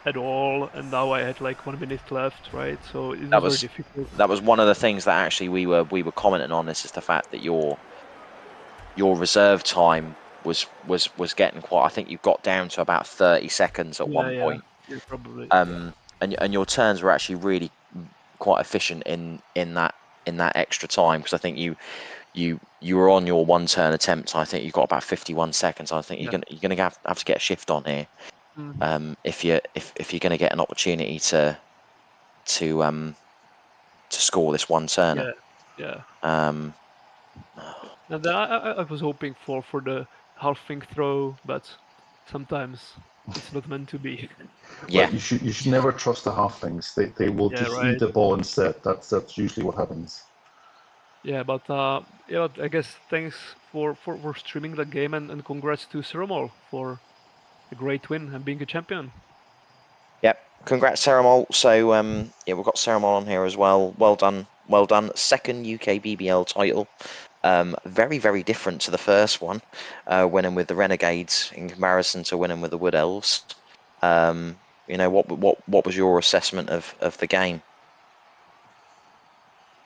at all, and now I had like 1 minute left, right? So it that was very was difficult. that was one of the things that actually we were commenting on. This is the fact that your reserve time was getting quite. I think you got down to about 30 seconds at Yeah, one yeah, point. yeah, probably. Yeah, And your turns were actually really quite efficient in that extra time, because I think you were on your one turn attempt. I think you got about 51 seconds. I think yeah. you're gonna have to get a shift on here, Mhm. if you're gonna get an opportunity to um to score this one turner. Yeah, yeah. Um, And then I was hoping for the halving throw, but sometimes it's not meant to be. Well, yeah, you should never trust the halflings. They will Yeah, just eat right. the ball instead. That's usually what happens. But I guess thanks for streaming the game, and congrats to Cerumol for a great win and being a champion. yep. Congrats, Cerumol. So yeah, we've got Cerumol on here as well. Well done, well done. Second UKBBL title. Very very different to the first one, winning with the Renegades in comparison to winning with the Wood Elves. What was your assessment of the game?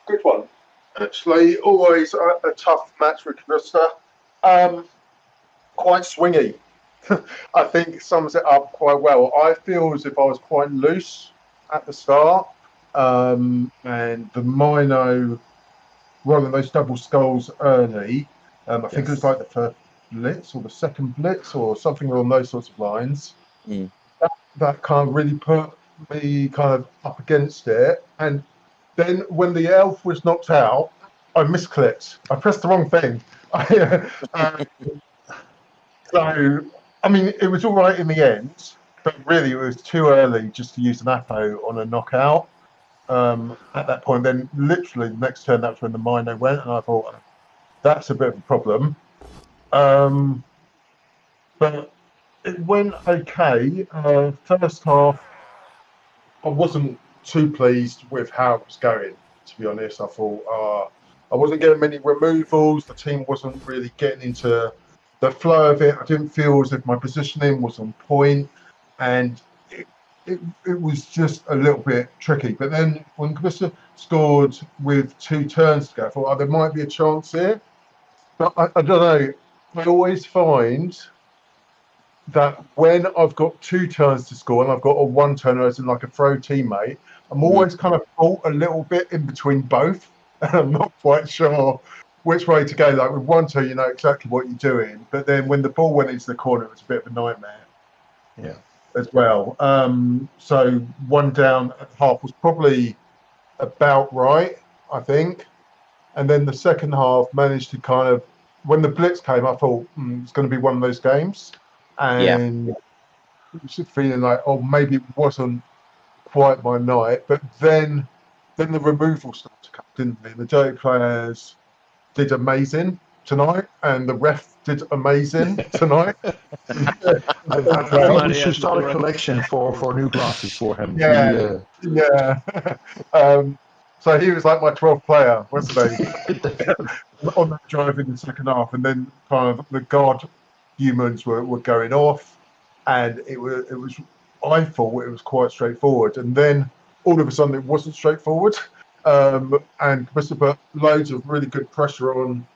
Good one. Actually, always a tough match with Kubusta. Quite swingy. I think sums it up quite well. I feel as if I was quite loose at the start, and the Mino rolling those double skulls early. I think it was Yes. like the first blitz or the second blitz or something along those sorts of lines. Mm. That kind of really put me kind of up against it. And then when the elf was knocked out, I misclicked. I pressed the wrong thing. So, I mean, it was all right in the end, but really it was too early just to use an Apo on a knockout. At that point, then literally the next turn, that's when the Mino went, and I thought that's a bit of a problem. But it went okay. First half, I wasn't too pleased with how it was going, to be honest. I thought I wasn't getting many removals. The team wasn't really getting into the flow of it. I didn't feel as if my positioning was on point, and it was just a little bit tricky. But then when Kubusta scored with 2 turns to go, I thought, there might be a chance here. But I don't know. I always find that when I've got 2 turns to score and I've got a 1 turner as in like a throw teammate, I'm Mm. always kind of caught a little bit in between both. And I'm not quite sure which way to go. Like with 1 turn, you know exactly what you're doing. But then when the ball went into the corner, it was a bit of a nightmare Yeah. as well. So 1 down at half was probably about right, I think. And then the second half managed to kind of when the blitz came, I thought it's going to be one of those games, and it was just feeling like, oh, maybe it wasn't quite my night. But then the removal started to come, didn't they? The dirty players did amazing tonight, and the ref did amazing tonight. I Doesn't think matter. we Yeah, should start a the ref. collection for new glasses for him. Yeah, yeah. So he was like my 12th player, wasn't he? On that drive in the second half, and then kind of the god humans were going off, and it was I thought it was quite straightforward, and then all of a sudden it wasn't straightforward, and Kubusta put loads of really good pressure on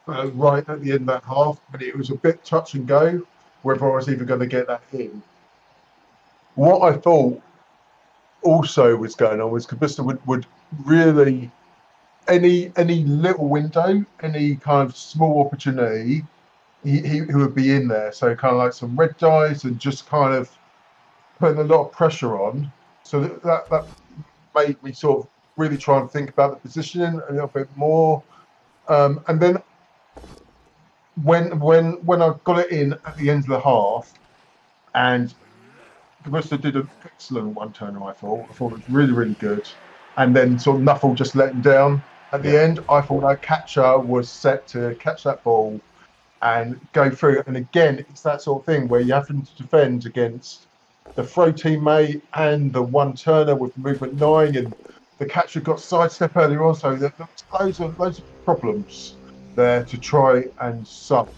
right at the end of that half, but it was a bit touch and go whether I was even going to get that in. What I thought also was going on was Kubusta would really any little window, any kind of small opportunity, he would be in there. So kind of like some red dice and just kind of putting a lot of pressure on. So that made me sort of really try and think about the positioning a little bit more. And then when I got it in at the end of the half, and Kubusta did an excellent one turner, I thought it was really, really good. And then sort of Nuffle just let him down at the end. I thought that catcher was set to catch that ball and go through. And again, it's that sort of thing where you have to defend against the throw teammate and the one turner with movement 9, and the catcher got sidestep earlier on. So there's loads of problems there to try and solve.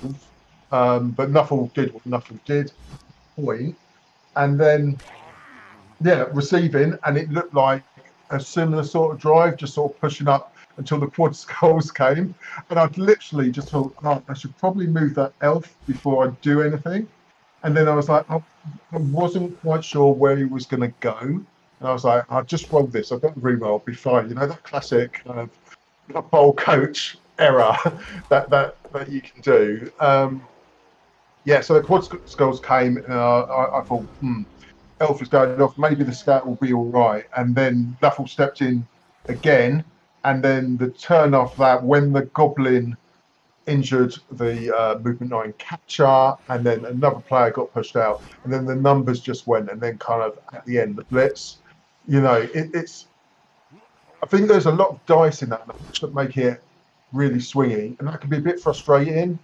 But Nuffle did what Nuffle did. Point. And then receiving, and it looked like a similar sort of drive, just sort of pushing up until the quad skulls came. And I'd literally just thought, I should probably move that elf before I do anything. And then I was like, I wasn't quite sure where he was going to go. And I was like, I'll just roll this. I've got the reroll, I'll be fine. You know, that classic kind of bowl coach error that you can do. So the quad skulls came, and I thought, Elf is going off. Maybe the scout will be all right. And then Nuffle stepped in again. And then the turn off that when the Goblin injured the movement 9 catcher, and then another player got pushed out, and then the numbers just went. And then kind of at the end, the blitz. You know, it's. I think there's a lot of dice in that match that make it really swingy, and that can be a bit frustrating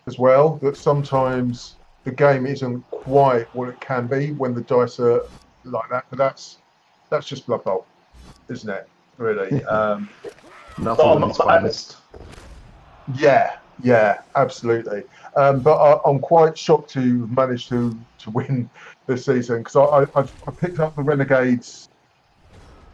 as well. That sometimes the game isn't quite what it can be when the dice are like that. But that's just Blood Bowl, isn't it? Really. Nothing at its finest. Yeah, absolutely. But I'm quite shocked to manage to win this season, because I picked up the Renegades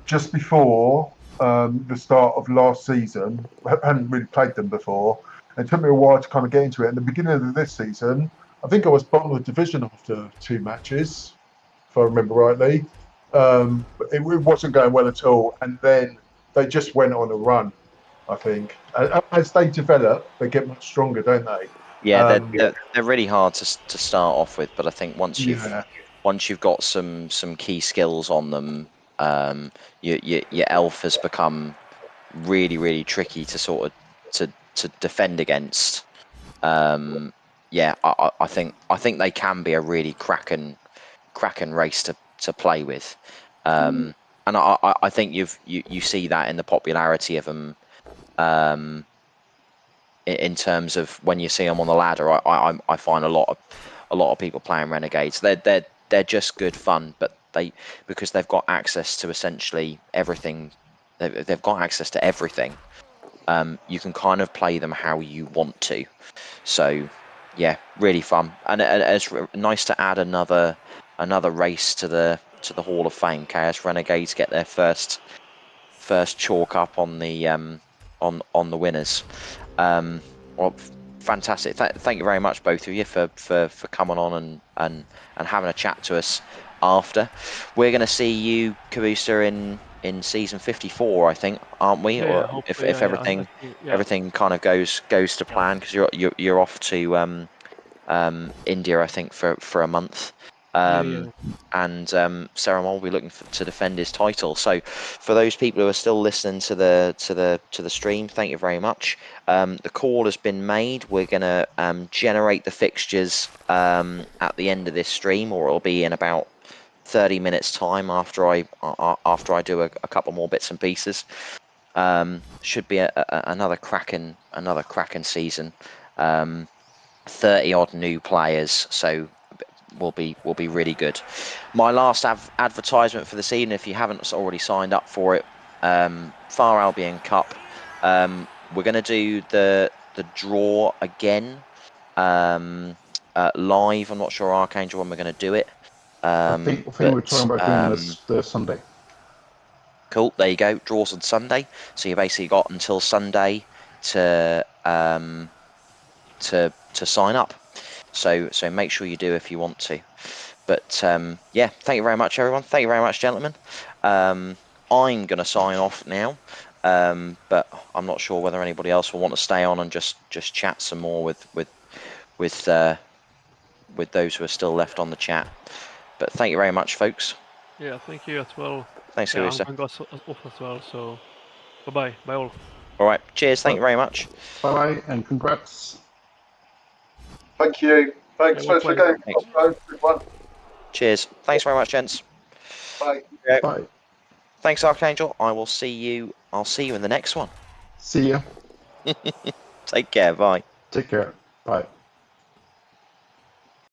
just before the start of last season. I hadn't really played them before. It took me a while to kind of get into it. At the beginning of this season, I think I was bottom of the division after 2 matches, if I remember rightly. It wasn't going well at all. And then they just went on a run, I think. As they develop, they get much stronger, don't they? Yeah, they're really hard to start off with, but I think once Yeah. you've got some key skills on them, your elf has become really, really tricky to sort of to defend against. I think they can be a really cracking race to play with, and I think you see that in the popularity of them, in terms of when you see them on the ladder. I find a lot of people playing Renegades. They're just good fun, but because they've got access to essentially everything. They've got access to everything. You can kind of play them how you want to. So, yeah, really fun, and it's nice to add another race to the Hall of Fame. Chaos Renegades get their first chalk up on the on the winners. Well, fantastic. Thank you very much, both of you, for coming on and having a chat to us after. We're going to see you, Kubusta, in season 54, I think, aren't we? Or if everything everything kind of goes to plan, because you're off to India, I think, for a month. Yeah. And Cerumol will be looking to defend his title. So, for those people who are still listening to the stream, thank you very much. The call has been made. We're gonna generate the fixtures at the end of this stream, or it'll be in about 30 minutes time after I do a couple more bits and pieces. Should be another cracking season. 30 odd new players, so will be really good. My last advertisement for this evening, if you haven't already signed up for it, Far Albion Cup. We're going to do the draw again live. I'm not sure, Archangel, when we're going to do it. I think we're talking about doing this Sunday. Cool. There you go. Draws on Sunday, so you basically got until Sunday to sign up. So make sure you do if you want to. But yeah, thank you very much, everyone. Thank you very much, gentlemen. I'm going to sign off now, but I'm not sure whether anybody else will want to stay on and just chat some more with those who are still left on the chat. But thank you very much, folks. Yeah, thank you as well. Thanks, Yeah, I'm Kubusta. going off as well, so bye-bye. Bye all. All right. Cheers. Thank you very much. Bye and congrats. Thank you. Thanks Well for played. getting Thanks. everyone. Cheers. Thanks very much, gents. Bye. Yeah. Bye. Thanks, Archangel. I'll see you in the next one. See ya. Take care. Bye. Take care. Bye.